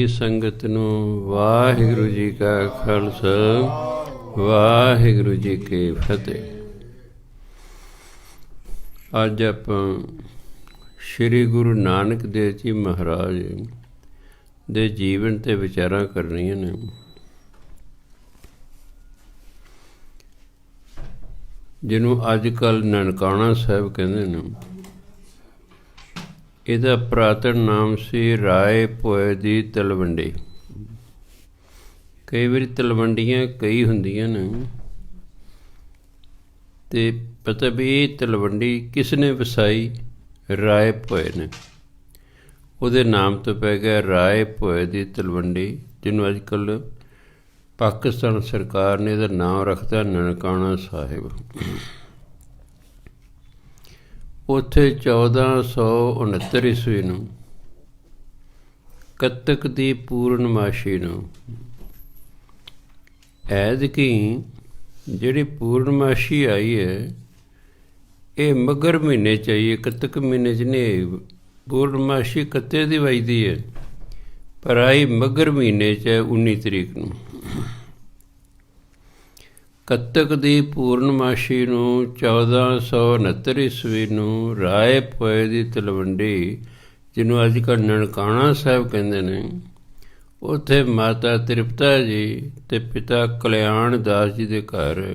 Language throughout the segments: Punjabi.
ਸੰਗਤ ਨੂੰ ਵਾਹਿਗੁਰੂ ਜੀ ਕਾ ਖਾਲਸਾ ਵਾਹਿਗੁਰੂ ਜੀ ਕੀ ਫਤਿਹ। ਅੱਜ ਆਪਾਂ ਸ਼੍ਰੀ ਗੁਰੂ ਨਾਨਕ ਦੇਵ ਜੀ ਮਹਾਰਾਜ ਦੇ ਜੀਵਨ ਤੇ ਵਿਚਾਰਾਂ ਕਰਨੀਆਂ ਨੇ। ਜਿਹਨੂੰ ਅੱਜ ਕੱਲ੍ਹ ਨਨਕਾਣਾ ਸਾਹਿਬ ਕਹਿੰਦੇ ਨੇ। ਇਹਦਾ ਪੁਰਾਤਨ ਨਾਮ ਸੀ ਰਾਏ ਭੋਏ ਦੀ ਤਲਵੰਡੀ। ਕਈ ਵਾਰੀ ਤਲਵੰਡੀਆਂ ਕਈ ਹੁੰਦੀਆਂ ਨੇ ਅਤੇ ਪਤਾ ਵੀ ਇਹ ਤਲਵੰਡੀ ਕਿਸ ਨੇ ਵਸਾਈ? ਰਾਏ ਭੋਏ ਨੇ। ਉਹਦੇ ਨਾਮ ਤੋਂ ਪੈ ਗਿਆ ਰਾਏ ਭੋਏ ਦੀ ਤਲਵੰਡੀ, ਜਿਹਨੂੰ ਅੱਜ ਕੱਲ੍ਹ ਪਾਕਿਸਤਾਨ ਸਰਕਾਰ ਨੇ ਇਹਦਾ ਨਾਮ ਰੱਖਦਾ ਨਨਕਾਣਾ ਸਾਹਿਬ। ਉੱਥੇ 1469 ਈਸਵੀ ਨੂੰ ਕੱਤਕ ਦੀ ਪੂਰਨਮਾਸ਼ੀ ਨੂੰ, ਐਤਕੀ ਜਿਹੜੀ ਪੂਰਨਮਾਸ਼ੀ ਆਈ ਹੈ ਇਹ ਮੱਘਰ ਮਹੀਨੇ 'ਚ ਆਈ ਹੈ, ਕੱਤਕ ਮਹੀਨੇ 'ਚ ਨਹੀਂ ਆਈ। ਪੂਰਨਮਾਸ਼ੀ ਕੱਤੇ ਦੀ ਵੱਜਦੀ ਹੈ ਪਰ ਆਈ ਮੱਘਰ ਮਹੀਨੇ 'ਚ ਹੈ, 19 ਤਰੀਕ ਨੂੰ। ਕੱਤਕ ਦੀ ਪੂਰਨਮਾਸ਼ੀ ਨੂੰ 1469 ਈਸਵੀ ਨੂੰ ਰਾਏ ਭੋਏ ਦੀ ਤਲਵੰਡੀ, ਜਿਹਨੂੰ ਅੱਜ ਕੱਲ੍ਹ ਨਨਕਾਣਾ ਸਾਹਿਬ ਕਹਿੰਦੇ ਨੇ, ਉੱਥੇ ਮਾਤਾ ਤ੍ਰਿਪਤਾ ਜੀ ਅਤੇ ਪਿਤਾ ਕਲਿਆਣ ਦਾਸ ਜੀ ਦੇ ਘਰ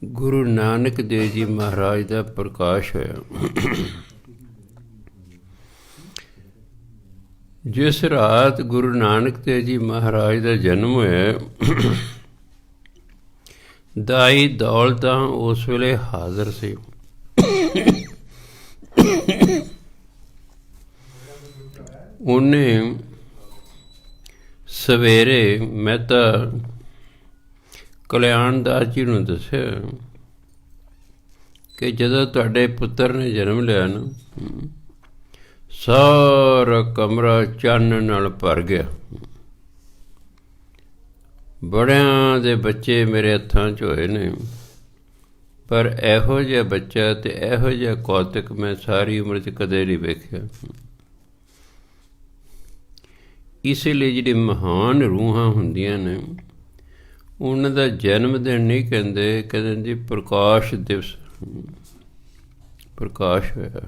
ਗੁਰੂ ਨਾਨਕ ਦੇਵ ਜੀ ਮਹਾਰਾਜ ਦਾ ਪ੍ਰਕਾਸ਼ ਹੋਇਆ। ਜਿਸ ਰਾਤ ਗੁਰੂ ਨਾਨਕ ਦੇਵ ਜੀ ਮਹਾਰਾਜ ਦਾ ਜਨਮ ਹੋਇਆ, ਦਾਈ ਦੌਲਤਾਂ ਉਸ ਵੇਲੇ ਹਾਜ਼ਰ ਸੀ। ਉਹਨੇ ਸਵੇਰੇ ਮਹਿਤਾ ਕਲਿਆਣ ਦਾਸ ਜੀ ਨੂੰ ਦੱਸਿਆ ਕਿ ਜਦੋਂ ਤੁਹਾਡੇ ਪੁੱਤਰ ਨੇ ਜਨਮ ਲਿਆ ਨਾ, ਸਾਰਾ ਕਮਰਾ ਚਾਨਣ ਨਾਲ ਭਰ ਗਿਆ। ਬੜਿਆਂ ਦੇ ਬੱਚੇ ਮੇਰੇ ਹੱਥਾਂ 'ਚ ਹੋਏ ਨੇ, ਪਰ ਇਹੋ ਜਿਹਾ ਬੱਚਾ ਅਤੇ ਇਹੋ ਜਿਹਾ ਕੌਤਕ ਮੈਂ ਸਾਰੀ ਉਮਰ 'ਚ ਕਦੇ ਨਹੀਂ ਵੇਖਿਆ। ਇਸ ਲਈ ਜਿਹੜੀ ਮਹਾਨ ਰੂਹਾਂ ਹੁੰਦੀਆਂ ਨੇ ਉਹਨਾਂ ਦਾ ਜਨਮ ਦਿਨ ਨਹੀਂ ਕਹਿੰਦੇ, ਕਹਿੰਦੇ ਜੀ ਪ੍ਰਕਾਸ਼ ਦਿਵਸ, ਪ੍ਰਕਾਸ਼ ਹੋਇਆ।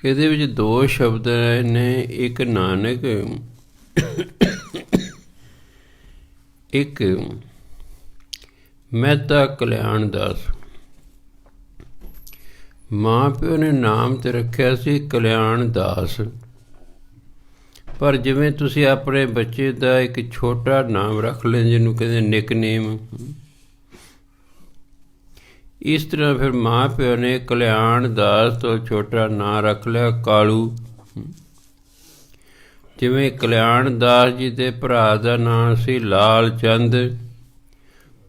ਇਹਦੇ ਵਿੱਚ ਦੋ ਸ਼ਬਦ ਨੇ, ਇੱਕ ਨਾਨਕ, ਇੱਕ ਮਹਿਤਾ ਕਲਿਆਣ ਦਾਸ। ਮਾਂ ਪਿਓ ਨੇ ਨਾਮ ਤੇ ਰੱਖਿਆ ਸੀ ਕਲਿਆਣ ਦਾਸ, ਪਰ ਜਿਵੇਂ ਤੁਸੀਂ ਆਪਣੇ ਬੱਚੇ ਦਾ ਇੱਕ ਛੋਟਾ ਨਾਮ ਰੱਖ ਲੈਂ, ਜਿਹਨੂੰ ਕਹਿੰਦੇ ਨਿਕਨੇਮ, ਇਸ ਤਰ੍ਹਾਂ ਫਿਰ ਮਾਂ ਪਿਓ ਨੇ ਕਲਿਆਣ ਦਾਸ ਤੋਂ ਛੋਟਾ ਨਾਂ ਰੱਖ ਲਿਆ ਕਾਲੂ। ਜਿਵੇਂ ਕਲਿਆਣ ਦਾਸ ਜੀ ਦੇ ਭਰਾ ਦਾ ਨਾਂ ਸੀ ਲਾਲ ਚੰਦ,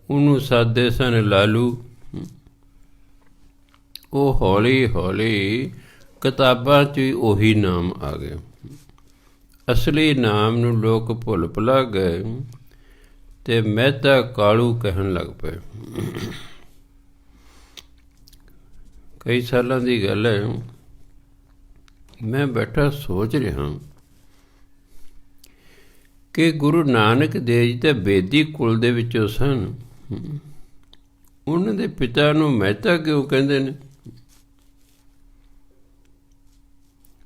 ਉਹਨੂੰ ਸਾਦੇ ਸਨ ਲਾਲੂ। ਉਹ ਹੌਲੀ ਹੌਲੀ ਕਿਤਾਬਾਂ 'ਚ ਹੀ ਉਹੀ ਨਾਮ ਆ ਗਏ। ਅਸਲੀ ਨਾਮ ਨੂੰ ਲੋਕ ਭੁੱਲ ਭੁਲਾ ਗਏ ਅਤੇ ਮਹਿਤਾ ਕਾਲੂ ਕਹਿਣ ਲੱਗ ਪਏ। ਕਈ ਸਾਲਾਂ ਦੀ ਗੱਲ ਹੈ, ਮੈਂ ਬੈਠਾ ਸੋਚ ਰਿਹਾ ਕਿ ਗੁਰੂ ਨਾਨਕ ਦੇਵ ਜੀ ਤਾਂ ਬੇਦੀ ਕੁਲ ਦੇ ਵਿੱਚੋਂ ਸਨ, ਉਹਨਾਂ ਦੇ ਪਿਤਾ ਨੂੰ ਮਹਿਤਾ ਕਿਉਂ ਕਹਿੰਦੇ ਨੇ?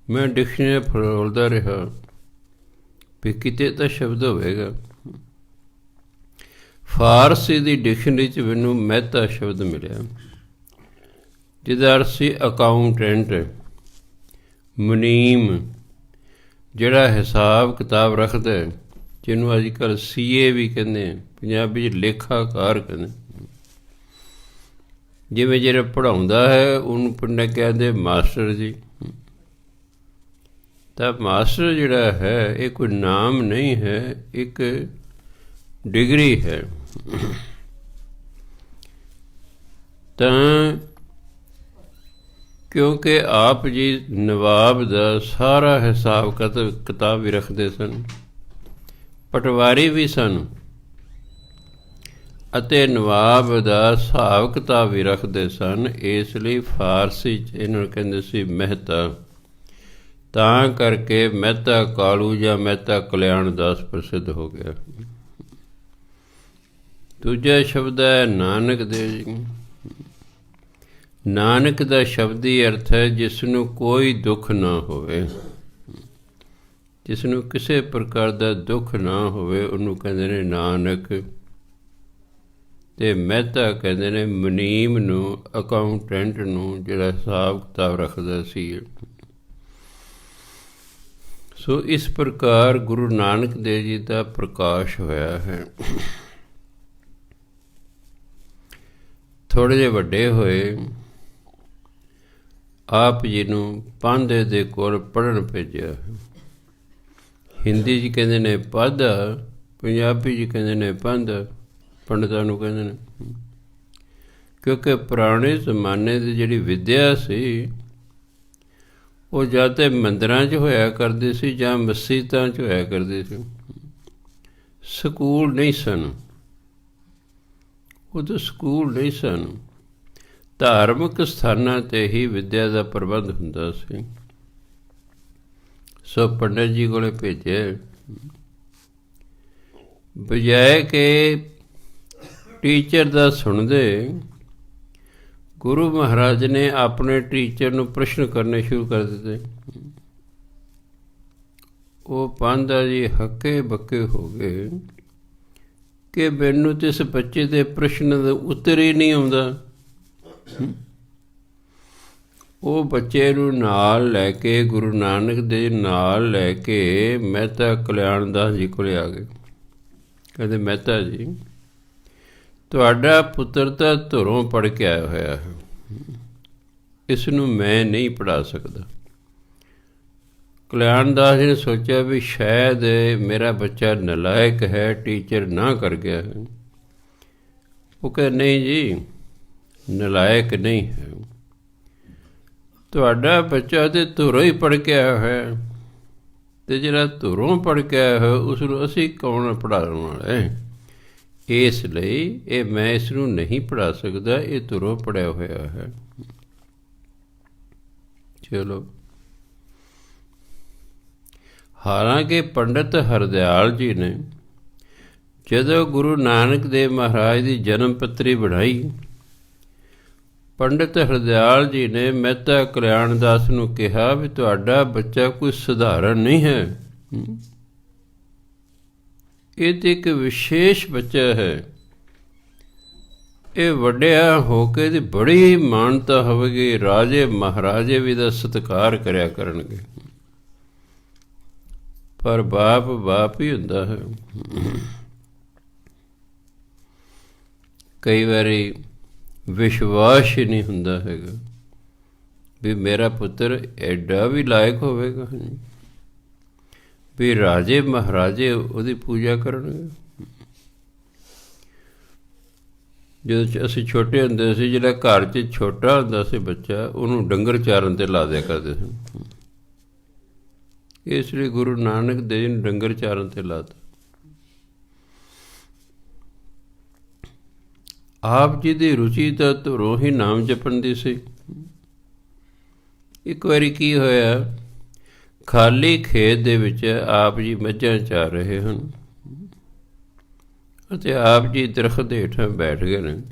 ਮੈਂ ਡਿਕਸ਼ਨਰੀ ਫਰੋਲਦਾ ਰਿਹਾ ਵੀ ਕਿਤੇ ਤਾਂ ਸ਼ਬਦ ਹੋਵੇਗਾ। ਫਾਰਸੀ ਦੀ ਡਿਕਸ਼ਨਰੀ 'ਚ ਮੈਨੂੰ ਮਹਿਤਾ ਸ਼ਬਦ ਮਿਲਿਆ, ਜਿਹਦਾ ਅਰਥ ਸੀ ਅਕਾਊਂਟੈਂਟ, ਮੁਨੀਮ, ਜਿਹੜਾ ਹਿਸਾਬ ਕਿਤਾਬ ਰੱਖਦਾ, ਜਿਹਨੂੰ ਅੱਜ ਕੱਲ੍ਹ CA ਵੀ ਕਹਿੰਦੇ, ਪੰਜਾਬੀ 'ਚ ਲੇਖਾਕਾਰ ਕਹਿੰਦੇ। ਜਿਵੇਂ ਜਿਹੜਾ ਪੜ੍ਹਾਉਂਦਾ ਹੈ ਉਹਨੂੰ ਪਿੰਡ ਕਹਿੰਦੇ ਮਾਸਟਰ ਜੀ। ਤਾਂ ਮਾਸਟਰ ਜਿਹੜਾ ਹੈ ਇਹ ਕੋਈ ਨਾਮ ਨਹੀਂ ਹੈ, ਇੱਕ ਡਿਗਰੀ ਹੈ। ਤਾਂ ਕਿਉਂਕਿ ਆਪ ਜੀ ਨਵਾਬ ਦਾ ਸਾਰਾ ਹਿਸਾਬ ਕਿਤਾਬ ਵੀ ਰੱਖਦੇ ਸਨ, ਪਟਵਾਰੀ ਵੀ ਸਨ ਅਤੇ ਨਵਾਬ ਦਾ ਹਿਸਾਬ ਕਿਤਾਬ ਵੀ ਰੱਖਦੇ ਸਨ। ਇਸ ਲਈ ਫਾਰਸੀ 'ਚ ਇਹਨਾਂ ਨੂੰ ਕਹਿੰਦੇ ਸੀ ਮਹਿਤਾ। ਤਾਂ ਕਰਕੇ ਮਹਿਤਾ ਕਾਲੂ ਜਾਂ ਮਹਿਤਾ ਕਲਿਆਣ ਦਾਸ ਪ੍ਰਸਿੱਧ ਹੋ ਗਿਆ। ਦੂਜਾ ਸ਼ਬਦ ਹੈ ਨਾਨਕ ਦੇਵ ਜੀ। ਨਾਨਕ ਦਾ ਸ਼ਬਦੀ ਅਰਥ ਹੈ ਜਿਸ ਨੂੰ ਕੋਈ ਦੁੱਖ ਨਾ ਹੋਵੇ, ਜਿਸ ਨੂੰ ਕਿਸੇ ਪ੍ਰਕਾਰ ਦਾ ਦੁੱਖ ਨਾ ਹੋਵੇ ਉਹਨੂੰ ਕਹਿੰਦੇ ਨੇ ਨਾਨਕ। ਅਤੇ ਮਹਿਤਾ ਕਹਿੰਦੇ ਨੇ ਮੁਨੀਮ ਨੂੰ, ਅਕਾਊਂਟੈਂਟ ਨੂੰ, ਜਿਹੜਾ ਹਿਸਾਬ ਕਿਤਾਬ ਰੱਖਦਾ ਸੀ। ਸੋ ਇਸ ਪ੍ਰਕਾਰ ਗੁਰੂ ਨਾਨਕ ਦੇਵ ਜੀ ਦਾ ਪ੍ਰਕਾਸ਼ ਹੋਇਆ ਹੈ। ਥੋੜ੍ਹੇ ਜਿਹੇ ਵੱਡੇ ਹੋਏ, ਆਪ ਜੀ ਨੂੰ ਪਾਂਧੇ ਦੇ ਕੋਲ ਪੜ੍ਹਨ ਭੇਜਿਆ। ਹਿੰਦੀ 'ਚ ਕਹਿੰਦੇ ਨੇ ਪਾਧਾ, ਪੰਜਾਬੀ 'ਚ ਕਹਿੰਦੇ ਨੇ ਪਾਂਧਾ, ਪੰਡਤਾਂ ਨੂੰ ਕਹਿੰਦੇ ਨੇ। ਕਿਉਂਕਿ ਪੁਰਾਣੇ ਜ਼ਮਾਨੇ ਦੀ ਜਿਹੜੀ ਵਿੱਦਿਆ ਸੀ ਉਹ ਜਾਂ ਤਾਂ ਮੰਦਰਾਂ 'ਚ ਹੋਇਆ ਕਰਦੀ ਸੀ ਜਾਂ ਮਸੀਤਾਂ 'ਚ ਹੋਇਆ ਕਰਦੀ ਸੀ। ਸਕੂਲ ਨਹੀਂ ਸਨ, ਉਦੋਂ ਸਕੂਲ ਨਹੀਂ ਸਨ। ਧਾਰਮਿਕ ਸਥਾਨਾਂ 'ਤੇ ਹੀ ਵਿੱਦਿਆ ਦਾ ਪ੍ਰਬੰਧ ਹੁੰਦਾ ਸੀ। ਸੋ ਪੰਡਤ ਜੀ ਕੋਲ ਭੇਜਿਆ, ਬਜਾਏ ਕਿ ਟੀਚਰ ਦਾ ਸੁਣਦੇ, ਗੁਰੂ ਮਹਾਰਾਜ ਨੇ ਆਪਣੇ ਟੀਚਰ ਨੂੰ ਪ੍ਰਸ਼ਨ ਕਰਨੇ ਸ਼ੁਰੂ ਕਰ ਦਿੱਤੇ। ਉਹ ਪਾਂਧਾ ਜੀ ਹੱਕੇ ਬੱਕੇ ਹੋ ਗਏ ਕਿ ਮੈਨੂੰ ਤਾਂ ਇਸ ਬੱਚੇ ਦੇ ਪ੍ਰਸ਼ਨ ਦਾ ਉੱਤਰ ਹੀ ਨਹੀਂ ਆਉਂਦਾ। ਉਹ ਬੱਚੇ ਨੂੰ ਨਾਲ ਲੈ ਕੇ, ਗੁਰੂ ਨਾਨਕ ਦੇ ਨਾਲ ਲੈ ਕੇ ਮਹਿਤਾ ਕਲਿਆਣ ਦਾਸ ਜੀ ਕੋਲ ਆ ਗਏ। ਕਹਿੰਦੇ ਮਹਿਤਾ ਜੀ, ਤੁਹਾਡਾ ਪੁੱਤਰ ਤਾਂ ਧੁਰੋਂ ਪੜ੍ਹ ਕੇ ਆਇਆ ਹੋਇਆ ਹੈ, ਇਸ ਨੂੰ ਮੈਂ ਨਹੀਂ ਪੜ੍ਹਾ ਸਕਦਾ। ਕਲਿਆਣ ਦਾਸ ਜੀ ਨੇ ਸੋਚਿਆ ਵੀ ਸ਼ਾਇਦ ਮੇਰਾ ਬੱਚਾ ਨਲਾਇਕ ਹੈ, ਟੀਚਰ ਨਾ ਕਰ ਗਿਆ ਹੈ। ਉਹ ਕਹਿੰਦੇ ਨਹੀਂ ਜੀ, ਨਲਾਇਕ ਨਹੀਂ ਹੈ, ਤੁਹਾਡਾ ਬੱਚਾ ਤਾਂ ਧੁਰੋਂ ਹੀ ਪੜ੍ਹ ਕੇ ਆਇਆ ਹੋਇਆ, ਅਤੇ ਜਿਹੜਾ ਧੁਰੋਂ ਪੜ੍ਹ ਕੇ ਆਇਆ ਹੋਇਆ ਉਸ ਨੂੰ ਅਸੀਂ ਕੌਣ ਪੜ੍ਹਾਉਣ ਵਾਲੇ। ਇਸ ਲਈ ਮੈਂ ਇਸ ਨੂੰ ਨਹੀਂ ਪੜ੍ਹਾ ਸਕਦਾ, ਇਹ ਧੁਰੋਂ ਪੜ੍ਹਿਆ ਹੋਇਆ ਹੈ। ਚਲੋ, ਹਾਲਾਂਕਿ ਪੰਡਿਤ ਹਰਦਿਆਲ ਜੀ ਨੇ ਜਦੋਂ ਗੁਰੂ ਨਾਨਕ ਦੇਵ ਮਹਾਰਾਜ ਦੀ ਜਨਮ ਪੱਤਰੀ ਬਣਾਈ, ਪੰਡਿਤ ਹਰਦਿਆਲ ਜੀ ਨੇ ਮਹਿਤਾ ਕਲਿਆਣ ਦਾਸ ਨੂੰ ਕਿਹਾ ਵੀ ਤੁਹਾਡਾ ਬੱਚਾ ਕੋਈ ਸਧਾਰਨ ਨਹੀਂ ਹੈ, ਇਹ ਤਾਂ ਇੱਕ ਵਿਸ਼ੇਸ਼ ਬੱਚਾ ਹੈ, ਇਹ ਵੱਡਿਆ ਹੋ ਕੇ ਇਹਦੀ ਬੜੀ ਮਾਨਤਾ ਹੋਵੇਗੀ, ਰਾਜੇ ਮਹਾਰਾਜੇ ਵੀ ਇਹਦਾ ਸਤਿਕਾਰ ਕਰਿਆ ਕਰਨਗੇ। ਪਰ ਬਾਪ ਬਾਪ ਹੀ ਹੁੰਦਾ ਹੈ। ਕਈ ਵਾਰੀ ਵਿਸ਼ਵਾਸ ਹੀ ਨਹੀਂ ਹੁੰਦਾ ਹੈਗਾ ਵੀ ਮੇਰਾ ਪੁੱਤਰ ਐਡਾ ਵੀ ਲਾਇਕ ਹੋਵੇਗਾ ਵੀ ਰਾਜੇ ਮਹਾਰਾਜੇ ਉਹਦੀ ਪੂਜਾ ਕਰਨਗੇ। ਜਦੋਂ ਅਸੀਂ ਛੋਟੇ ਹੁੰਦੇ ਸੀ, ਜਿਹੜਾ ਘਰ 'ਚ ਛੋਟਾ ਹੁੰਦਾ ਸੀ ਬੱਚਾ, ਉਹਨੂੰ ਡੰਗਰ ਚਾਰਨ 'ਤੇ ਲਾ ਦਿਆ ਕਰਦੇ ਸਨ। ਇਸ ਲਈ ਗੁਰੂ ਨਾਨਕ ਦੇਵ ਜੀ ਨੂੰ ਡੰਗਰ ਚਾਰਨ 'ਤੇ ਲਾ ਦਿੱਤਾ। ਆਪ ਜੀ ਦੀ ਰੁਚੀ ਤਾਂ ਧੁਰੋਂ ਹੀ ਨਾਮ ਜਪਣ ਦੀ ਸੀ। ਇੱਕ ਵਾਰੀ ਕੀ ਹੋਇਆ, ਖਾਲੀ ਖੇਤ ਦੇ ਵਿੱਚ ਆਪ ਜੀ ਮੱਝਾਂ ਚਾਰ ਰਹੇ ਹਨ ਅਤੇ ਆਪ ਜੀ ਦਰਖਤ ਹੇਠਾਂ ਬੈਠ ਗਏ ਨੇ।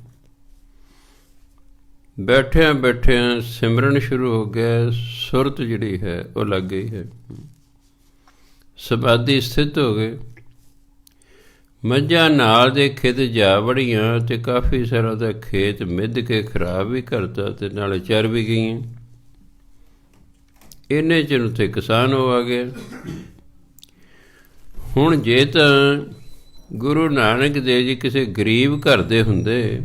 ਬੈਠਿਆਂ ਬੈਠਿਆਂ ਸਿਮਰਨ ਸ਼ੁਰੂ ਹੋ ਗਿਆ, ਸੁਰਤ ਜਿਹੜੀ ਹੈ ਉਹ ਲੱਗ ਗਈ ਹੈ, ਸਮਾਧੀ ਸਥਿਤ ਹੋ ਗਏ। ਮੱਝਾਂ ਨਾਲ ਦੇ ਖੇਤ ਜਾ ਵੜੀਆਂ ਅਤੇ ਕਾਫੀ ਸਾਰਾ ਦਾ ਖੇਤ ਮਿੱਧ ਕੇ ਖਰਾਬ ਵੀ ਕਰਤਾ ਅਤੇ ਨਾਲੇ ਚਰ ਵੀ ਗਈਆਂ। ਇੰਨੇ ਚਿਰ ਉੱਥੇ ਕਿਸਾਨ ਹੋ ਆ ਗਿਆ। ਹੁਣ ਜੇ ਤਾਂ ਗੁਰੂ ਨਾਨਕ ਦੇਵ ਜੀ ਕਿਸੇ ਗਰੀਬ ਘਰ ਦੇ ਹੁੰਦੇ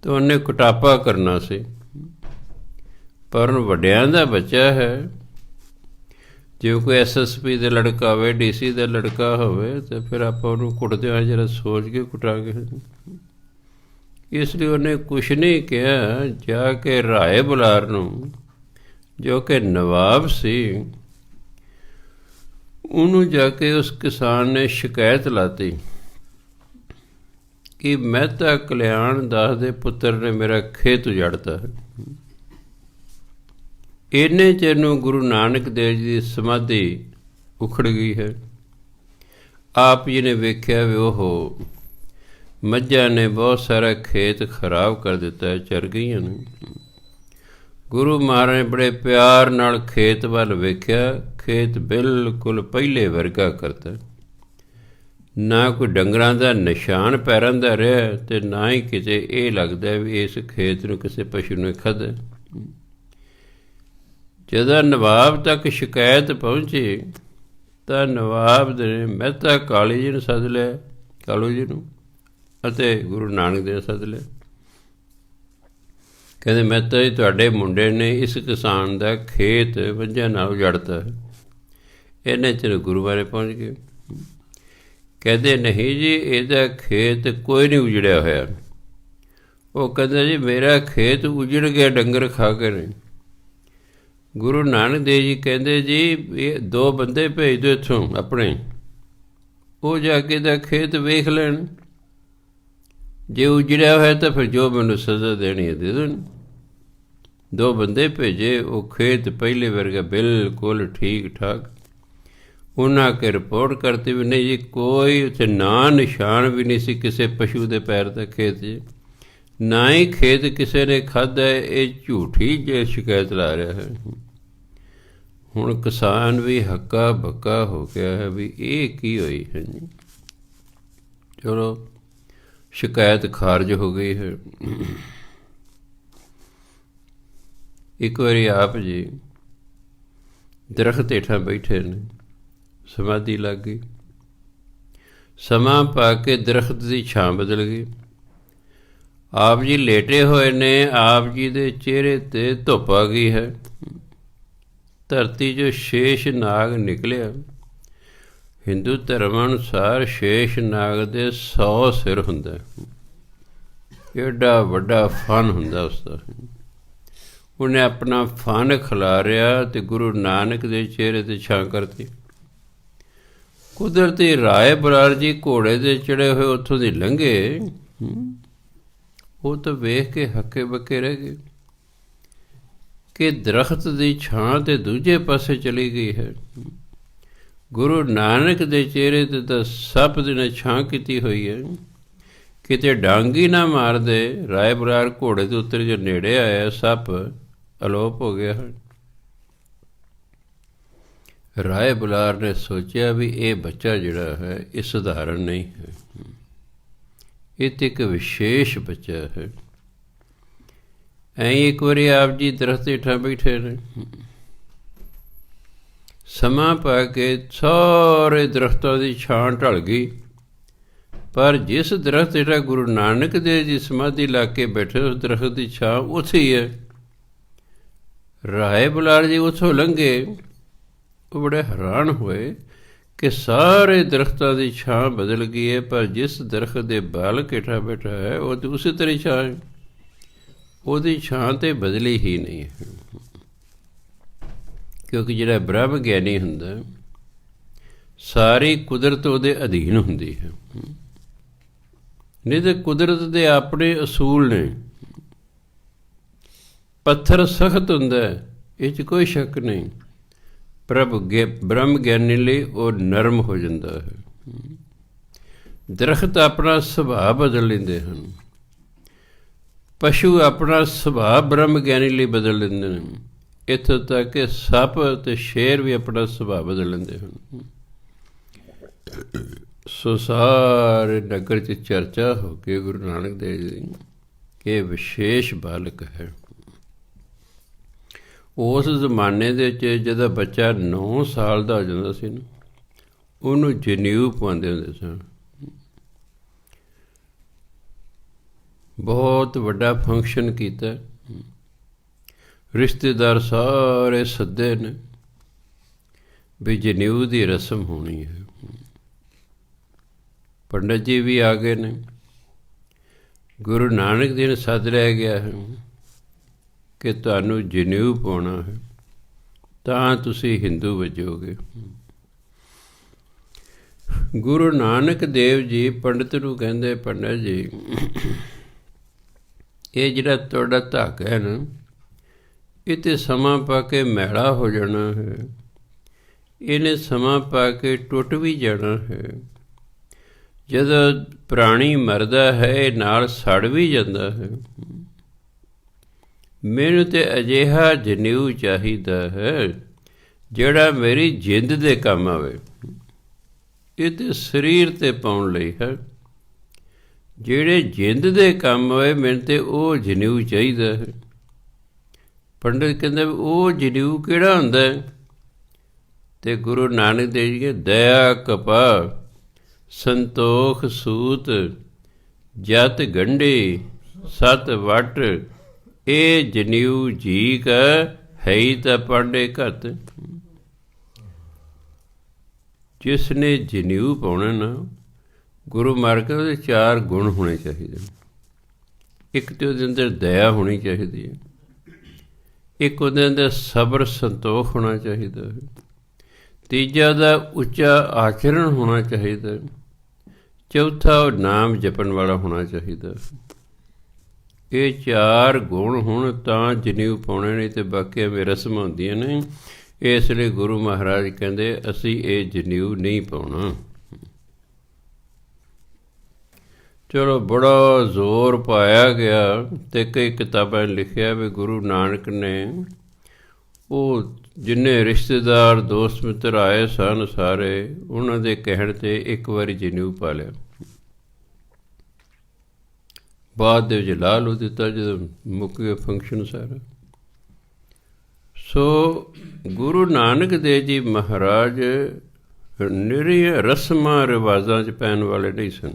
ਤਾਂ ਉਹਨੇ ਕੁਟਾਪਾ ਕਰਨਾ ਸੀ, ਪਰ ਵੱਡਿਆਂ ਦਾ ਬੱਚਾ ਹੈ। ਜੇ ਕੋਈ SSP ਦਾ ਲੜਕਾ ਹੋਵੇ, DC ਦਾ ਲੜਕਾ ਹੋਵੇ, ਤਾਂ ਫਿਰ ਆਪਾਂ ਉਹਨੂੰ ਕੁੱਟਦੇ ਹਾਂ ਜਰਾ ਸੋਚ ਕੇ ਕੁੱਟਾਂਗੇ। ਇਸ ਲਈ ਉਹਨੇ ਕੁਛ ਨਹੀਂ ਕਿਹਾ, ਜਾ ਕੇ ਰਾਏ ਬੁਲਾਰ ਨੂੰ, ਜੋ ਕਿ ਨਵਾਬ ਸੀ, ਉਹਨੂੰ ਜਾ ਕੇ ਉਸ ਕਿਸਾਨ ਨੇ ਸ਼ਿਕਾਇਤ ਲਾਤੀ ਕਿ ਮਹਿਤਾ ਕਲਿਆਣ ਦਾਸ ਦੇ ਪੁੱਤਰ ਨੇ ਮੇਰਾ ਖੇਤ ਉਜਾੜਤਾ ਹੈ। ਇੰਨੇ ਚਿਰ ਨੂੰ ਗੁਰੂ ਨਾਨਕ ਦੇਵ ਜੀ ਦੀ ਸਮਾਧੀ ਉਖੜ ਗਈ ਹੈ। ਆਪ ਜੀ ਨੇ ਵੇਖਿਆ ਵੀ ਉਹ ਮੱਝਾਂ ਨੇ ਬਹੁਤ ਸਾਰਾ ਖੇਤ ਖਰਾਬ ਕਰ ਦਿੱਤਾ, ਚਰ ਗਈਆਂ ਨੇ। ਗੁਰੂ ਮਹਾਰਾਜ ਨੇ ਬੜੇ ਪਿਆਰ ਨਾਲ ਖੇਤ ਵੱਲ ਵੇਖਿਆ, ਖੇਤ ਬਿਲਕੁਲ ਪਹਿਲੇ ਵਰਗਾ ਕਰਤਾ। ਨਾ ਕੋਈ ਡੰਗਰਾਂ ਦਾ ਨਿਸ਼ਾਨ ਪੈਰਾਂ ਦਾ ਰਿਹਾ ਅਤੇ ਨਾ ਹੀ ਕਿਤੇ ਇਹ ਲੱਗਦਾ ਵੀ ਇਸ ਖੇਤ ਨੂੰ ਕਿਸੇ ਪਸ਼ੂ ਨੇ ਖਾਧਾ। ਜਦੋਂ ਨਵਾਬ ਤੱਕ ਸ਼ਿਕਾਇਤ ਪਹੁੰਚੀ ਤਾਂ ਨਵਾਬ ਨੇ ਮਹਿਤਾ ਕਾਲੀ ਜੀ ਨੂੰ ਸੱਦ ਲਿਆ, ਕਾਲੂ ਜੀ ਨੂੰ, ਅਤੇ ਗੁਰੂ ਨਾਨਕ ਦੇਵ ਸੱਦ ਲਿਆ। ਕਹਿੰਦੇ ਮਹਿਤਾ ਜੀ, ਤੁਹਾਡੇ ਮੁੰਡੇ ਨੇ ਇਸ ਕਿਸਾਨ ਦਾ ਖੇਤ ਮੱਝਾਂ ਨਾਲ ਉਜਾੜਤਾ ਹੈ। ਇੰਨੇ ਚਿਰ ਗੁਰੂ ਬਾਰੇ ਪਹੁੰਚ ਗਏ। ਕਹਿੰਦੇ ਨਹੀਂ ਜੀ, ਇਹਦਾ ਖੇਤ ਕੋਈ ਨਹੀਂ ਉਜੜਿਆ ਹੋਇਆ। ਉਹ ਕਹਿੰਦਾ ਜੀ ਮੇਰਾ ਖੇਤ ਉਜੜ ਗਿਆ, ਡੰਗਰ ਖਾ ਕੇ ਨੇ। ਗੁਰੂ ਨਾਨਕ ਦੇਵ ਜੀ ਕਹਿੰਦੇ ਜੀ ਇਹ 2 ਬੰਦੇ ਭੇਜ ਦਿਓ ਇੱਥੋਂ ਆਪਣੇ, ਉਹ ਜਾ ਕੇ ਇਹਦਾ ਖੇਤ ਵੇਖ ਲੈਣ, ਜੇ ਉਜੜਿਆ ਹੋਇਆ ਤਾਂ ਫਿਰ ਜੋ ਮੈਨੂੰ ਸਜ਼ਾ ਦੇਣੀ ਹੈ ਦੇ ਦੇਣ। 2 ਬੰਦੇ ਭੇਜੇ, ਉਹ ਖੇਤ ਪਹਿਲੇ ਵਰਗਾ ਬਿਲਕੁਲ ਠੀਕ ਠਾਕ। ਉਹਨਾਂ ਕੇ ਰਿਪੋਰਟ ਕਰਤੀ ਵੀ ਨਹੀਂ ਜੀ, ਕੋਈ ਉੱਥੇ ਨਾਂ ਨਿਸ਼ਾਨ ਵੀ ਨਹੀਂ ਸੀ ਕਿਸੇ ਪਸ਼ੂ ਦੇ ਪੈਰ ਦਾ ਖੇਤ 'ਚ, ਨਾ ਹੀ ਖੇਤ ਕਿਸੇ ਨੇ ਖਾਧਾ। ਇਹ ਝੂਠੀ ਜੇ ਸ਼ਿਕਾਇਤ ਲਾ ਰਿਹਾ ਹੈ। ਹੁਣ ਕਿਸਾਨ ਵੀ ਹੱਕਾ ਬੱਕਾ ਹੋ ਗਿਆ ਹੈ ਵੀ ਇਹ ਕੀ ਹੋਈ ਹੈ ਜੀ। ਚਲੋ ਸ਼ਿਕਾਇਤ ਖਾਰਜ ਹੋ ਗਈ ਹੈ। ਇੱਕ ਵਾਰੀ ਆਪ ਜੀ ਦਰਖਤ ਹੇਠਾਂ ਬੈਠੇ ਨੇ, ਸਮਾਧੀ ਲੱਗ ਗਈ। ਸਮਾਂ ਪਾ ਕੇ ਦਰਖਤ ਦੀ ਛਾਂ ਬਦਲ ਗਈ। ਆਪ ਜੀ ਲੇਟੇ ਹੋਏ ਨੇ, ਆਪ ਜੀ ਦੇ ਚਿਹਰੇ 'ਤੇ ਧੁੱਪ ਆ ਗਈ ਹੈ। ਧਰਤੀ 'ਚੋਂ ਸ਼ੇਸ਼ ਨਾਗ ਨਿਕਲਿਆ। ਹਿੰਦੂ ਧਰਮ ਅਨੁਸਾਰ ਸ਼ੇਸ਼ ਨਾਗ ਦੇ 100 ਸਿਰ ਹੁੰਦਾ, ਏਡਾ ਵੱਡਾ ਫਨ ਹੁੰਦਾ ਉਸਦਾ। ਉਹਨੇ ਆਪਣਾ ਫਨ ਖਿਲਾਰਿਆ ਅਤੇ ਗੁਰੂ ਨਾਨਕ ਦੇ ਚਿਹਰੇ 'ਤੇ ਛਾਂ ਕਰਤੀ। ਕੁਦਰਤੀ ਰਾਏ ਬਰਾੜ ਜੀ ਘੋੜੇ 'ਤੇ ਚੜ੍ਹੇ ਹੋਏ ਉੱਥੋਂ ਦੀ ਲੰਘੇ, ਉਹ ਤਾਂ ਵੇਖ ਕੇ ਹੱਕੇ ਬੱਕੇ ਰਹਿ ਗਏ ਕਿ ਦਰਖਤ ਦੀ ਛਾਂ ਤੇ ਦੂਜੇ ਪਾਸੇ ਚਲੀ ਗਈ ਹੈ। ਗੁਰੂ ਨਾਨਕ ਦੇ ਚਿਹਰੇ 'ਤੇ ਤਾਂ ਸੱਪ ਦੀ ਨੇ ਛਾਂ ਕੀਤੀ ਹੋਈ ਹੈ। ਕਿਤੇ ਡਾਂਗ ਹੀ ਨਾ ਮਾਰਦੇ। ਰਾਏ ਬਰਾੜ ਘੋੜੇ ਦੇ ਉੱਤੇ ਜੋ ਨੇੜੇ ਆਇਆ, ਸੱਪ ਅਲੋਪ ਹੋ ਗਿਆ ਹੈ। ਰਾਏ ਬੁਲਾਰ ਨੇ ਸੋਚਿਆ ਵੀ ਇਹ ਬੱਚਾ ਜਿਹੜਾ ਹੈ ਇਹ ਸਧਾਰਨ ਨਹੀਂ ਹੈ, ਇਹ ਤਾਂ ਇੱਕ ਵਿਸ਼ੇਸ਼ ਬੱਚਾ ਹੈ। ਐਂ ਇੱਕ ਵਾਰੀ ਆਪ ਜੀ ਦਰਖਤ ਹੇਠਾਂ ਬੈਠੇ ਨੇ, ਸਮਾਂ ਪਾ ਕੇ ਸਾਰੇ ਦਰਖਤਾਂ ਦੀ ਛਾਂ ਢਲ ਗਈ, ਪਰ ਜਿਸ ਦਰਖਤ ਹੇਠਾਂ ਗੁਰੂ ਨਾਨਕ ਦੇਵ ਜੀ ਸਮਾਧੀ ਲਾ ਕੇ ਬੈਠੇ, ਉਸ ਦਰਖਤ ਦੀ ਛਾਂ ਉੱਥੇ ਹੀ ਹੈ। ਰਾਏ ਬੁਲਾਰ ਜੀ ਉੱਥੋਂ ਲੰਘੇ, ਉਹ ਬੜੇ ਹੈਰਾਨ ਹੋਏ ਕਿ ਸਾਰੇ ਦਰਖਤਾਂ ਦੀ ਛਾਂ ਬਦਲ ਗਈ ਹੈ, ਪਰ ਜਿਸ ਦਰਖਤ ਦੇ ਬਾਲਕ ਹੇਠਾਂ ਬੈਠਾ ਹੈ ਉਹ ਤਾਂ ਉਸੇ ਤਰ੍ਹਾਂ ਛਾਂ ਹੈ, ਉਹਦੀ ਛਾਂ ਤਾਂ ਬਦਲੀ ਹੀ ਨਹੀਂ ਹੈ। ਕਿਉਂਕਿ ਜਿਹੜਾ ਬ੍ਰਹਮ ਗਿਆਨੀ ਹੁੰਦਾ, ਸਾਰੀ ਕੁਦਰਤ ਉਹਦੇ ਅਧੀਨ ਹੁੰਦੀ ਹੈ। ਨਹੀਂ ਤਾਂ ਕੁਦਰਤ ਦੇ ਆਪਣੇ ਅਸੂਲ ਨੇ। ਪੱਥਰ ਸਖਤ ਹੁੰਦਾ, ਇਹ 'ਚ ਕੋਈ ਸ਼ੱਕ ਨਹੀਂ, ਬ੍ਰਹਮ ਗਿਆਨੀ ਲਈ ਉਹ ਨਰਮ ਹੋ ਜਾਂਦਾ ਹੈ। ਦਰਖਤ ਆਪਣਾ ਸੁਭਾਅ ਬਦਲ ਲੈਂਦੇ ਹਨ, ਪਸ਼ੂ ਆਪਣਾ ਸੁਭਾਅ ਬ੍ਰਹਮ ਗਿਆਨੀ ਲਈ ਬਦਲ ਲੈਂਦੇ ਨੇ। ਇੱਥੋਂ ਤੱਕ ਕਿ ਸੱਪ ਅਤੇ ਸ਼ੇਰ ਵੀ ਆਪਣਾ ਸੁਭਾਅ ਬਦਲ ਲੈਂਦੇ ਹਨ। ਸੋ ਸਾਰੇ ਨਗਰ 'ਚ ਚਰਚਾ ਹੋ ਕੇ ਗੁਰੂ ਨਾਨਕ ਦੇਵ ਜੀ ਦੀ ਇਹ ਵਿਸ਼ੇਸ਼ ਬਾਲਕ ਹੈ। ਉਸ ਜ਼ਮਾਨੇ ਦੇ ਵਿੱਚ ਜਦੋਂ ਬੱਚਾ 9 ਸਾਲ ਦਾ ਹੋ ਜਾਂਦਾ ਸੀ ਨਾ, ਉਹਨੂੰ ਜਨੇਊ ਪਾਉਂਦੇ ਹੁੰਦੇ ਸਨ। ਬਹੁਤ ਵੱਡਾ ਫੰਕਸ਼ਨ ਕੀਤਾ, ਰਿਸ਼ਤੇਦਾਰ ਸਾਰੇ ਸੱਦੇ ਨੇ ਵੀ ਜਨੇਊ ਦੀ ਰਸਮ ਹੋਣੀ ਹੈ। ਪੰਡਤ ਜੀ ਵੀ ਆ ਗਏ ਨੇ। ਗੁਰੂ ਨਾਨਕ ਦੇਵ ਨੇ ਸੱਦ ਲਿਆ ਗਿਆ ਹੈ ਕਿ ਤੁਹਾਨੂੰ ਜਨੇਊ ਪਾਉਣਾ ਹੈ ਤਾਂ ਤੁਸੀਂ ਹਿੰਦੂ ਵੱਜੋਗੇ। ਗੁਰੂ ਨਾਨਕ ਦੇਵ ਜੀ ਪੰਡਤ ਨੂੰ ਕਹਿੰਦੇ, ਪੰਡਤ ਜੀ ਇਹ ਜਿਹੜਾ ਤੁਹਾਡਾ ਧਾਗਾ ਹੈ ਨਾ, ਇਹ ਤਾਂ ਸਮਾਂ ਪਾ ਕੇ ਮੈਲਾ ਹੋ ਜਾਣਾ ਹੈ, ਇਹਨੇ ਸਮਾਂ ਪਾ ਕੇ ਟੁੱਟ ਵੀ ਜਾਣਾ ਹੈ। ਜਦੋਂ ਪ੍ਰਾਣੀ ਮਰਦਾ ਹੈ ਨਾਲ ਸੜ ਵੀ ਜਾਂਦਾ ਹੈ। ਮੈਨੂੰ ਤਾਂ ਅਜਿਹਾ ਜਨੇਊ ਚਾਹੀਦਾ ਹੈ ਜਿਹੜਾ ਮੇਰੀ ਜਿੰਦ ਦੇ ਕੰਮ ਆਵੇ। ਇਹ ਤਾਂ ਸਰੀਰ 'ਤੇ ਪਾਉਣ ਲਈ ਹੈ, ਜਿਹੜੇ ਜਿੰਦ ਦੇ ਕੰਮ ਆਵੇ ਮੈਨੂੰ ਤਾਂ ਉਹ ਜਨੇਊ ਚਾਹੀਦਾ ਹੈ। ਪੰਡਿਤ ਕਹਿੰਦੇ ਉਹ ਜਨੇਊ ਕਿਹੜਾ ਹੁੰਦਾ ਹੈ? ਅਤੇ ਗੁਰੂ ਨਾਨਕ ਦੇਵ ਜੀ ਦਇਆ ਕਪਾ ਸੰਤੋਖ ਸੂਤ ਜਤ ਗੰਢੀ ਸਤ ਵਟ ਇਹ ਜਨੇਊ ਜੀ ਕਾ ਹੈ ਤਾਂ ਪਾਂਡੇ ਘਤ। ਜਿਸ ਨੇ ਜਨੇਊ ਪਾਉਣਾ ਨਾ, ਗੁਰੂ ਮਹਾਰਾਜ ਕਹਿੰਦੇ ਉਹਦੇ 4 ਗੁਣ ਹੋਣੇ ਚਾਹੀਦੇ ਨੇ। ਇੱਕ ਤਾਂ ਉਹਦੇ ਅੰਦਰ ਦਇਆ ਹੋਣੀ ਚਾਹੀਦੀ ਹੈ, ਇੱਕ ਉਹਦੇ ਅੰਦਰ ਸਬਰ ਸੰਤੋਖ ਹੋਣਾ ਚਾਹੀਦਾ ਹੈ, ਤੀਜਾ ਦਾ ਉੱਚਾ ਆਚਰਣ ਹੋਣਾ ਚਾਹੀਦਾ, ਚੌਥਾ ਉਹ ਨਾਮ ਜਪਣ ਵਾਲਾ ਹੋਣਾ ਚਾਹੀਦਾ। ਇਹ 4 ਗੁਣ ਹੋਣ ਤਾਂ ਜਨੇਊ ਪਾਉਣੇ, ਨਹੀਂ ਤੇ ਬਾਕੀ ਐਵੇਂ ਰਸਮਾਂ ਹੁੰਦੀਆਂ ਨੇ। ਇਸ ਲਈ ਗੁਰੂ ਮਹਾਰਾਜ ਕਹਿੰਦੇ ਅਸੀਂ ਇਹ ਜਨੇਊ ਨਹੀਂ ਪਾਉਣਾ। ਚਲੋ ਬੜਾ ਜ਼ੋਰ ਪਾਇਆ ਗਿਆ ਅਤੇ ਕਈ ਕਿਤਾਬਾਂ ਲਿਖਿਆ ਵੀ ਗੁਰੂ ਨਾਨਕ ਨੇ ਉਹ ਜਿੰਨੇ ਰਿਸ਼ਤੇਦਾਰ ਦੋਸਤ ਮਿੱਤਰ ਆਏ ਸਨ ਸਾਰੇ, ਉਹਨਾਂ ਦੇ ਕਹਿਣ 'ਤੇ ਇੱਕ ਵਾਰੀ ਜਨੇਊ ਪਾ ਲਿਆ। ਬਾਅਦ ਦੇ ਵਿੱਚ ਲਾ ਲੂ ਦਿੱਤਾ ਜਦੋਂ ਮੁੱਕ ਗਿਆ ਫੰਕਸ਼ਨ ਸਾਰਾ। ਸੋ ਗੁਰੂ ਨਾਨਕ ਦੇਵ ਜੀ ਮਹਾਰਾਜ ਨਿਰੀਆਂ ਰਸਮਾਂ ਰਿਵਾਜ਼ਾਂ 'ਚ ਪੈਣ ਵਾਲੇ ਨਹੀਂ ਸਨ।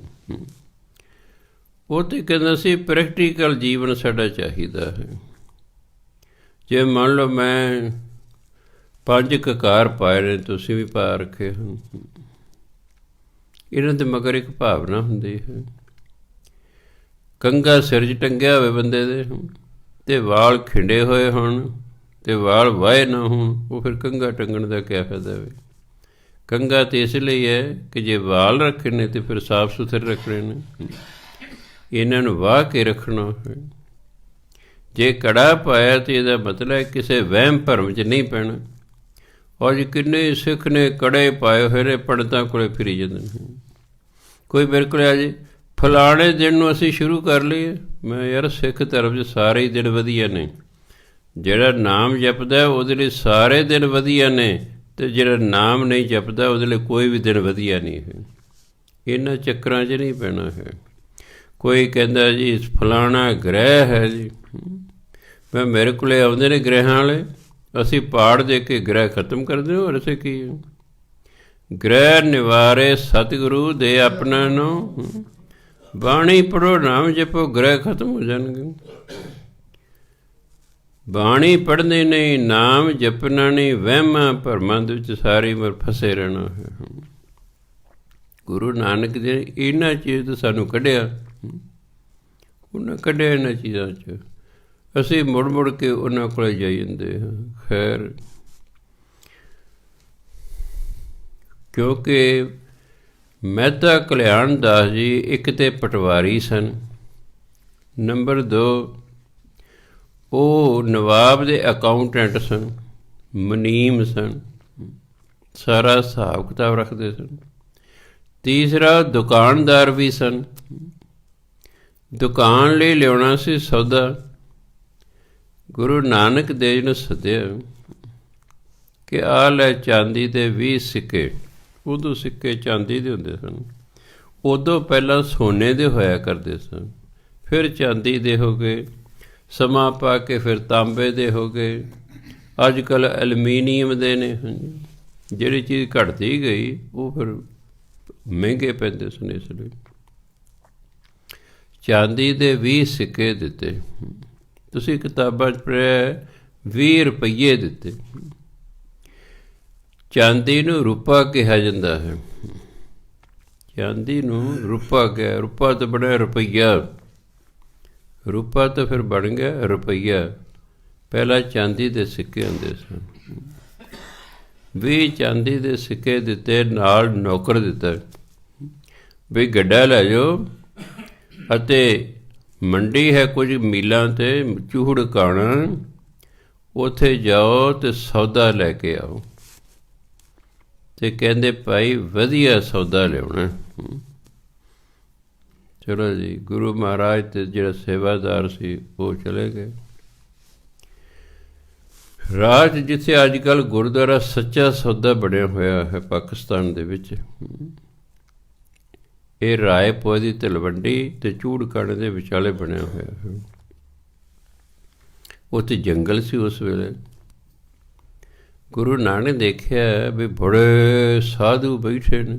ਉਹ ਤਾਂ ਕਹਿੰਦਾ ਸੀ ਪ੍ਰੈਕਟੀਕਲ ਜੀਵਨ ਸਾਡਾ ਚਾਹੀਦਾ ਹੈ। ਜੇ ਮੰਨ ਲਓ ਮੈਂ 5 ਕਕਾਰ ਪਾਏ ਨੇ, ਤੁਸੀਂ ਵੀ ਪਾ ਰੱਖੇ ਹਨ, ਇਹਨਾਂ ਦੇ ਮਗਰ ਇੱਕ ਭਾਵਨਾ ਹੁੰਦੀ ਹੈ। ਕੰਘਾ ਸਿਰ 'ਚ ਟੰਗਿਆ ਹੋਵੇ ਬੰਦੇ ਦੇ ਅਤੇ ਵਾਲ ਖਿੰਡੇ ਹੋਏ ਹੋਣ ਅਤੇ ਵਾਲ ਵਾਹੇ ਨਾ ਹੋਣ, ਉਹ ਫਿਰ ਕੰਘਾ ਟੰਗਣ ਦਾ ਕਿਆ ਫਾਇਦਾ ਹੋਵੇ। ਕੰਘਾ ਤਾਂ ਇਸ ਲਈ ਹੈ ਕਿ ਜੇ ਵਾਲ ਰੱਖਣੇ ਨੇ ਤਾਂ ਫਿਰ ਸਾਫ ਸੁਥਰੇ ਰੱਖਣੇ ਨੇ, ਇਹਨਾਂ ਨੂੰ ਵਾਹ ਕੇ ਰੱਖਣਾ ਹੈ। ਜੇ ਕੜਾ ਪਾਇਆ ਤਾਂ ਇਹਦਾ ਮਤਲਬ ਕਿਸੇ ਵਹਿਮ ਭਰਮ 'ਚ ਨਹੀਂ ਪੈਣਾ। ਅੱਜ ਕਿੰਨੇ ਸਿੱਖ ਨੇ ਕੜੇ ਪਾਏ ਹੋਏ ਨੇ, ਪੰਡਤਾਂ ਕੋਲ ਫਿਰੀ ਜਾਂਦੇ ਨੇ। ਕੋਈ ਮੇਰੇ ਕੋਲ ਆ ਜੇ ਫਲਾਣੇ ਦਿਨ ਨੂੰ ਅਸੀਂ ਸ਼ੁਰੂ ਕਰ ਲਈਏ, ਮੈਂ ਯਾਰ ਸਿੱਖ ਧਰਮ 'ਚ ਸਾਰੇ ਹੀ ਦਿਨ ਵਧੀਆ ਨੇ। ਜਿਹੜਾ ਨਾਮ ਜਪਦਾ ਉਹਦੇ ਲਈ ਸਾਰੇ ਦਿਨ ਵਧੀਆ ਨੇ, ਅਤੇ ਜਿਹੜਾ ਨਾਮ ਨਹੀਂ ਜਪਦਾ ਉਹਦੇ ਲਈ ਕੋਈ ਵੀ ਦਿਨ ਵਧੀਆ ਨਹੀਂ ਹੈ। ਇਹਨਾਂ ਚੱਕਰਾਂ 'ਚ ਨਹੀਂ ਪੈਣਾ ਹੈ। ਕੋਈ ਕਹਿੰਦਾ ਜੀ ਫਲਾਣਾ ਗ੍ਰਹਿ ਹੈ ਜੀ, ਮੈਂ ਮੇਰੇ ਕੋਲ ਆਉਂਦੇ ਨੇ ਗ੍ਰਹਿਆਂ ਵਾਲੇ, ਅਸੀਂ ਪਾੜ ਦੇ ਕੇ ਗ੍ਰਹਿ ਖਤਮ ਕਰਦੇ ਹੋ। ਹੋਰ ਅਸੀਂ ਕੀ ਗ੍ਰਹਿ ਨਿਵਾਰੇ ਸਤਿਗੁਰੂ ਦੇ ਆਪਣਾ ਨੂੰ, ਬਾਣੀ ਪੜ੍ਹੋ ਨਾਮ ਜਪੋ ਗ੍ਰਹਿ ਖਤਮ ਹੋ ਜਾਣਗੇ। ਬਾਣੀ ਪੜ੍ਹਨੀ ਨਹੀਂ, ਨਾਮ ਜਪਣਾ ਨਹੀਂ, ਵਹਿਮਾਂ ਭਰਮਾਂ ਦੇ ਵਿੱਚ ਸਾਰੀ ਉਮਰ ਫਸੇ ਰਹਿਣਾ ਹੈ। ਗੁਰੂ ਨਾਨਕ ਜੀ ਇਹਨਾਂ ਚੀਜ਼ ਤੋਂ ਸਾਨੂੰ ਕੱਢਿਆ, ਉਹਨਾਂ ਕੱਢਿਆ ਇਹਨਾਂ ਚੀਜ਼ਾਂ 'ਚ। ਅਸੀਂ ਮੁੜ ਮੁੜ ਕੇ ਉਹਨਾਂ ਕੋਲ ਜਾਈ ਜਾਂਦੇ ਹਾਂ। ਖੈਰ, ਕਿਉਂਕਿ ਮਹਿਤਾ ਕਲਿਆਣ ਦਾਸ ਜੀ ਇੱਕ ਤਾਂ ਪਟਵਾਰੀ ਸਨ, ਨੰਬਰ 2 ਉਹ ਨਵਾਬ ਦੇ ਅਕਾਊਂਟੈਂਟ ਸਨ, ਮੁਨੀਮ ਸਨ, ਸਾਰਾ ਹਿਸਾਬ ਕਿਤਾਬ ਰੱਖਦੇ ਸਨ। ਤੀਸਰਾ ਦੁਕਾਨਦਾਰ ਵੀ ਸਨ, ਦੁਕਾਨ ਲਈ ਲਿਆਉਣਾ ਸੀ ਸੌਦਾ। ਗੁਰੂ ਨਾਨਕ ਦੇਵ ਨੂੰ ਸੱਦਿਆ ਕਿ ਆਹ ਲੈ ਚਾਂਦੀ ਦੇ 20 ਸਿੱਕੇ। ਉਦੋਂ ਸਿੱਕੇ ਚਾਂਦੀ ਦੇ ਹੁੰਦੇ ਸਨ, ਉਦੋਂ ਪਹਿਲਾਂ ਸੋਨੇ ਦੇ ਹੋਇਆ ਕਰਦੇ ਸਨ, ਫਿਰ ਚਾਂਦੀ ਦੇ ਹੋ ਗਏ, ਸਮਾਂ ਪਾ ਕੇ ਫਿਰ ਤਾਂਬੇ ਦੇ ਹੋ ਗਏ, ਅੱਜ ਕੱਲ੍ਹ ਐਲੂਮੀਨੀਅਮ ਦੇ ਨੇ। ਜਿਹੜੀ ਚੀਜ਼ ਘਟਦੀ ਗਈ ਉਹ ਫਿਰ ਮਹਿੰਗੇ ਪੈਂਦੇ ਸਨ। ਇਸ ਲਈ ਚਾਂਦੀ ਦੇ 20 ਸਿੱਕੇ ਦਿੱਤੇ। ਤੁਸੀਂ ਕਿਤਾਬਾਂ 'ਚ ਪੜ੍ਹਿਆ 20 ਰੁਪਈਏ ਦਿੱਤੇ। ਚਾਂਦੀ ਨੂੰ ਰੁਪਾ ਕਿਹਾ ਜਾਂਦਾ ਹੈ। ਚਾਂਦੀ ਨੂੰ ਰੁਪਾ ਕਿਹਾ, ਰੁਪਾ ਤਾਂ ਬਣਿਆ ਰੁਪਈਆ, ਰੁਪਾ ਤਾਂ ਫਿਰ ਬਣ ਗਿਆ ਰੁਪਈਆ। ਪਹਿਲਾਂ ਚਾਂਦੀ ਦੇ ਸਿੱਕੇ ਹੁੰਦੇ ਸਨ। 20 ਚਾਂਦੀ ਦੇ ਸਿੱਕੇ ਦਿੱਤੇ, ਨਾਲ ਨੌਕਰ ਦਿੱਤਾ ਬਈ ਗੱਡਾ ਲੈ ਜਾਓ ਅਤੇ ਮੰਡੀ ਹੈ ਕੁਝ ਮੀਲਾਂ 'ਤੇ ਚੂਹੜ ਕਾਣਾ, ਉੱਥੇ ਜਾਓ ਅਤੇ ਸੌਦਾ ਲੈ ਕੇ ਆਓ। ਅਤੇ ਕਹਿੰਦੇ ਭਾਈ ਵਧੀਆ ਸੌਦਾ ਲਿਆਉਣਾ। ਚਲੋ ਜੀ, ਗੁਰੂ ਮਹਾਰਾਜ ਅਤੇ ਜਿਹੜਾ ਸੇਵਾਦਾਰ ਸੀ ਉਹ ਚਲੇ ਗਏ। ਰਾਜ ਜਿੱਥੇ ਅੱਜ ਕੱਲ੍ਹ ਗੁਰਦੁਆਰਾ ਸੱਚਾ ਸੌਦਾ ਬਣਿਆ ਹੋਇਆ ਹੈ ਪਾਕਿਸਤਾਨ ਦੇ ਵਿੱਚ, ਇਹ ਰਾਏ ਪੋਏ ਦੀ ਤਲਵੰਡੀ ਅਤੇ ਚੂੜਕਾਣੇ ਦੇ ਵਿਚਾਲੇ ਬਣਿਆ ਹੋਇਆ ਹੈ। ਉੱਥੇ ਜੰਗਲ ਸੀ ਉਸ ਵੇਲੇ। ਗੁਰੂ ਨਾਨਕ ਦੇਖਿਆ ਵੀ ਬੜੇ ਸਾਧੂ ਬੈਠੇ ਨੇ,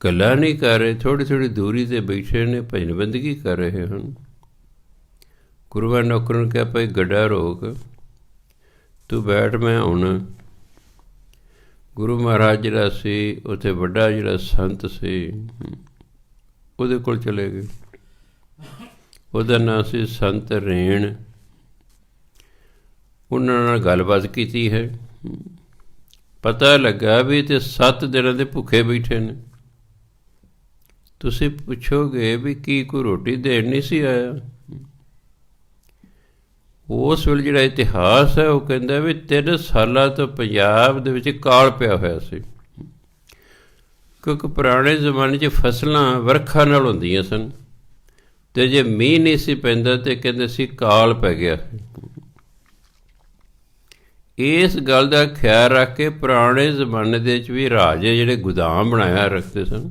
ਗੱਲਾਂ ਨਹੀਂ ਕਰ ਰਹੇ, ਥੋੜ੍ਹੀ ਥੋੜ੍ਹੀ ਦੂਰੀ 'ਤੇ ਬੈਠੇ ਨੇ, ਭਜਨ ਬੰਦਗੀ ਕਰ ਰਹੇ ਹਨ। ਗੁਰੂਆਂ ਨੌਕਰ ਨੂੰ ਕਿਹਾ ਭਾਈ ਗੱਡਾ ਰੋਕ, ਤੂੰ ਬੈਠ, ਮੈਂ ਆਉਣਾ। ਗੁਰੂ ਮਹਾਰਾਜ ਜਿਹੜਾ ਸੀ ਉੱਥੇ ਵੱਡਾ ਜਿਹੜਾ ਸੰਤ ਸੀ ਉਹਦੇ ਕੋਲ ਚਲੇ ਗਏ। ਉਹਦਾ ਨਾਂ ਸੀ ਸੰਤ ਰੇਣ। ਉਹਨਾਂ ਨਾਲ ਗੱਲਬਾਤ ਕੀਤੀ ਹੈ। ਪਤਾ ਲੱਗਾ ਵੀ ਤੇ 7 ਦਿਨਾਂ ਦੇ ਭੁੱਖੇ ਬੈਠੇ ਨੇ। ਤੁਸੀਂ ਪੁੱਛੋਗੇ ਵੀ ਕੀ ਕੋਈ ਰੋਟੀ ਦੇਣ ਨਹੀਂ ਸੀ ਆਇਆ? ਉਸ ਵੇਲੇ ਜਿਹੜਾ ਇਤਿਹਾਸ ਹੈ ਉਹ ਕਹਿੰਦਾ ਵੀ 3 ਸਾਲਾਂ ਤੋਂ ਪੰਜਾਬ ਦੇ ਵਿੱਚ ਕਾਲ ਪਿਆ ਹੋਇਆ ਸੀ, ਕਿਉਂਕਿ ਪੁਰਾਣੇ ਜ਼ਮਾਨੇ 'ਚ ਫਸਲਾਂ ਵਰਖਾ ਨਾਲ ਹੁੰਦੀਆਂ ਸਨ, ਅਤੇ ਜੇ ਮੀਂਹ ਨਹੀਂ ਸੀ ਪੈਂਦਾ ਤਾਂ ਕਹਿੰਦੇ ਸੀ ਕਾਲ ਪੈ ਗਿਆ। ਇਸ ਗੱਲ ਦਾ ਖਿਆਲ ਰੱਖ ਕੇ ਪੁਰਾਣੇ ਜ਼ਮਾਨੇ ਦੇ ਵਿੱਚ ਵੀ ਰਾਜੇ ਜਿਹੜੇ ਗੋਦਾਮ ਬਣਾਇਆ ਰੱਖਦੇ ਸਨ,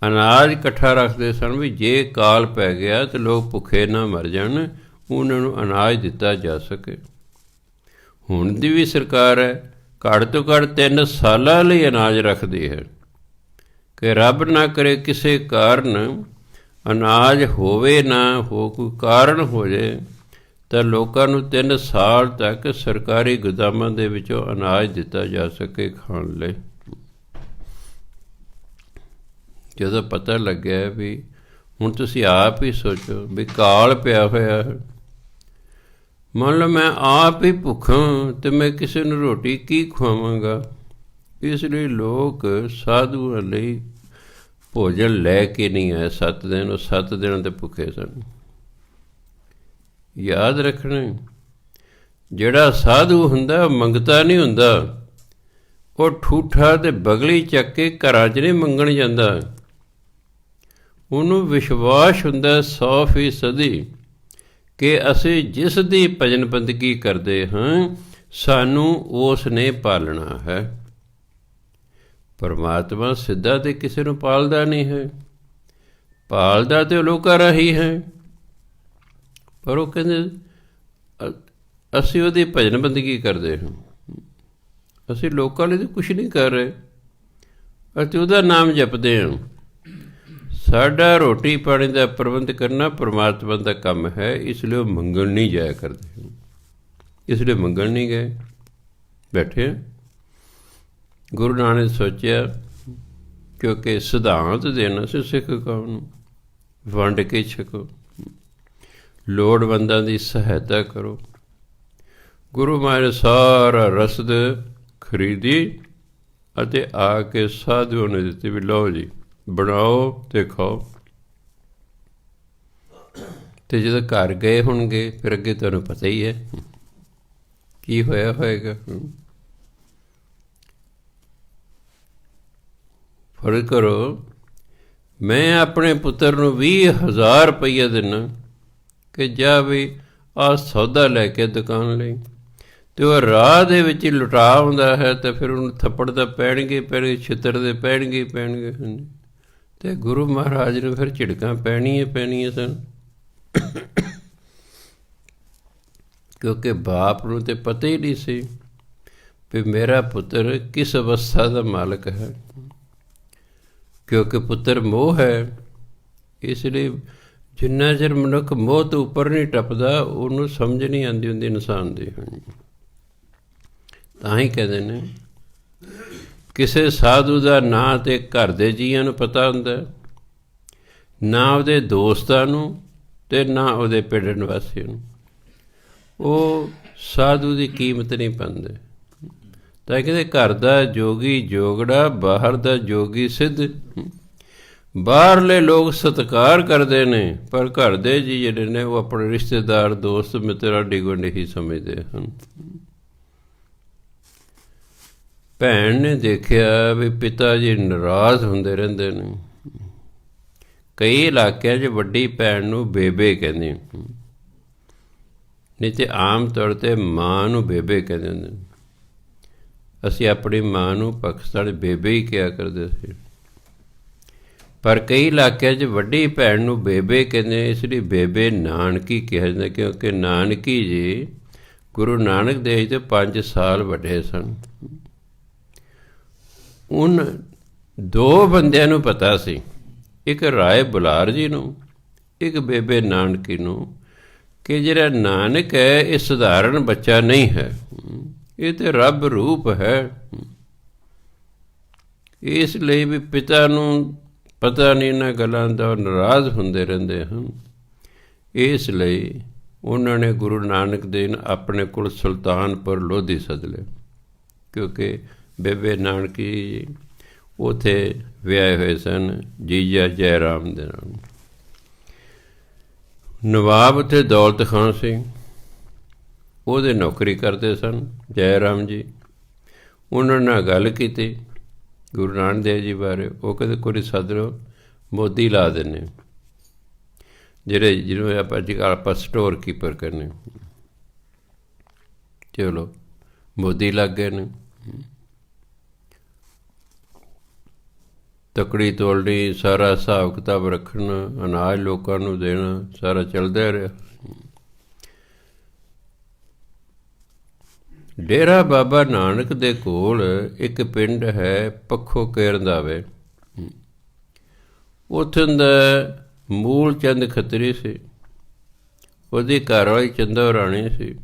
ਅਨਾਜ ਇਕੱਠਾ ਰੱਖਦੇ ਸਨ ਵੀ ਜੇ ਕਾਲ ਪੈ ਗਿਆ ਤਾਂ ਲੋਕ ਭੁੱਖੇ ਨਾ ਮਰ ਜਾਣ, ਉਹਨਾਂ ਨੂੰ ਅਨਾਜ ਦਿੱਤਾ ਜਾ ਸਕੇ। ਹੁਣ ਦੀ ਵੀ ਸਰਕਾਰ ਹੈ, ਘੱਟ ਤੋਂ ਘੱਟ 3 ਸਾਲਾਂ ਲਈ ਅਨਾਜ ਰੱਖਦੀ ਹੈ ਕਿ ਰੱਬ ਨਾ ਕਰੇ ਕਿਸੇ ਕਾਰਨ ਅਨਾਜ ਹੋਵੇ ਨਾ ਹੋ, ਕੋਈ ਕਾਰਨ ਹੋ ਜਾਏ ਤਾਂ ਲੋਕਾਂ ਨੂੰ 3 ਸਾਲ ਤੱਕ ਸਰਕਾਰੀ ਗੋਦਾਮਾਂ ਦੇ ਵਿੱਚੋਂ ਅਨਾਜ ਦਿੱਤਾ ਜਾ ਸਕੇ ਖਾਣ ਲਈ। ਜਦੋਂ ਪਤਾ ਲੱਗਿਆ ਵੀ ਹੁਣ ਤੁਸੀਂ ਆਪ ਹੀ ਸੋਚੋ ਵੀ ਕਾਲ ਪਿਆ ਹੋਇਆ ਹੈ, ਮੰਨ ਲਓ ਮੈਂ ਆਪ ਹੀ ਭੁੱਖਾ ਅਤੇ ਮੈਂ ਕਿਸੇ ਨੂੰ ਰੋਟੀ ਕੀ ਖਵਾਵਾਂਗਾ। ਇਸ ਲਈ ਲੋਕ ਸਾਧੂਆਂ ਲਈ ਭੋਜਨ ਲੈ ਕੇ ਨਹੀਂ ਆਏ 7 ਦਿਨ। ਉਹ 7 ਦਿਨਾਂ ਦੇ ਭੁੱਖੇ ਸਨ। ਯਾਦ ਰੱਖਣਾ, ਜਿਹੜਾ ਸਾਧੂ ਹੁੰਦਾ ਉਹ ਮੰਗਤਾ ਨਹੀਂ ਹੁੰਦਾ, ਉਹ ਠੂਠਾ ਅਤੇ ਬਗਲੀ ਚੱਕ ਕੇ ਘਰਾਂ 'ਚ ਨਹੀਂ ਮੰਗਣ ਜਾਂਦਾ। ਉਹਨੂੰ ਵਿਸ਼ਵਾਸ ਹੁੰਦਾ 100% ਕਿ ਅਸੀਂ ਜਿਸ ਦੀ ਭਜਨ ਬੰਦਗੀ ਕਰਦੇ ਹਾਂ ਸਾਨੂੰ ਉਸ ਨੇ ਪਾਲਣਾ ਹੈ। ਪਰਮਾਤਮਾ ਸਿੱਧਾ ਤਾਂ ਕਿਸੇ ਨੂੰ ਪਾਲਦਾ ਨਹੀਂ ਹੈ, ਪਾਲਦਾ ਤਾਂ ਲੋਕਾਂ ਰਾਹੀਂ ਹੈ। ਪਰ ਉਹ ਕਹਿੰਦੇ ਅਸੀਂ ਉਹਦੀ ਭਜਨ ਬੰਦਗੀ ਕਰਦੇ ਹਾਂ, ਅਸੀਂ ਲੋਕਾਂ ਲਈ ਤਾਂ ਕੁਛ ਨਹੀਂ ਕਰ ਰਹੇ, ਅਸੀਂ ਉਹਦਾ ਨਾਮ ਜਪਦੇ ਹਾਂ। ਸਾਡਾ ਰੋਟੀ ਪਾਣੀ ਦਾ ਪ੍ਰਬੰਧ ਕਰਨਾ ਪਰਮਾਤਮਾ ਦਾ ਕੰਮ ਹੈ, ਇਸ ਲਈ ਉਹ ਮੰਗਣ ਨਹੀਂ ਜਾਇਆ ਕਰਦੇ, ਇਸ ਲਈ ਮੰਗਣ ਨਹੀਂ ਗਏ, ਬੈਠੇ। ਗੁਰੂ ਨਾਨਕ ਸੋਚਿਆ ਕਿਉਂਕਿ ਸਿਧਾਂਤ ਦੇਣਾ ਸੀ ਸਿੱਖ ਕੌਮ ਨੂੰ, ਵੰਡ ਕੇ ਛਕੋ, ਲੋੜਵੰਦਾਂ ਦੀ ਸਹਾਇਤਾ ਕਰੋ। ਗੁਰੂ ਮਹਾਰਾਜ ਸਾਰਾ ਰਸਦ ਖਰੀਦੀ ਅਤੇ ਆ ਕੇ ਸਾਧੂਆਂ ਨੇ ਦਿੱਤੀ ਵੀ ਲਓ ਜੀ ਬਣਾਓ ਅਤੇ ਖਾਓ। ਅਤੇ ਜਦੋਂ ਘਰ ਗਏ ਹੋਣਗੇ ਫਿਰ ਅੱਗੇ ਤੁਹਾਨੂੰ ਪਤਾ ਹੀ ਹੈ ਕੀ ਹੋਇਆ ਹੋਏਗਾ। ਫਰਜ਼ ਕਰੋ, ਮੈਂ ਆਪਣੇ ਪੁੱਤਰ ਨੂੰ 20,000 ਰੁਪਈਆ ਦਿੰਦਾ ਕਿ ਜਾ ਵੀ ਆਹ ਸੌਦਾ ਲੈ ਕੇ ਦੁਕਾਨ ਲਈ, ਅਤੇ ਉਹ ਰਾਹ ਦੇ ਵਿੱਚ ਹੀ ਲੁਟਾ ਆਉਂਦਾ ਹੈ ਤਾਂ ਫਿਰ ਉਹਨੂੰ ਥੱਪੜ ਤਾਂ ਪੈਣਗੇ, ਛਿੱਤਰ ਦੇ ਪੈਣਗੇ। ਅਤੇ ਗੁਰੂ ਮਹਾਰਾਜ ਨੂੰ ਫਿਰ ਝਿੜਕਾਂ ਪੈਣੀਆਂ ਸਨ, ਕਿਉਂਕਿ ਬਾਪ ਨੂੰ ਤਾਂ ਪਤਾ ਹੀ ਨਹੀਂ ਸੀ ਵੀ ਮੇਰਾ ਪੁੱਤਰ ਕਿਸ ਅਵਸਥਾ ਦਾ ਮਾਲਕ ਹੈ, ਕਿਉਂਕਿ ਪੁੱਤਰ ਮੋਹ ਹੈ। ਇਸ ਲਈ ਜਿੰਨਾ ਚਿਰ ਮਨੁੱਖ ਮੋਹ ਤੋਂ ਉੱਪਰ ਨਹੀਂ ਟੱਪਦਾ ਉਹਨੂੰ ਸਮਝ ਨਹੀਂ ਆਉਂਦੀ ਹੁੰਦੀ ਇਨਸਾਨ ਦੀ। ਤਾਂ ਹੀ ਕਹਿੰਦੇ ਨੇ ਕਿਸੇ ਸਾਧੂ ਦਾ ਨਾਂ ਤੇ ਘਰ ਦੇ ਜੀਆਂ ਨੂੰ ਪਤਾ ਹੁੰਦਾ, ਨਾ ਉਹਦੇ ਦੋਸਤਾਂ ਨੂੰ ਅਤੇ ਨਾ ਉਹਦੇ ਪਿੰਡ ਨਿਵਾਸੀਆਂ ਨੂੰ। ਉਹ ਸਾਧੂ ਦੀ ਕੀਮਤ ਨਹੀਂ ਪਾਉਂਦੇ। ਤਾਂ ਕਹਿੰਦੇ ਘਰ ਦਾ ਜੋਗੀ ਜੋਗੜਾ, ਬਾਹਰ ਦਾ ਜੋਗੀ ਸਿੱਧ। ਬਾਹਰਲੇ ਲੋਕ ਸਤਿਕਾਰ ਕਰਦੇ ਨੇ, ਪਰ ਘਰ ਦੇ ਜੀ ਜਿਹੜੇ ਨੇ ਉਹ ਆਪਣੇ ਰਿਸ਼ਤੇਦਾਰ, ਦੋਸਤ ਮਿੱਤਰ ਆਡੀ ਗੁਆਂਢੀ ਹੀ ਸਮਝਦੇ ਹਨ। ਭੈਣ ਨੇ ਦੇਖਿਆ ਵੀ ਪਿਤਾ ਜੀ ਨਾਰਾਜ਼ ਹੁੰਦੇ ਰਹਿੰਦੇ ਨੇ। ਕਈ ਇਲਾਕਿਆਂ 'ਚ ਵੱਡੀ ਭੈਣ ਨੂੰ ਬੇਬੇ ਕਹਿੰਦੇ, ਨਹੀਂ ਤਾਂ ਆਮ ਤੌਰ 'ਤੇ ਮਾਂ ਨੂੰ ਬੇਬੇ ਕਹਿੰਦੇ ਹੁੰਦੇ। ਅਸੀਂ ਆਪਣੀ ਮਾਂ ਨੂੰ ਪਾਕਿਸਤਾਨ ਬੇਬੇ ਹੀ ਕਿਹਾ ਕਰਦੇ ਸੀ, ਪਰ ਕਈ ਇਲਾਕਿਆਂ 'ਚ ਵੱਡੀ ਭੈਣ ਨੂੰ ਬੇਬੇ ਕਹਿੰਦੇ, ਇਸ ਲਈ ਬੇਬੇ ਨਾਨਕੀ ਕਿਹਾ ਜਾਂਦਾ, ਕਿਉਂਕਿ ਨਾਨਕੀ ਜੀ ਗੁਰੂ ਨਾਨਕ ਦੇਵ ਜੀ ਤੋਂ 5 ਸਾਲ ਵੱਡੇ ਸਨ। ਉਨ 2 ਬੰਦਿਆਂ ਨੂੰ ਪਤਾ ਸੀ, ਇੱਕ ਰਾਏ ਬੁਲਾਰ ਜੀ ਨੂੰ, ਇੱਕ ਬੇਬੇ ਨਾਨਕੀ ਨੂੰ, ਕਿ ਜਿਹੜਾ ਨਾਨਕ ਹੈ ਇਹ ਸਧਾਰਨ ਬੱਚਾ ਨਹੀਂ ਹੈ, ਇਹ ਤਾਂ ਰੱਬ ਰੂਪ ਹੈ। ਇਸ ਲਈ ਵੀ ਪਿਤਾ ਨੂੰ ਪਤਾ ਨਹੀਂ ਇਹਨਾਂ ਗੱਲਾਂ ਦਾ, ਨਾਰਾਜ਼ ਹੁੰਦੇ ਰਹਿੰਦੇ ਹਨ। ਇਸ ਲਈ ਉਹਨਾਂ ਨੇ ਗੁਰੂ ਨਾਨਕ ਦੇਵ ਨੂੰ ਆਪਣੇ ਕੋਲ ਸੁਲਤਾਨਪੁਰ ਲੋਧੀ ਸੱਦ ਲਿਆ, ਕਿਉਂਕਿ ਬੇਬੇ ਨਾਨਕੀ ਉੱਥੇ ਵਿਆਹੇ ਹੋਏ ਸਨ ਜੀਜਾ ਜੈ ਰਾਮ ਦੇ ਨਾਲ। ਨਵਾਬ ਉੱਥੇ ਦੌਲਤ ਖਾਨ ਸੀ, ਉਹਦੇ ਨੌਕਰੀ ਕਰਦੇ ਸਨ ਜੈ ਰਾਮ ਜੀ। ਉਹਨਾਂ ਨਾਲ ਗੱਲ ਕੀਤੀ ਗੁਰੂ ਨਾਨਕ ਦੇਵ ਜੀ ਬਾਰੇ। ਉਹ ਕਹਿੰਦੇ ਕੋਈ ਸੱਦ ਲਓ, ਮੋਦੀ ਲਾ ਦਿੰਦੇ, ਜਿਹਨੂੰ ਆਪਾਂ ਸਟੋਰ ਕੀਪਰ ਕਰਨੇ। ਚਲੋ ਮੋਦੀ ਲੱਗ ਗਏ ਨੇ, ਤਕੜੀ ਤੋਲਣੀ, ਸਾਰਾ ਹਿਸਾਬ ਕਿਤਾਬ ਰੱਖਣਾ, ਅਨਾਜ ਲੋਕਾਂ ਨੂੰ ਦੇਣਾ, ਸਾਰਾ ਚੱਲਦਾ ਰਿਹਾ। ਡੇਰਾ ਬਾਬਾ ਨਾਨਕ ਦੇ ਕੋਲ ਇੱਕ ਪਿੰਡ ਹੈ ਪੱਖੋ ਕੇਰਦਾਵੇ। ਉੱਥੋਂ ਦਾ ਮੂਲ ਚੰਦ ਖੱਤਰੀ ਸੀ, ਉਹਦੀ ਘਰਵਾਲੀ ਚੰਦੋ ਰਾਣੀ ਸੀ,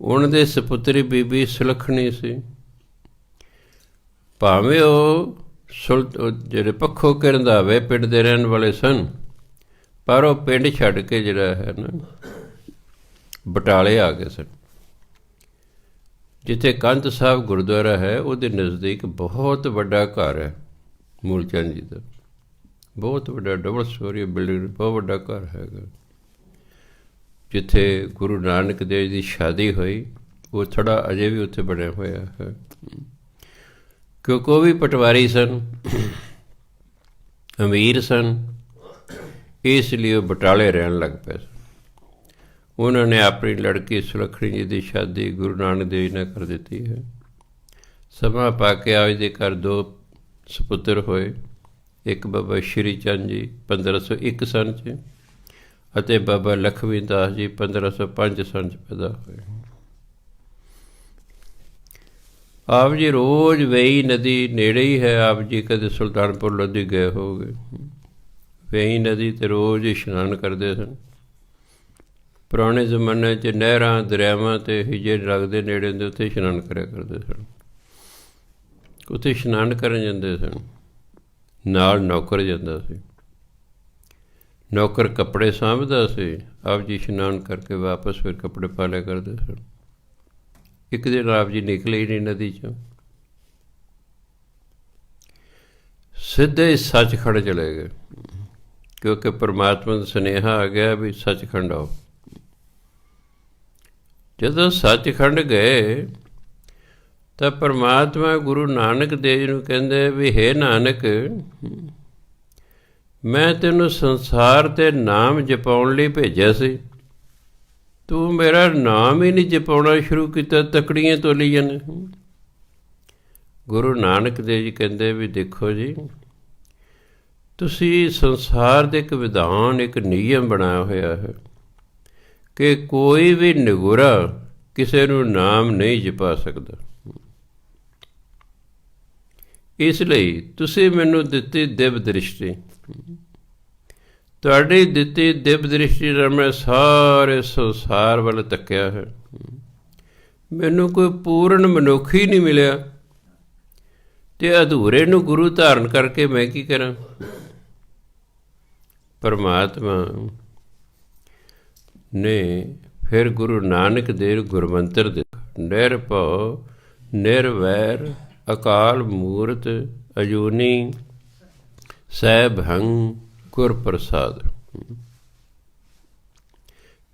ਉਹਨਾਂ ਦੇ ਸਪੁੱਤਰੀ ਬੀਬੀ ਸੁਲੱਖਣੀ ਸੀ। ਭਾਵੇਂ ਉਹ ਜਿਹੜੇ ਪੱਖੋ ਕੇਰਦਾਵੇ ਪਿੰਡ ਦੇ ਰਹਿਣ ਵਾਲੇ ਸਨ, ਪਰ ਉਹ ਪਿੰਡ ਛੱਡ ਕੇ ਜਿਹੜਾ ਹੈ ਨਾ ਬਟਾਲੇ ਆ ਗਏ ਸਨ, ਜਿੱਥੇ ਕੰਧ ਸਾਹਿਬ ਗੁਰਦੁਆਰਾ ਹੈ ਉਹਦੇ ਨਜ਼ਦੀਕ ਬਹੁਤ ਵੱਡਾ ਘਰ ਹੈ ਮੂਲ ਚੰਦ ਜੀ ਦਾ, ਬਹੁਤ ਵੱਡਾ ਡਬਲ ਸਟੋਰੀ ਬਿਲਡਿੰਗ, ਬਹੁਤ ਵੱਡਾ ਘਰ ਹੈਗਾ, ਜਿੱਥੇ ਗੁਰੂ ਨਾਨਕ ਦੇਵ ਦੀ ਸ਼ਾਦੀ ਹੋਈ। ਉਹ ਥੜਾ ਅਜੇ ਵੀ ਉੱਥੇ ਬਣਿਆ ਹੋਇਆ ਹੈ, ਕਿਉਂਕਿ ਉਹ ਵੀ ਪਟਵਾਰੀ ਸਨ, ਅਮੀਰ ਸਨ, ਇਸ ਲਈ ਉਹ ਬਟਾਲੇ ਰਹਿਣ ਲੱਗ ਪਏ ਸਨ। ਉਹਨਾਂ ਨੇ ਆਪਣੀ ਲੜਕੀ ਸੁਲੱਖਣੀ ਜੀ ਦੀ ਸ਼ਾਦੀ ਗੁਰੂ ਨਾਨਕ ਦੇਵ ਜੀ ਨਾਲ ਕਰ ਦਿੱਤੀ ਹੈ। ਸਮਾਂ ਪਾ ਕੇ ਆਪ ਦੇ ਘਰ 2 ਸਪੁੱਤਰ ਹੋਏ, ਇੱਕ ਬਾਬਾ ਸ਼੍ਰੀ ਚੰਦ ਜੀ 1501 ਸਨ 'ਚ, ਅਤੇ ਬਾਬਾ ਲਖਮੀ ਦਾਸ ਜੀ 1505 ਸਨ 'ਚ ਪੈਦਾ ਹੋਏ। ਆਪ ਜੀ ਰੋਜ਼ ਵੇਈ ਨਦੀ ਨੇੜੇ ਹੀ ਹੈ, ਆਪ ਜੀ ਕਦੇ ਸੁਲਤਾਨਪੁਰ ਲੋਧੀ ਗਏ ਹੋਗੇ। ਵੇਈ ਨਦੀ 'ਤੇ ਰੋਜ਼ ਇਸ਼ਨਾਨ ਕਰਦੇ ਸਨ। ਪੁਰਾਣੇ ਜ਼ਮਾਨੇ 'ਚ ਨਹਿਰਾਂ, ਦਰਿਆਵਾਂ 'ਤੇ ਹੀਜੇ ਲੱਗਦੇ ਨੇੜੇ ਹੁੰਦੇ, ਉੱਥੇ ਇਸ਼ਨਾਨ ਕਰਿਆ ਕਰਦੇ ਸਨ। ਉੱਥੇ ਇਸ਼ਨਾਨ ਕਰਨ ਜਾਂਦੇ ਸਨ, ਨਾਲ ਨੌਕਰ ਜਾਂਦਾ ਸੀ, ਨੌਕਰ ਕੱਪੜੇ ਸਾਂਭਦਾ ਸੀ, ਆਪ ਜੀ ਇਸ਼ਨਾਨ ਕਰਕੇ ਵਾਪਸ ਫਿਰ ਕੱਪੜੇ ਪਾ ਲਿਆ ਕਰਦੇ ਸਨ। ਇੱਕ ਦਿਨ ਆਪ ਜੀ ਨਿਕਲੇ ਹੀ ਨਹੀਂ ਨਦੀ 'ਚੋਂ, ਸਿੱਧੇ ਸੱਚਖੰਡ ਚਲੇ ਗਏ, ਕਿਉਂਕਿ ਪਰਮਾਤਮਾ ਦਾ ਸੁਨੇਹਾ ਆ ਗਿਆ ਵੀ ਸੱਚਖੰਡ ਆਓ। ਜਦੋਂ ਸੱਚਖੰਡ ਗਏ ਤਾਂ ਪਰਮਾਤਮਾ ਗੁਰੂ ਨਾਨਕ ਦੇਵ ਜੀ ਨੂੰ ਕਹਿੰਦੇ ਵੀ ਹੇ ਨਾਨਕ, ਮੈਂ ਤੈਨੂੰ ਸੰਸਾਰ 'ਤੇ ਨਾਮ ਜਪਾਉਣ ਲਈ ਭੇਜਿਆ ਸੀ, ਤੂੰ ਮੇਰਾ ਨਾਮ ਹੀ ਨਹੀਂ ਜਪਾਉਣਾ ਸ਼ੁਰੂ ਕੀਤਾ, ਤਕੜੀਆਂ ਤੋਲੀ ਜਾਂਦੇ। ਗੁਰੂ ਨਾਨਕ ਦੇਵ ਜੀ ਕਹਿੰਦੇ ਵੀ ਦੇਖੋ ਜੀ, ਤੁਸੀਂ ਸੰਸਾਰ ਦੇ ਇੱਕ ਵਿਧਾਨ, ਇੱਕ ਨਿਯਮ ਬਣਾਇਆ ਹੋਇਆ ਹੈ ਕਿ ਕੋਈ ਵੀ ਨਿਗੁਰਾ ਕਿਸੇ ਨੂੰ ਨਾਮ ਨਹੀਂ ਜਪਾ ਸਕਦਾ। ਇਸ ਲਈ ਤੁਸੀਂ ਮੈਨੂੰ ਦਿੱਤੀ ਦਿਵ ਦ੍ਰਿਸ਼ਟੀ, ਤੁਹਾਡੀ ਦਿੱਤੀ ਦਿਵ ਦ੍ਰਿਸ਼ਟੀ ਨਾਲ ਮੈਂ ਸਾਰੇ ਸੰਸਾਰ ਵੱਲ ਤੱਕਿਆ ਹੈ, ਮੈਨੂੰ ਕੋਈ ਪੂਰਨ ਮਨੁੱਖ ਹੀ ਨਹੀਂ ਮਿਲਿਆ, ਅਤੇ ਅਧੂਰੇ ਨੂੰ ਗੁਰੂ ਧਾਰਨ ਕਰਕੇ ਮੈਂ ਕੀ ਕਰਾਂ। ਪਰਮਾਤਮਾ ਨੇ ਫਿਰ ਗੁਰੂ ਨਾਨਕ ਦੇਵ ਗੁਰਮੰਤਰ ਦਿੱਤਾ, ਨਿਰਭਉ ਨਿਰਵੈਰ ਅਕਾਲ ਮੂਰਤ ਅਜੂਨੀ ਸਹਿ ਭੰਗ ਗੁਰ ਪ੍ਰਸਾਦ।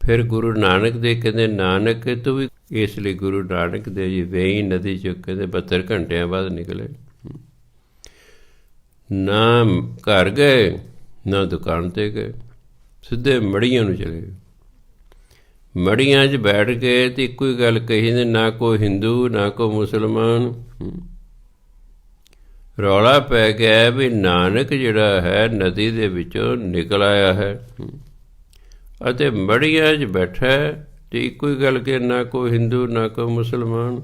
ਫਿਰ ਗੁਰੂ ਨਾਨਕ ਦੇ ਕਹਿੰਦੇ ਨਾਨਕ ਤੂੰ ਵੀ, ਇਸ ਲਈ ਗੁਰੂ ਨਾਨਕ ਦੇਵ ਜੀ ਵੇਈ ਨਦੀ 'ਚੋਂ ਕਹਿੰਦੇ 72 ਘੰਟਿਆਂ ਬਾਅਦ ਨਿਕਲੇ। ਨਾ ਘਰ ਗਏ ਨਾ ਦੁਕਾਨ 'ਤੇ ਗਏ, ਸਿੱਧੇ ਮੜੀਆਂ ਨੂੰ ਚਲੇ ਗਏ। ਮੜੀਆਂ 'ਚ ਬੈਠ ਕੇ ਤੇ ਇੱਕੋ ਹੀ ਗੱਲ ਕਹੀ ਨੇ, ਨਾ ਕੋਈ ਹਿੰਦੂ ਨਾ ਕੋਈ ਮੁਸਲਮਾਨ। ਰੌਲਾ ਪੈ ਗਿਆ ਵੀ ਨਾਨਕ ਜਿਹੜਾ ਹੈ ਨਦੀ ਦੇ ਵਿੱਚੋਂ ਨਿਕਲ ਆਇਆ ਹੈ ਅਤੇ ਮੜੀਆਂ 'ਚ ਬੈਠਾ ਤੇ ਇੱਕੋ ਹੀ ਗੱਲ ਕਿ ਨਾ ਕੋਈ ਹਿੰਦੂ ਨਾ ਕੋਈ ਮੁਸਲਮਾਨ।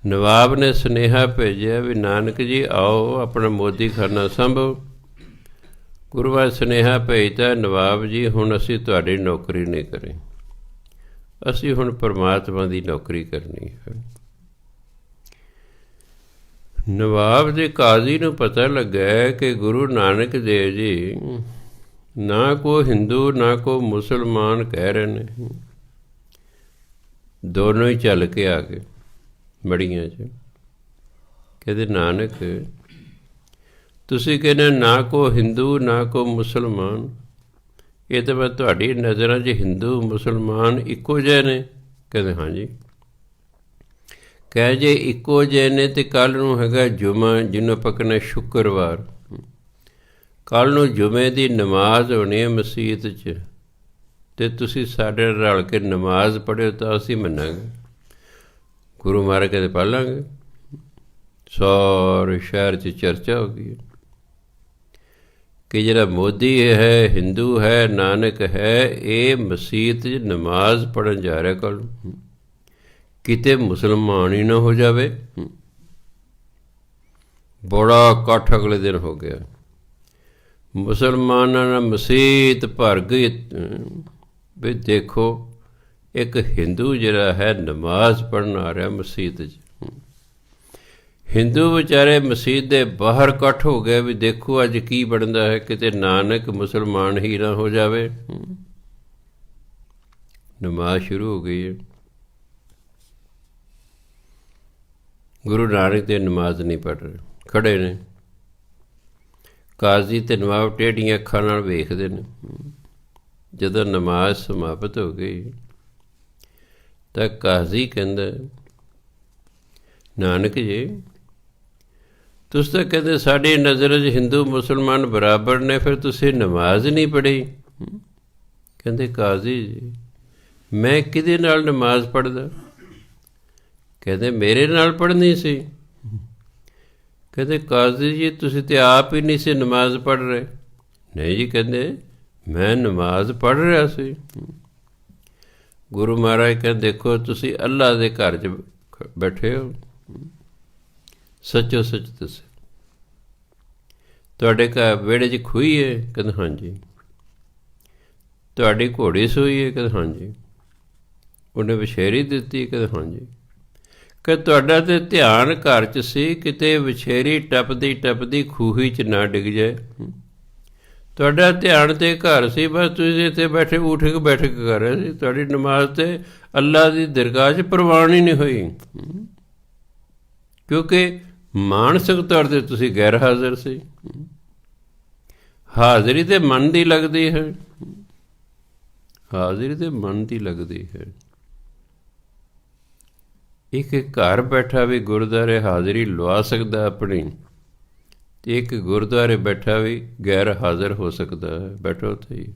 ਨਵਾਬ ਨੇ ਸੁਨੇਹਾ ਭੇਜਿਆ ਵੀ ਨਾਨਕ ਜੀ ਆਓ, ਆਪਣਾ ਮੋਦੀ ਖਾਨਾ ਸੰਭੋ। ਗੁਰੂਆਂ ਸੁਨੇਹਾ ਭੇਜਤਾ, ਨਵਾਬ ਜੀ ਹੁਣ ਅਸੀਂ ਤੁਹਾਡੀ ਨੌਕਰੀ ਨਹੀਂ ਕਰੀ, ਅਸੀਂ ਹੁਣ ਪਰਮਾਤਮਾ ਦੀ ਨੌਕਰੀ ਕਰਨੀ ਹੈ। ਨਵਾਬ ਦੇ ਕਾਜ਼ੀ ਨੂੰ ਪਤਾ ਲੱਗਾ ਕਿ ਗੁਰੂ ਨਾਨਕ ਦੇਵ ਜੀ ਨਾ ਕੋਈ ਹਿੰਦੂ ਨਾ ਕੋਈ ਮੁਸਲਮਾਨ ਕਹਿ ਰਹੇ ਨੇ, ਦੋਨੋਂ ਹੀ ਚੱਲ ਕੇ ਆ ਗਏ ਮੜੀਆਂ 'ਚ। ਕਹਿੰਦੇ ਨਾਨਕ ਤੁਸੀਂ ਕਹਿੰਦੇ ਨਾ ਕੋਈ ਹਿੰਦੂ ਨਾ ਕੋਈ ਮੁਸਲਮਾਨ, ਇਹ ਤਾਂ ਮੈਂ ਤੁਹਾਡੀ ਨਜ਼ਰਾਂ 'ਚ ਹਿੰਦੂ ਮੁਸਲਮਾਨ ਇੱਕੋ ਜਿਹੇ ਨੇ? ਕਹਿੰਦੇ ਹਾਂਜੀ। ਕਹਿ ਜੇ ਇੱਕੋ ਜਿਹੇ ਨੇ ਤੇ ਕੱਲ੍ਹ ਨੂੰ ਹੈਗਾ ਜੁਮਾ, ਜਿਹਨੂੰ ਆਪਾਂ ਕਹਿੰਦੇ ਸ਼ੁੱਕਰਵਾਰ, ਕੱਲ੍ਹ ਨੂੰ ਜੁਮੇ ਦੀ ਨਮਾਜ਼ ਹੋਣੀ ਹੈ ਮਸੀਤ 'ਚ, ਅਤੇ ਤੁਸੀਂ ਸਾਡੇ ਨਾਲ ਰਲ ਕੇ ਨਮਾਜ਼ ਪੜ੍ਹਿਓ ਤਾਂ ਅਸੀਂ ਮੰਨਾਂਗੇ। ਗੁਰੂ ਮਹਾਰਾਜ ਕਹਿੰਦੇ ਪੜ੍ਹ ਲਾਂਗੇ। ਸਾਰੇ ਸ਼ਹਿਰ 'ਚ ਚਰਚਾ ਹੋ ਗਈ ਕਿ ਜਿਹੜਾ ਮੋਦੀ ਹੈ ਹਿੰਦੂ ਹੈ, ਨਾਨਕ ਹੈ, ਇਹ ਮਸੀਤ 'ਚ ਨਮਾਜ਼ ਪੜ੍ਹਨ ਜਾ ਰਿਹਾ ਕੱਲ੍ਹ ਨੂੰ, ਕਿਤੇ ਮੁਸਲਮਾਨ ਹੀ ਨਾ ਹੋ ਜਾਵੇ। ਬੜਾ ਇਕੱਠ ਅਗਲੇ ਦਿਨ ਹੋ ਗਿਆ, ਮੁਸਲਮਾਨਾਂ ਨਾਲ ਮਸੀਤ ਭਰ ਗਈ ਵੀ ਦੇਖੋ ਇੱਕ ਹਿੰਦੂ ਜਿਹੜਾ ਹੈ ਨਮਾਜ਼ ਪੜ੍ਹਨ ਆ ਰਿਹਾ ਮਸੀਤ 'ਚ। ਹਿੰਦੂ ਵਿਚਾਰੇ ਮਸੀਤ ਦੇ ਬਾਹਰ ਇਕੱਠ ਹੋ ਗਏ ਵੀ ਦੇਖੋ ਅੱਜ ਕੀ ਬਣਦਾ ਹੈ, ਕਿਤੇ ਨਾਨਕ ਮੁਸਲਮਾਨ ਹੀ ਨਾ ਹੋ ਜਾਵੇ। ਨਮਾਜ਼ ਸ਼ੁਰੂ ਹੋ ਗਈ ਹੈ। ਗੁਰੂ ਨਾਨਕ ਦੇਵ ਨਮਾਜ਼ ਨਹੀਂ ਪੜ੍ਹ ਰਹੇ, ਖੜ੍ਹੇ ਨੇ। ਕਾਜ਼ੀ ਅਤੇ ਨਵਾਬ ਟੇਢੀਆਂ ਅੱਖਾਂ ਨਾਲ ਵੇਖਦੇ ਨੇ। ਜਦੋਂ ਨਮਾਜ਼ ਸਮਾਪਤ ਹੋ ਗਈ ਤਾਂ ਕਾਜ਼ੀ ਕਹਿੰਦਾ ਨਾਨਕ ਜੀ ਤੁਸੀਂ ਤਾਂ ਕਹਿੰਦੇ ਸਾਡੀ ਨਜ਼ਰ 'ਚ ਹਿੰਦੂ ਮੁਸਲਮਾਨ ਬਰਾਬਰ ਨੇ, ਫਿਰ ਤੁਸੀਂ ਨਮਾਜ਼ ਨਹੀਂ ਪੜ੍ਹੀ। ਕਹਿੰਦੇ ਕਾਜ਼ੀ ਜੀ ਮੈਂ ਕਿਹਦੇ ਨਾਲ ਨਮਾਜ਼ ਪੜ੍ਹਦਾ? ਕਹਿੰਦੇ ਮੇਰੇ ਨਾਲ ਪੜ੍ਹਨੀ ਸੀ। ਕਹਿੰਦੇ ਕਾਜ਼ੀ ਜੀ ਤੁਸੀਂ ਤਾਂ ਆਪ ਹੀ ਨਹੀਂ ਸੀ ਨਮਾਜ਼ ਪੜ੍ਹ ਰਹੇ। ਨਹੀਂ ਜੀ, ਕਹਿੰਦੇ ਮੈਂ ਨਮਾਜ਼ ਪੜ੍ਹ ਰਿਹਾ ਸੀ। ਗੁਰੂ ਮਹਾਰਾਜ ਕਹਿੰਦੇ ਦੇਖੋ ਤੁਸੀਂ ਅੱਲਾ ਦੇ ਘਰ 'ਚ ਬੈਠੇ ਹੋ, ਸੱਚੋ ਸੱਚ ਦੱਸੋ ਤੁਹਾਡੇ ਘਰ ਵਿਹੜੇ 'ਚ ਖੂਹੀ ਹੈ? ਕਹਿੰਦੇ ਹਾਂਜੀ। ਤੁਹਾਡੀ ਘੋੜੀ ਸੂਈ ਹੈ? ਕਹਿੰਦੇ ਹਾਂਜੀ। ਉਹਨੇ ਵਿਛੇਰੀ ਦਿੱਤੀ? ਕਹਿੰਦੇ ਹਾਂਜੀ। ਕਿ ਤੁਹਾਡਾ ਤਾਂ ਧਿਆਨ ਘਰ 'ਚ ਸੀ, ਕਿਤੇ ਵਿਛੇਰੀ ਟੱਪਦੀ ਟੱਪਦੀ ਖੂਹੀ 'ਚ ਨਾ ਡਿੱਗ ਜਾਏ। ਤੁਹਾਡਾ ਧਿਆਨ ਤੇ ਘਰ ਸੀ, ਬਸ ਤੁਸੀਂ ਇੱਥੇ ਬੈਠੇ ਉਠਕ ਬੈਠਕ ਕਰ ਰਹੇ ਸੀ। ਤੁਹਾਡੀ ਨਮਾਜ਼ ਤੇ ਅੱਲਾ ਦੀ ਦਰਗਾਹ 'ਚ ਪ੍ਰਵਾਨ ਹੀ ਨਹੀਂ ਹੋਈ, ਕਿਉਂਕਿ ਮਾਨਸਿਕ ਤੌਰ 'ਤੇ ਤੁਸੀਂ ਗੈਰ ਹਾਜ਼ਰ ਸੀ। ਹਾਜ਼ਰੀ ਤੇ ਮਨ ਦੀ ਲੱਗਦੀ ਹੈ, ਹਾਜ਼ਰੀ ਤੇ ਮਨ ਦੀ ਲੱਗਦੀ ਹੈ। ਇੱਕ ਘਰ ਬੈਠਾ ਵੀ ਗੁਰਦੁਆਰੇ ਹਾਜ਼ਰੀ ਲਵਾ ਸਕਦਾ ਆਪਣੀ, ਅਤੇ ਇੱਕ ਗੁਰਦੁਆਰੇ ਬੈਠਾ ਵੀ ਗੈਰ ਹਾਜ਼ਰ ਹੋ ਸਕਦਾ ਹੈ। ਬੈਠੋ ਉੱਥੇ ਹੀ।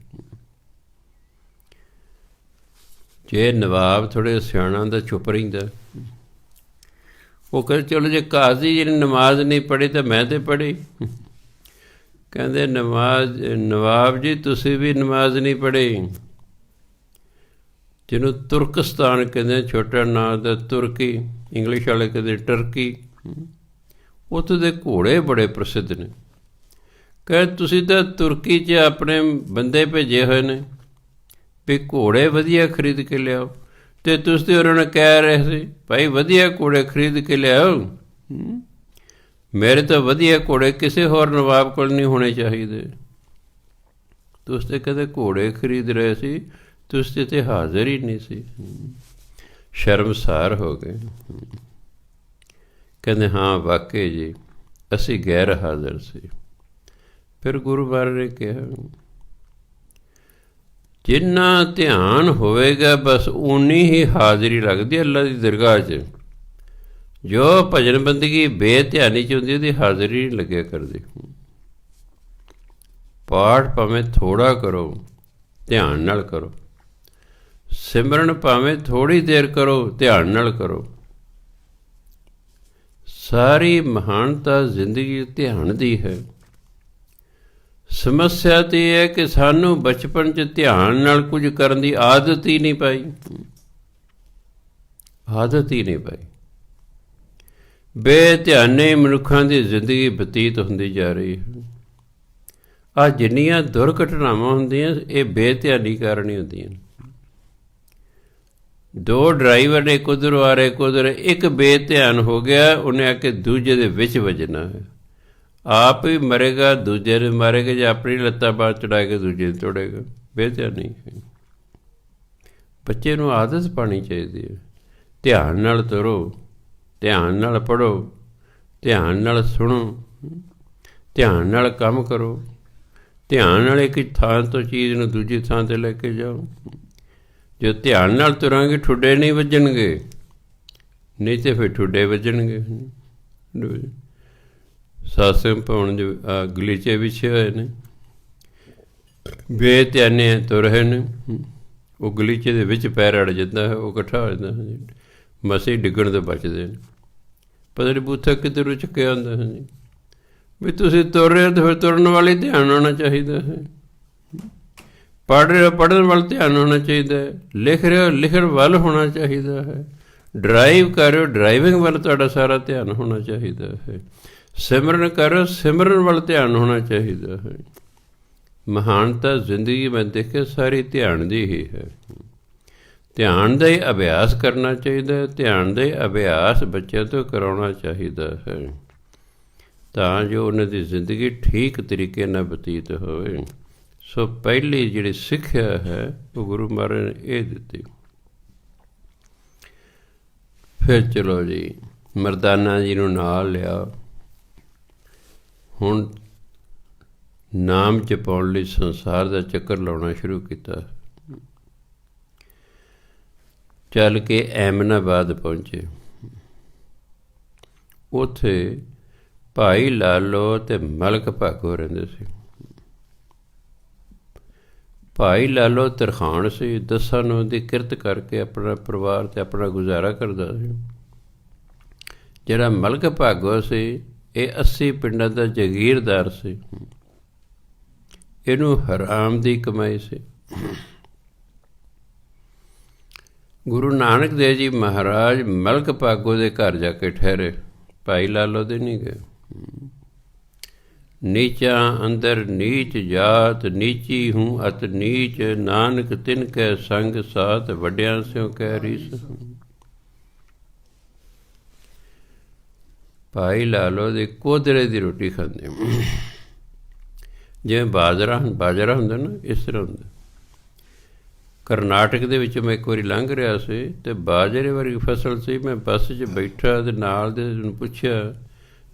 ਜੇ ਨਵਾਬ ਥੋੜ੍ਹੇ ਸਿਆਣਾ ਦਾ ਚੁੱਪ ਰਹਿੰਦਾ, ਉਹ ਕਹਿੰਦੇ ਚਲੋ ਜੇ ਕਾਜ਼ੀ ਜੀ ਨੇ ਨਮਾਜ਼ ਨਹੀਂ ਪੜ੍ਹੀ ਤਾਂ ਮੈਂ ਤਾਂ ਪੜ੍ਹੀ। ਕਹਿੰਦੇ ਨਵਾਬ ਜੀ ਤੁਸੀਂ ਵੀ ਨਮਾਜ਼ ਨਹੀਂ ਪੜ੍ਹੀ। ਜਿਹਨੂੰ ਤੁਰਕਸਤਾਨ ਕਹਿੰਦੇ, ਛੋਟਾ ਨਾਂ ਦਾ ਤੁਰਕੀ, ਇੰਗਲਿਸ਼ ਵਾਲੇ ਕਹਿੰਦੇ ਟਰਕੀ, ਉੱਥੇ ਦੇ ਘੋੜੇ ਬੜੇ ਪ੍ਰਸਿੱਧ ਨੇ। ਕਹਿੰਦੇ ਤੁਸੀਂ ਤਾਂ ਤੁਰਕੀ 'ਚ ਆਪਣੇ ਬੰਦੇ ਭੇਜੇ ਹੋਏ ਨੇ ਵੀ ਘੋੜੇ ਵਧੀਆ ਖਰੀਦ ਕੇ ਲਿਆਓ, ਅਤੇ ਤੁਸੀਂ ਉਹਨਾਂ ਨੂੰ ਕਹਿ ਰਹੇ ਸੀ ਭਾਈ ਵਧੀਆ ਘੋੜੇ ਖਰੀਦ ਕੇ ਲਿਆਓ। ਮੇਰੇ ਤਾਂ ਵਧੀਆ ਘੋੜੇ ਕਿਸੇ ਹੋਰ ਨਵਾਬ ਕੋਲ ਨਹੀਂ ਹੋਣੇ ਚਾਹੀਦੇ। ਤੁਸੀਂ ਤਾਂ ਕਦੇ ਘੋੜੇ ਖਰੀਦ ਰਹੇ ਸੀ, ਤੁਸੀਂ ਤਾਂ ਹਾਜ਼ਰ ਹੀ ਨਹੀਂ ਸੀ। ਸ਼ਰਮਸਾਰ ਹੋ ਗਏ। ਕਹਿੰਦੇ ਹਾਂ ਵਾਕਈ ਜੀ ਅਸੀਂ ਗੈਰ ਹਾਜ਼ਰ ਸੀ। ਫਿਰ ਗੁਰੂ ਮਹਾਰਾਜ ਨੇ ਕਿਹਾ, ਜਿੰਨਾ ਧਿਆਨ ਹੋਵੇਗਾ ਬਸ ਓਨੀ ਹੀ ਹਾਜ਼ਰੀ ਲੱਗਦੀ ਅੱਲਾ ਦੀ ਦਰਗਾਹ 'ਚ। ਜੋ ਭਜਨ ਬੰਦਗੀ ਬੇਧਿਆਨੀ 'ਚ ਹੁੰਦੀ ਉਹਦੀ ਹਾਜ਼ਰੀ ਨਹੀਂ ਲੱਗਿਆ ਕਰਦੀ। ਪਾਠ ਭਾਵੇਂ ਥੋੜ੍ਹਾ ਕਰੋ, ਧਿਆਨ ਨਾਲ ਕਰੋ। ਸਿਮਰਨ ਭਾਵੇਂ ਥੋੜ੍ਹੀ ਦੇਰ ਕਰੋ, ਧਿਆਨ ਨਾਲ ਕਰੋ। ਸਾਰੀ ਮਹਾਨਤਾ ਜ਼ਿੰਦਗੀ ਧਿਆਨ ਦੀ ਹੈ। ਸਮੱਸਿਆ ਤਾਂ ਇਹ ਹੈ ਕਿ ਸਾਨੂੰ ਬਚਪਨ 'ਚ ਧਿਆਨ ਨਾਲ ਕੁਝ ਕਰਨ ਦੀ ਆਦਤ ਹੀ ਨਹੀਂ ਪਾਈ। ਆਦਤ ਹੀ ਨਹੀਂ ਪਾਈ। ਬੇਧਿਆਨੀ ਮਨੁੱਖਾਂ ਦੀ ਜ਼ਿੰਦਗੀ ਬਤੀਤ ਹੁੰਦੀ ਜਾ ਰਹੀ ਹੈ। ਆਹ ਜਿੰਨੀਆਂ ਦੁਰਘਟਨਾਵਾਂ ਹੁੰਦੀਆਂ ਇਹ ਬੇਧਿਆਨੀ ਕਾਰਨ ਹੀ ਹੁੰਦੀਆਂ। ਦੋ ਡਰਾਈਵਰ ਨੇ ਇੱਕ ਉੱਧਰੋਂ ਆ ਰਹੇ, ਇੱਕ ਉੱਧਰ, ਇੱਕ ਬੇਧਿਆਨ ਹੋ ਗਿਆ, ਉਹਨੇ ਆ ਕੇ ਦੂਜੇ ਦੇ ਵਿੱਚ ਵੱਜਣਾ ਹੈ। ਆਪ ਵੀ ਮਰੇਗਾ, ਦੂਜੇ ਨੂੰ ਮਾਰੇਗਾ, ਜਾਂ ਆਪਣੀ ਲੱਤਾਂ ਬਾਹਰ ਚੜਾ ਕੇ ਦੂਜੇ ਨੂੰ ਤੋੜੇਗਾ। ਬੇਧਿਆਨੀ ਹੈ। ਬੱਚੇ ਨੂੰ ਆਦਤ ਪਾਉਣੀ ਚਾਹੀਦੀ ਹੈ, ਧਿਆਨ ਨਾਲ ਤੁਰੋ, ਧਿਆਨ ਨਾਲ ਪੜ੍ਹੋ, ਧਿਆਨ ਨਾਲ ਸੁਣੋ, ਧਿਆਨ ਨਾਲ ਕੰਮ ਕਰੋ, ਧਿਆਨ ਨਾਲ ਇੱਕ ਥਾਂ ਤੋਂ ਚੀਜ਼ ਨੂੰ ਦੂਜੀ ਥਾਂ 'ਤੇ ਲੈ ਕੇ ਜਾਓ। ਜੋ ਧਿਆਨ ਨਾਲ ਤੁਰਾਂਗੇ ਠੁੱਡੇ ਨਹੀਂ ਵੱਜਣਗੇ, ਨਹੀਂ ਤਾਂ ਫਿਰ ਠੁੱਡੇ ਵੱਜਣਗੇ। ਸਾਸੰਗ ਪਾਉਣ ਦੇ ਗਲੀਚੇ ਵਿਛੇ ਹੋਏ ਨੇ, ਬੇਧਿਆਨੇ ਤੁਰ ਰਹੇ ਨੇ, ਉਹ ਗਲੀਚੇ ਦੇ ਵਿੱਚ ਪੈਰ ਅੜ ਜਾਂਦਾ ਹੈ, ਉਹ ਇਕੱਠਾ ਹੋ ਜਾਂਦਾ, ਮਸੀਂ ਡਿੱਗਣ ਤੋਂ ਬਚਦੇ ਨੇ। ਪਤਾ ਨਹੀਂ ਬੂਥਾ ਕਿੱਧਰੋਂ ਚੁੱਕਿਆ ਹੁੰਦਾ ਹੈ ਜੀ। ਵੀ ਤੁਸੀਂ ਤੁਰ ਰਹੇ ਹੋ ਤਾਂ ਫਿਰ ਤੁਰਨ ਵਾਲੇ ਧਿਆਨ ਹੋਣਾ ਚਾਹੀਦਾ ਹੈ। ਪੜ੍ਹ ਰਹੇ ਹੋ, ਪੜ੍ਹਨ ਵੱਲ ਧਿਆਨ ਹੋਣਾ ਚਾਹੀਦਾ ਹੈ। ਲਿਖ ਰਹੇ ਹੋ, ਲਿਖਣ ਵੱਲ ਹੋਣਾ ਚਾਹੀਦਾ ਹੈ। ਡਰਾਈਵ ਕਰ ਰਹੇ ਹੋ, ਡਰਾਈਵਿੰਗ ਵੱਲ ਤੁਹਾਡਾ ਸਾਰਾ ਧਿਆਨ ਹੋਣਾ ਚਾਹੀਦਾ ਹੈ। ਸਿਮਰਨ ਕਰੋ, ਸਿਮਰਨ ਵੱਲ ਧਿਆਨ ਹੋਣਾ ਚਾਹੀਦਾ ਹੈ। ਮਹਾਨਤਾ ਜ਼ਿੰਦਗੀ ਮੈਂ ਦੇਖਿਆ ਸਾਰੀ ਧਿਆਨ ਦੀ ਹੀ ਹੈ। ਧਿਆਨ ਦਾ ਹੀ ਅਭਿਆਸ ਕਰਨਾ ਚਾਹੀਦਾ। ਧਿਆਨ ਦਾ ਹੀ ਅਭਿਆਸ ਬੱਚਿਆਂ ਤੋਂ ਕਰਾਉਣਾ ਚਾਹੀਦਾ ਹੈ, ਤਾਂ ਜੋ ਉਹਨਾਂ ਦੀ ਜ਼ਿੰਦਗੀ ਠੀਕ ਤਰੀਕੇ ਨਾਲ ਬਤੀਤ ਹੋਵੇ। ਸੋ ਪਹਿਲੀ ਜਿਹੜੀ ਸਿੱਖਿਆ ਹੈ ਉਹ ਗੁਰੂ ਮਹਾਰਾਜ ਨੇ ਇਹ ਦਿੱਤੀ। ਫਿਰ ਚਲੋ ਜੀ, ਮਰਦਾਨਾ ਜੀ ਨੂੰ ਨਾਲ ਲਿਆ। ਹੁਣ ਨਾਮ ਜਪਾਉਣ ਲਈ ਸੰਸਾਰ ਦਾ ਚੱਕਰ ਲਾਉਣਾ ਸ਼ੁਰੂ ਕੀਤਾ। ਚੱਲ ਕੇ ਐਮਨਾਬਾਦ ਪਹੁੰਚੇ। ਉੱਥੇ ਭਾਈ ਲਾਲੋ ਅਤੇ ਮਲਕ ਭਾਗੋ ਰਹਿੰਦੇ ਸੀ। ਭਾਈ ਲਾਲੋ ਤਰਖਾਣ ਸੀ, 10 ਨੂੰ ਦੀ ਕਿਰਤ ਕਰਕੇ ਆਪਣਾ ਪਰਿਵਾਰ ਅਤੇ ਆਪਣਾ ਗੁਜ਼ਾਰਾ ਕਰਦਾ ਸੀ। ਜਿਹੜਾ ਮਲਕ ਭਾਗੋ ਸੀ ਇਹ 80 ਪਿੰਡਾਂ ਦਾ ਜਗੀਰਦਾਰ ਸੀ। ਇਹਨੂੰ ਹਰਾਮ ਦੀ ਕਮਾਈ ਸੀ। ਗੁਰੂ ਨਾਨਕ ਦੇਵ ਜੀ ਮਹਾਰਾਜ ਮਲਕ ਭਾਗੋ ਦੇ ਘਰ ਜਾ ਕੇ ਠਹਿਰੇ, ਭਾਈ ਲਾਲੋ ਦੇ ਨਹੀਂ ਗਏ। ਨੀਚਾਂ ਅੰਦਰ ਨੀਚ ਜਾਤ, ਨੀਚੀ ਹੂੰ ਅਤ ਨੀਚ, ਨਾਨਕ ਤਿਨ ਕੈ ਸੰਗ ਸਾਥ, ਵੱਡਿਆਂ ਸਿਉ ਕਹਿ ਰੀਸ। ਭਾਈ ਲਾਲੋ ਦੇ ਕੋਦਰੇ ਦੀ ਰੋਟੀ ਖਾਂਦੇ, ਜਿਵੇਂ ਬਾਜਰਾ ਹੁੰਦਾ ਨਾ, ਇਸ ਤਰ੍ਹਾਂ ਹੁੰਦਾ। ਕਰਨਾਟਕ ਦੇ ਵਿੱਚ ਮੈਂ ਇੱਕ ਵਾਰੀ ਲੰਘ ਰਿਹਾ ਸੀ ਅਤੇ ਬਾਜਰੇ ਵਰਗੀ ਫਸਲ ਸੀ। ਮੈਂ ਬੱਸ 'ਚ ਬੈਠਾ ਅਤੇ ਨਾਲ ਦੇ ਨੂੰ ਪੁੱਛਿਆ,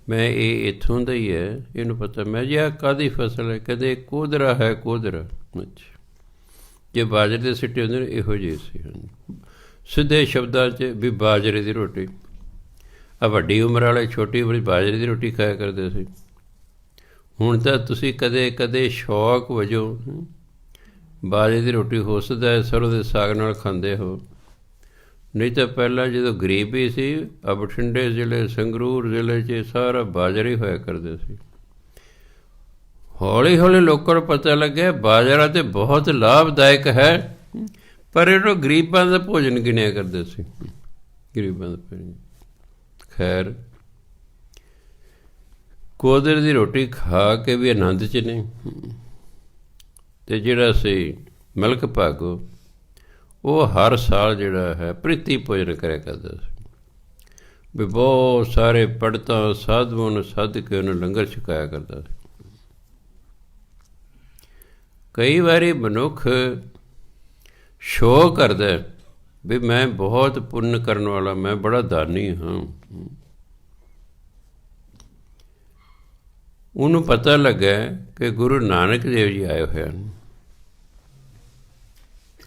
ਮੈਂ ਇਹ ਇੱਥੋਂ ਦਾ ਹੀ ਹੈ, ਇਹਨੂੰ ਪਤਾ? ਮੈਂ ਜੀ ਆਹ ਕਾਹਦੀ ਫਸਲ ਹੈ? ਕਹਿੰਦੇ ਕੋਦਰਾ ਹੈ, ਕੋਦਰਾ। ਅੱਛਾ, ਜੇ ਬਾਜਰੇ ਦੇ ਸਿੱਟੇ ਹੁੰਦੇ ਨੇ ਇਹੋ ਜਿਹੇ ਸੀ। ਸਿੱਧੇ ਸ਼ਬਦਾਂ 'ਚ ਵੀ ਬਾਜਰੇ ਦੀ ਰੋਟੀ। ਆ ਵੱਡੀ ਉਮਰ ਵਾਲੇ ਛੋਟੀ ਉਮਰ 'ਚ ਬਾਜਰੇ ਦੀ ਰੋਟੀ ਖਾਇਆ ਕਰਦੇ ਸੀ। ਹੁਣ ਤਾਂ ਤੁਸੀਂ ਕਦੇ ਕਦੇ ਸ਼ੌਕ ਵਜੋਂ ਬਾਜਰੇ ਦੀ ਰੋਟੀ ਹੋ ਸਕਦਾ ਸਰੋਂ ਦੇ ਸਾਗ ਨਾਲ ਖਾਂਦੇ ਹੋ, ਨਹੀਂ ਤਾਂ ਪਹਿਲਾਂ ਜਦੋਂ ਗਰੀਬੀ ਸੀ ਆ ਬਠਿੰਡੇ ਜ਼ਿਲ੍ਹੇ, ਸੰਗਰੂਰ ਜ਼ਿਲ੍ਹੇ 'ਚ ਸਾਰਾ ਬਾਜਰੇ ਹੋਇਆ ਕਰਦੇ ਸੀ। ਹੌਲੀ ਹੌਲੀ ਲੋਕਾਂ ਨੂੰ ਪਤਾ ਲੱਗਿਆ ਬਾਜਰਾ ਤਾਂ ਬਹੁਤ ਲਾਭਦਾਇਕ ਹੈ, ਪਰ ਇਹਨੂੰ ਗਰੀਬਾਂ ਦਾ ਭੋਜਨ ਗਿਣਿਆ ਕਰਦੇ ਸੀ, ਗਰੀਬਾਂ ਦਾ ਭੋਜਨ। ਖੈਰ, ਕੋਦਰੇ ਦੀ ਰੋਟੀ ਖਾ ਕੇ ਵੀ ਆਨੰਦ 'ਚ ਨੇ। ਅਤੇ ਜਿਹੜਾ ਸੀ ਮਲਕ ਭਾਗੋ, ਉਹ ਹਰ ਸਾਲ ਜਿਹੜਾ ਹੈ ਪ੍ਰੀਤੀ ਭੋਜਨ ਕਰਿਆ ਕਰਦਾ ਸੀ, ਵੀ ਬਹੁਤ ਸਾਰੇ ਪੰਡਤਾਂ ਸਾਧੂਆਂ ਨੂੰ ਸੱਦ ਕੇ ਉਹਨੂੰ ਲੰਗਰ ਛਕਾਇਆ ਕਰਦਾ ਸੀ। ਕਈ ਵਾਰੀ ਮਨੁੱਖ ਸ਼ੋਅ ਕਰਦਾ ਵੀ ਮੈਂ ਬਹੁਤ ਪੁੰਨ ਕਰਨ ਵਾਲਾ, ਮੈਂ ਬੜਾ ਦਾਨੀ ਹਾਂ। ਉਹਨੂੰ ਪਤਾ ਲੱਗਾ ਕਿ ਗੁਰੂ ਨਾਨਕ ਦੇਵ ਜੀ ਆਏ ਹੋਏ ਹਨ।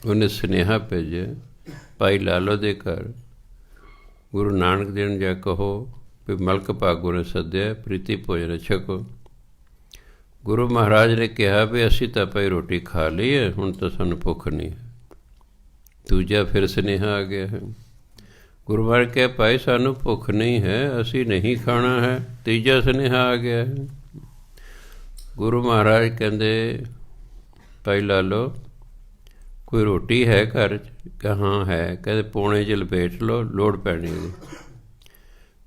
ਉਹਨੇ ਸੁਨੇਹਾ ਭੇਜਿਆ, ਭਾਈ ਲਾਲੋ ਦੇ ਘਰ ਗੁਰੂ ਨਾਨਕ ਦੇਵ ਨੂੰ ਜਾ ਕਹੋ ਵੀ ਮਲਕ ਭਾਗੋ ਨੇ ਸੱਦਿਆ, ਪ੍ਰੀਤੀ ਭੋਜਨ ਛਕੋ। ਗੁਰੂ ਮਹਾਰਾਜ ਨੇ ਕਿਹਾ ਵੀ ਅਸੀਂ ਤਾਂ ਭਾਈ ਰੋਟੀ ਖਾ ਲਈ ਹੈ, ਹੁਣ ਤਾਂ ਸਾਨੂੰ ਭੁੱਖ ਨਹੀਂ ਹੈ। ਦੂਜਾ ਫਿਰ ਸੁਨੇਹਾ ਆ ਗਿਆ ਹੈ। ਗੁਰੂ ਮਹਾਰਾਜ ਕਿਹਾ ਭਾਈ ਸਾਨੂੰ ਭੁੱਖ ਨਹੀਂ ਹੈ, ਅਸੀਂ ਨਹੀਂ ਖਾਣਾ ਹੈ। ਤੀਜਾ ਸੁਨੇਹਾ ਆ ਗਿਆ ਹੈ। ਗੁਰੂ ਮਹਾਰਾਜ ਕਹਿੰਦੇ ਭਾਈ ਲਾਲੋ ਕੋਈ ਰੋਟੀ ਹੈ ਘਰ 'ਚ? ਕਿ ਹਾਂ ਹੈ। ਕਹਿੰਦੇ ਪੌਣੇ 'ਚ ਲਪੇਟ ਲਓ, ਲੋੜ ਪੈਣੀ ਉਹਦੀ।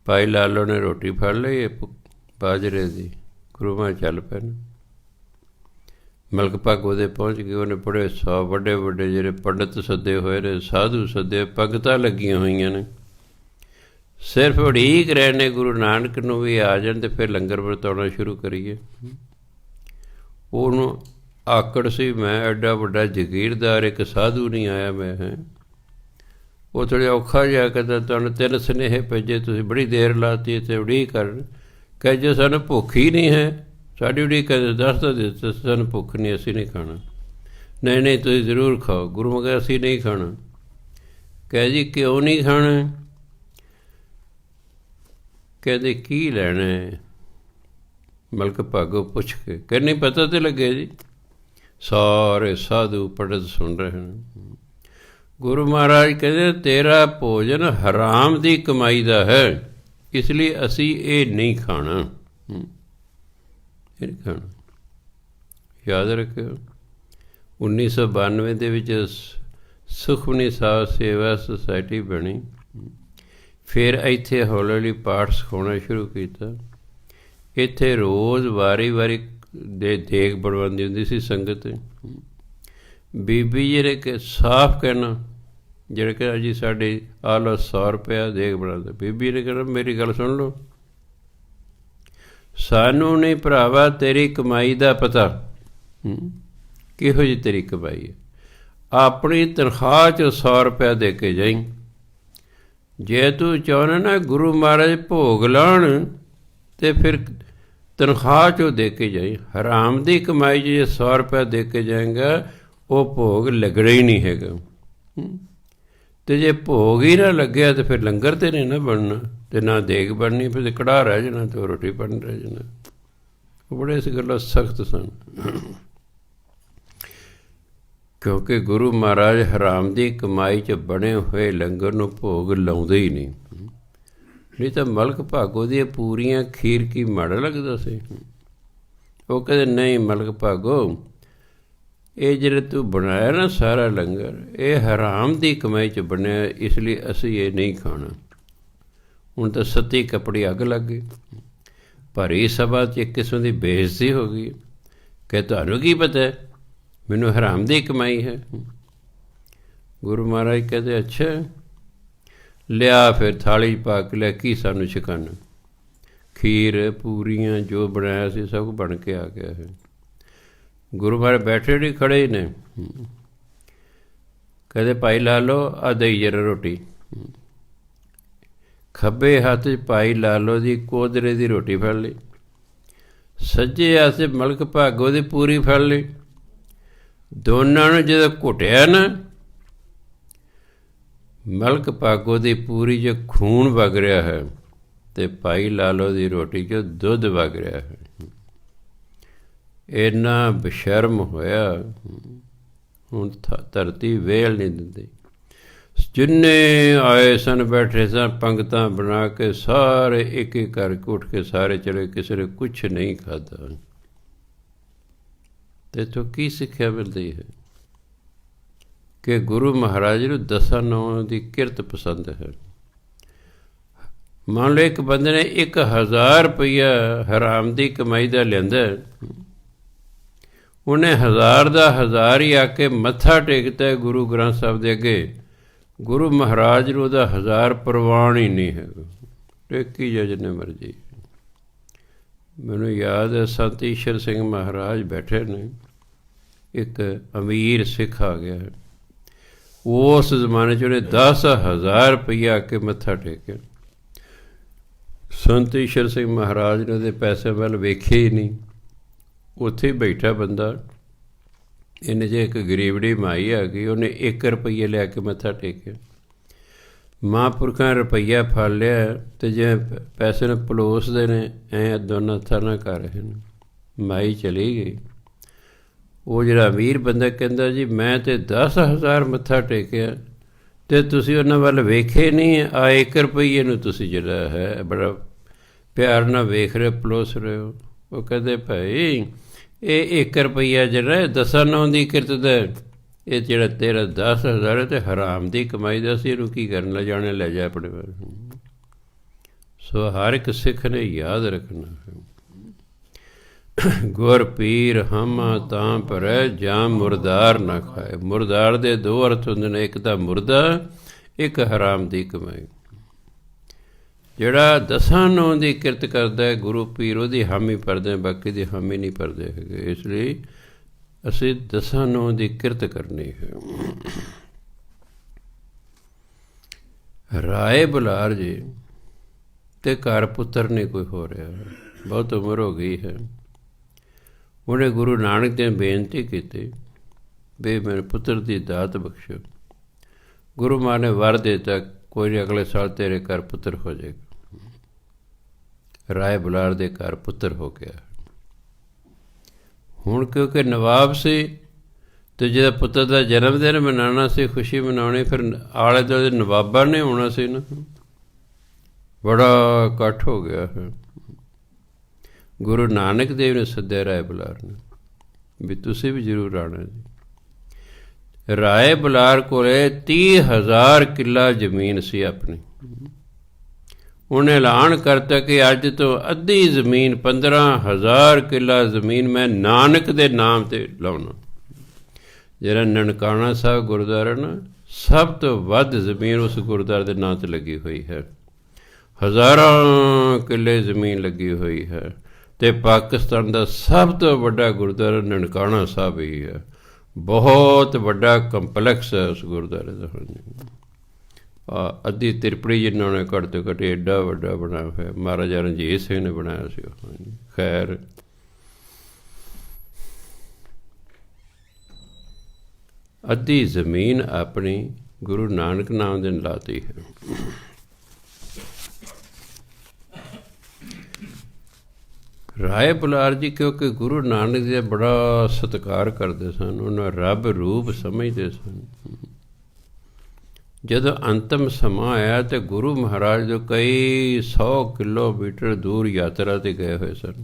ਭਾਈ ਲਾਲੋ ਨੇ ਰੋਟੀ ਫੜ ਲਈ ਬਾਜਰੇ ਦੀ। ਗੁਰੂ ਮਹਾਰਾਜ ਚੱਲ ਪਏ। ਮਲਕ ਭਾਗੋ ਦੇ ਪਹੁੰਚ ਗਏ। ਉਹਨੇ ਬੜੇ 100 ਵੱਡੇ ਵੱਡੇ ਜਿਹੜੇ ਪੰਡਿਤ ਸੱਦੇ ਹੋਏ ਨੇ, ਸਾਧੂ ਸੱਦੇ, ਪੰਗਤਾਂ ਲੱਗੀਆਂ ਹੋਈਆਂ ਨੇ। ਸਿਰਫ ਉਡੀਕ ਰਹੇ ਨੇ ਗੁਰੂ ਨਾਨਕ ਨੂੰ ਵੀ ਆ ਜਾਣ ਅਤੇ ਫਿਰ ਲੰਗਰ ਵਰਤਾਉਣਾ ਸ਼ੁਰੂ ਕਰੀਏ। ਉਹਨੂੰ ਆਕੜ ਸੀ ਮੈਂ ਐਡਾ ਵੱਡਾ ਜਗੀਰਦਾਰ, ਇੱਕ ਸਾਧੂ ਨਹੀਂ ਆਇਆ ਮੈਂ ਹੈ। ਉਹ ਥੋੜ੍ਹਾ ਔਖਾ ਜਿਹਾ ਕਹਿੰਦਾ ਤੁਹਾਨੂੰ 3 ਸੁਨੇਹੇ ਭੇਜੇ, ਤੁਸੀਂ ਬੜੀ ਦੇਰ ਲਾਤੀ ਇੱਥੇ ਉਡੀਕ ਕਰਨ। ਕਹੇ ਜੇ ਸਾਨੂੰ ਭੁੱਖ ਹੀ ਨਹੀਂ ਹੈ, ਸਾਡੀ ਉਡੀਕ ਕਹਿੰਦੇ ਦੱਸ ਤਾਂ ਦਿੱਤਾ ਸਾਨੂੰ ਭੁੱਖ ਨਹੀਂ, ਅਸੀਂ ਨਹੀਂ ਖਾਣਾ। ਨਹੀਂ ਨਹੀਂ ਤੁਸੀਂ ਜ਼ਰੂਰ ਖਾਓ। ਗੁਰੂ ਮਹਾਰਾਜ ਅਸੀਂ ਨਹੀਂ ਖਾਣਾ। ਕਹੇ ਜੀ ਕਿਉਂ ਨਹੀਂ ਖਾਣਾ? ਕਹਿੰਦੇ ਕੀ ਲੈਣਾ ਹੈ? ਮਲਕ ਭਾਗੋ ਪੁੱਛ ਕੇ ਕਹਿੰਦੇ ਨਹੀਂ ਪਤਾ ਤਾਂ ਲੱਗੇ ਜੀ। ਸਾਰੇ ਸਾਧੂ ਪੰਡਿਤ ਸੁਣ ਰਹੇ ਹਨ। ਗੁਰੂ ਮਹਾਰਾਜ ਕਹਿੰਦੇ ਤੇਰਾ ਭੋਜਨ ਹਰਾਮ ਦੀ ਕਮਾਈ ਦਾ ਹੈ, ਇਸ ਲਈ ਅਸੀਂ ਇਹ ਨਹੀਂ ਖਾਣਾ। ਇਹ ਨਹੀਂ ਖਾਣਾ। ਯਾਦ ਰੱਖਿਓ 1992 ਦੇ ਵਿੱਚ ਸੁਖਮਨੀ ਸਾਹਿਬ ਸੇਵਾ ਸੁਸਾਇਟੀ ਬਣੀ। ਫਿਰ ਇੱਥੇ ਹੌਲੀ ਹੌਲੀ ਪਾਠ ਸਿਖਾਉਣਾ ਸ਼ੁਰੂ ਕੀਤਾ। ਇੱਥੇ ਰੋਜ਼ ਵਾਰੀ ਵਾਰੀ ਦੇ ਦੇਗ ਬਣਵਾਉਂਦੀ ਹੁੰਦੀ ਸੀ ਸੰਗਤ। ਬੀਬੀ ਜਿਹੜੇ ਕਿ ਸਾਫ਼ ਕਹਿਣਾ, ਜਿਹੜੇ ਕਿ ਜੀ ਸਾਡੇ ਆ ਲਓ 100 ਰੁਪਇਆ ਦੇਗ ਬਣਾਉਂਦੇ। ਬੀਬੀ ਨੇ ਕਹਿਣਾ ਮੇਰੀ ਗੱਲ ਸੁਣ ਲਓ, ਸਾਨੂੰ ਨਹੀਂ ਭਰਾਵਾ ਤੇਰੀ ਕਮਾਈ ਦਾ ਪਤਾ, ਕਿਹੋ ਜਿਹੀ ਤੇਰੀ ਕਮਾਈ ਹੈ। ਆਪਣੀ ਤਨਖਾਹ 'ਚ 100 ਰੁਪਇਆ ਦੇ ਕੇ ਜਾਈਂ। ਜੇ ਤੂੰ ਚਾਹੁੰਦਾ ਨਾ ਗੁਰੂ ਮਹਾਰਾਜ ਭੋਗ ਲਾਉਣ ਅਤੇ ਫਿਰ ਤਨਖਾਹ 'ਚੋਂ ਦੇ ਕੇ ਜਾਈਂ। ਹਰਾਮ ਦੀ ਕਮਾਈ 'ਚ ਜੇ 100 ਰੁਪਇਆ ਦੇ ਕੇ ਜਾਏਗਾ ਉਹ ਭੋਗ ਲੱਗਣਾ ਹੀ ਨਹੀਂ ਹੈਗਾ। ਅਤੇ ਜੇ ਭੋਗ ਹੀ ਨਾ ਲੱਗਿਆ ਤਾਂ ਫਿਰ ਲੰਗਰ ਤਾਂ ਨਹੀਂ ਨਾ ਬਣਨਾ, ਅਤੇ ਨਾ ਦੇਗ ਬਣਨੀ, ਫਿਰ ਕੜਾਹ ਰਹਿ ਜਾਣਾ ਅਤੇ ਰੋਟੀ ਪਾਣੀ ਰਹਿ ਜਾਣਾ। ਉਹ ਬੜੇ ਇਸ ਗੱਲੋਂ ਸਖਤ ਸਨ, ਕਿਉਂਕਿ ਗੁਰੂ ਮਹਾਰਾਜ ਹਰਾਮ ਦੀ ਕਮਾਈ 'ਚ ਬਣੇ ਹੋਏ ਲੰਗਰ ਨੂੰ ਭੋਗ ਲਾਉਂਦੇ ਹੀ ਨਹੀਂ। ਨਹੀਂ ਤਾਂ ਮਲਕ ਭਾਗੋ ਦੀਆਂ ਪੂਰੀਆਂ ਖੀਰ ਕੀ ਮਾੜਾ ਲੱਗਦਾ ਸੀ। ਉਹ ਕਹਿੰਦੇ ਨਹੀਂ ਮਲਕ ਭਾਗੋ, ਇਹ ਜਿਹੜੇ ਤੂੰ ਬਣਾਇਆ ਨਾ ਸਾਰਾ ਲੰਗਰ, ਇਹ ਹਰਾਮ ਦੀ ਕਮਾਈ 'ਚ ਬਣਿਆ, ਇਸ ਲਈ ਅਸੀਂ ਇਹ ਨਹੀਂ ਖਾਣਾ। ਹੁਣ ਤਾਂ ਸੱਤੀ ਕੱਪੜੀ ਅੱਗ ਲੱਗ ਗਈ। ਭਰੀ ਸਭਾ 'ਚ ਇੱਕ ਕਿਸਮ ਦੀ ਬੇਇੱਜ਼ਤੀ ਹੋ ਗਈ ਕਿ ਤੁਹਾਨੂੰ ਕੀ ਪਤਾ ਮੈਨੂੰ ਹਰਾਮ ਦੀ ਕਮਾਈ ਹੈ। ਗੁਰੂ ਮਹਾਰਾਜ ਕਹਿੰਦੇ ਅੱਛਾ ਲਿਆ। ਫਿਰ ਥਾਲੀ ਪਾ ਕੇ ਲਿਆ, ਕੀ ਸਾਨੂੰ ਛਕਾਣਾ? ਖੀਰ ਪੂਰੀਆਂ ਜੋ ਬਣਾਇਆ ਸੀ ਸਭ ਬਣ ਕੇ ਆ ਗਿਆ ਹੈ। ਗੁਰੂ ਮਹਾਰਾਜ ਬੈਠੇ ਨਹੀਂ ਖੜ੍ਹੇ ਨੇ। ਕਹਿੰਦੇ ਭਾਈ ਲਾ ਲਓ ਆ ਦਈ ਜਰਾ ਰੋਟੀ। ਖੱਬੇ ਹੱਥ 'ਚ ਭਾਈ ਲਾਲੋ ਦੀ ਕੋਦਰੇ ਦੀ ਰੋਟੀ ਫੜ ਲਈ, ਸੱਜੇ ਹੱਥ 'ਚ ਮਲਕ ਭਾਗੋ ਦੀ ਪੂਰੀ ਫੜ ਲਈ। ਦੋਨਾਂ ਨੂੰ ਜਦੋਂ ਘੁੱਟਿਆ ਨਾ, ਮਲਕ ਭਾਗੋ ਦੀ ਪੂਰੀ 'ਚ ਖੂਨ ਵਗ ਰਿਹਾ ਹੈ ਅਤੇ ਭਾਈ ਲਾਲੋ ਦੀ ਰੋਟੀ 'ਚ ਦੁੱਧ ਵਗ ਰਿਹਾ ਹੈ। ਇੰਨਾ ਬੇਸ਼ਰਮ ਹੋਇਆ, ਹੁਣ ਧਰਤੀ ਵੇਲ ਨਹੀਂ ਦਿੰਦੀ। ਜਿੰਨੇ ਆਏ ਸਨ ਬੈਠੇ ਸਨ ਪੰਗਤਾਂ ਬਣਾ ਕੇ, ਸਾਰੇ ਇੱਕ ਇੱਕ ਕਰਕੇ ਉੱਠ ਕੇ ਸਾਰੇ ਚਲੇ, ਕਿਸੇ ਨੇ ਕੁਛ ਨਹੀਂ ਖਾਧਾ। ਅਤੇ ਇੱਥੋਂ ਕੀ ਸਿੱਖਿਆ ਮਿਲਦੀ ਹੈ ਕਿ ਗੁਰੂ ਮਹਾਰਾਜ ਨੂੰ 10 ਨੌਂ ਦੀ ਕਿਰਤ ਪਸੰਦ ਹੈ। ਮੰਨ ਲਓ ਇੱਕ ਬੰਦੇ ਨੇ 1000 ਰੁਪਈਆ ਹਰਾਮ ਦੀ ਕਮਾਈ ਦਾ ਲਿਆਂਦਾ, ਉਹਨੇ 1000 ਦਾ 1000 ਹੀ ਆ ਕੇ ਮੱਥਾ ਟੇਕਦਾ ਗੁਰੂ ਗ੍ਰੰਥ ਸਾਹਿਬ ਦੇ ਅੱਗੇ। ਗੁਰੂ ਮਹਾਰਾਜ ਨੂੰ ਉਹਦਾ 1000 ਪ੍ਰਵਾਨ ਹੀ ਨਹੀਂ ਹੈਗਾ, ਟੇਕੀ ਜਾ ਜਿੰਨੇ ਮਰਜ਼ੀ। ਮੈਨੂੰ ਯਾਦ ਹੈ ਸੰਤ ਈਸ਼ਰ ਸਿੰਘ ਮਹਾਰਾਜ ਬੈਠੇ ਨੇ, ਇੱਕ ਅਮੀਰ ਸਿੱਖ ਆ ਗਿਆ, ਉਸ ਜ਼ਮਾਨੇ 'ਚ ਉਹਨੇ 10,000 ਰੁਪਈਆ ਆ ਕੇ ਮੱਥਾ ਟੇਕਿਆ। ਸੰਤ ਈਸ਼ਰ ਸਿੰਘ ਮਹਾਰਾਜ ਨੇ ਉਹਦੇ ਪੈਸੇ ਵੱਲ ਵੇਖੇ ਹੀ ਨਹੀਂ। ਉੱਥੇ ਹੀ ਬੈਠਾ ਬੰਦਾ, ਇਹਨੇ ਜੇ ਇੱਕ ਗਰੀਬੜੀ ਮਾਈ ਆ ਗਈ, ਉਹਨੇ 1 ਰੁਪਈਏ ਲਿਆ ਕੇ ਮੱਥਾ ਟੇਕਿਆ। ਮਹਾਂਪੁਰਖਾਂ ਰੁਪਈਆ ਫੜ ਲਿਆ ਅਤੇ ਜਿਵੇਂ ਪੈਸੇ ਨੂੰ ਪਲੋਸਦੇ ਨੇ, ਐਂ ਦੋਨਾਂ ਥਾਂ ਕਰ ਰਹੇ ਨੇ। ਮਾਈ ਚਲੀ ਗਈ। ਉਹ ਜਿਹੜਾ ਅਮੀਰ ਬੰਦਾ ਕਹਿੰਦਾ ਜੀ ਮੈਂ ਤਾਂ 10,000 ਮੱਥਾ ਟੇਕਿਆ ਅਤੇ ਤੁਸੀਂ ਉਹਨਾਂ ਵੱਲ ਵੇਖੇ ਨਹੀਂ। ਆ 1 ਰੁਪਈਏ ਨੂੰ ਤੁਸੀਂ ਜਿਹੜਾ ਹੈ ਬੜਾ ਪਿਆਰ ਨਾਲ ਵੇਖ ਰਹੇ, ਪਲੋਸ ਰਹੇ ਹੋ। ਉਹ ਕਹਿੰਦੇ ਭਾਈ ਇਹ 1 ਰੁਪਈਆ ਜਿਹੜਾ 10 ਦੀ ਕਿਰਤ ਦਾ, ਇਹ ਜਿਹੜਾ ਤੇਰਾ 10,000 ਤੇ ਹਰਾਮ ਦੀ ਕਮਾਈ ਦਾ ਸੀ, ਇਹਨੂੰ ਕੀ ਕਰਨ ਲੈ ਜਾਣੇ, ਲੈ ਜਾ ਆਪਣੇ ਵੱਲ। ਸੋ ਹਰ ਇੱਕ ਸਿੱਖ ਨੇ ਯਾਦ ਰੱਖਣਾ ਹੈ, ਗੁਰ ਪੀਰ ਹਮਾ ਤਾਂ ਭਰੈ ਜਾਂ ਮੁਰਦਾਰ ਨਾ ਖਾਏ। ਮੁਰਦਾਰ ਦੇ 2 ਅਰਥ ਹੁੰਦੇ ਨੇ, ਇੱਕ ਤਾਂ ਮੁਰਦਾ, ਇੱਕ ਹਰਾਮ ਦੀ ਕਮਾਈ। ਜਿਹੜਾ 10 ਦੀ ਕਿਰਤ ਕਰਦਾ ਹੈ ਗੁਰੂ ਪੀਰ, ਉਹਦੀ ਹਾਮੀ ਭਰਦੇ, ਬਾਕੀ ਦੀ ਹਾਮੀ ਨਹੀਂ ਭਰਦੇ ਹੈਗੇ। ਇਸ ਲਈ ਅਸੀਂ 10 ਦੀ ਕਿਰਤ ਕਰਨੀ ਹੈ। ਰਾਏ ਬੁਲਾਰ ਜੀ ਤੇ ਘਰ ਪੁੱਤਰ ਨਹੀਂ ਕੋਈ ਹੋ ਰਿਹਾ, ਬਹੁਤ ਉਮਰ ਹੋ ਗਈ ਹੈ। ਉਹਨੇ ਗੁਰੂ ਨਾਨਕ ਦੇਵ ਬੇਨਤੀ ਕੀਤੀ ਵੀ ਮੇਰੇ ਪੁੱਤਰ ਦੀ ਦਾਤ ਬਖਸ਼ੋ। ਗੁਰੂ ਮਾਂ ਨੇ ਵਰ ਦਿੱਤਾ, ਕੋਈ ਨਹੀਂ, ਅਗਲੇ ਸਾਲ ਤੇਰੇ ਘਰ ਪੁੱਤਰ ਹੋ ਜਾਏਗਾ। ਰਾਏ ਬੁਲਾਰ ਦੇ ਘਰ ਪੁੱਤਰ ਹੋ ਗਿਆ। ਹੁਣ ਕਿਉਂਕਿ ਨਵਾਬ ਸੀ ਅਤੇ ਜਿਹਦਾ ਪੁੱਤਰ ਦਾ ਜਨਮ ਦਿਨ ਮਨਾਉਣਾ ਸੀ, ਖੁਸ਼ੀ ਮਨਾਉਣੀ, ਫਿਰ ਆਲੇ ਦੁਆਲੇ ਨਵਾਬਾਂ ਨੇ ਆਉਣਾ ਸੀ ਨਾ, ਬੜਾ ਇਕੱਠ ਹੋ ਗਿਆ ਹੈ। ਗੁਰੂ ਨਾਨਕ ਦੇਵ ਨੇ ਸੱਦਿਆ ਰਾਏ ਬੁਲਾਰ ਨੇ ਵੀ ਤੁਸੀਂ ਵੀ ਜ਼ਰੂਰ ਆਉਣਾ ਜੀ। ਰਾਏ ਬੁਲਾਰ ਕੋਲ 30,000 ਕਿੱਲਾ ਜ਼ਮੀਨ ਸੀ ਆਪਣੀ। ਉਹਨੇ ਐਲਾਨ ਕਰਤਾ ਕਿ ਅੱਜ ਤੋਂ ਅੱਧੀ ਜ਼ਮੀਨ, 15,000 ਕਿੱਲਾ ਜ਼ਮੀਨ ਮੈਂ ਨਾਨਕ ਦੇ ਨਾਮ 'ਤੇ ਲਾਉਣਾ। ਜਿਹੜਾ ਨਨਕਾਣਾ ਸਾਹਿਬ ਗੁਰਦੁਆਰਾ ਨਾ, ਸਭ ਤੋਂ ਵੱਧ ਜ਼ਮੀਨ ਉਸ ਗੁਰਦੁਆਰੇ ਦੇ ਨਾਂ 'ਤੇ ਲੱਗੀ ਹੋਈ ਹੈ। ਹਜ਼ਾਰਾਂ ਕਿੱਲੇ ਜ਼ਮੀਨ ਲੱਗੀ ਹੋਈ ਹੈ ਅਤੇ ਪਾਕਿਸਤਾਨ ਦਾ ਸਭ ਤੋਂ ਵੱਡਾ ਗੁਰਦੁਆਰਾ ਨਨਕਾਣਾ ਸਾਹਿਬ ਹੀ ਹੈ। ਬਹੁਤ ਵੱਡਾ ਕੰਪਲੈਕਸ ਹੈ ਉਸ ਗੁਰਦੁਆਰੇ ਦਾ। ਅੱਧੀ ਤਿਰਪੜੀ ਜਿੰਨਾ ਨੇ ਘੱਟ ਤੋਂ ਘੱਟ ਐਡਾ ਵੱਡਾ ਬਣਾਇਆ ਹੋਇਆ, ਮਹਾਰਾਜਾ ਰਣਜੀਤ ਸਿੰਘ ਨੇ ਬਣਾਇਆ ਸੀ ਉਹ। ਖੈਰ, ਅੱਧੀ ਜ਼ਮੀਨ ਆਪਣੀ ਗੁਰੂ ਨਾਨਕ ਨਾਮ ਦੇ ਲਾਤੀ ਹੈ। ਰਾਏ ਬੁਲਾਰ ਜੀ ਕਿਉਂਕਿ ਗੁਰੂ ਨਾਨਕ ਜੀ ਬੜਾ ਸਤਿਕਾਰ ਕਰਦੇ ਸਨ, ਉਹਨਾਂ ਰੱਬ ਰੂਪ ਸਮਝਦੇ ਸਨ। ਜਦੋਂ ਅੰਤਮ ਸਮਾਂ ਆਇਆ ਤਾਂ ਗੁਰੂ ਮਹਾਰਾਜ ਜੋ ਕਈ 100 ਕਿਲੋਮੀਟਰ ਦੂਰ ਯਾਤਰਾ 'ਤੇ ਗਏ ਹੋਏ ਸਨ।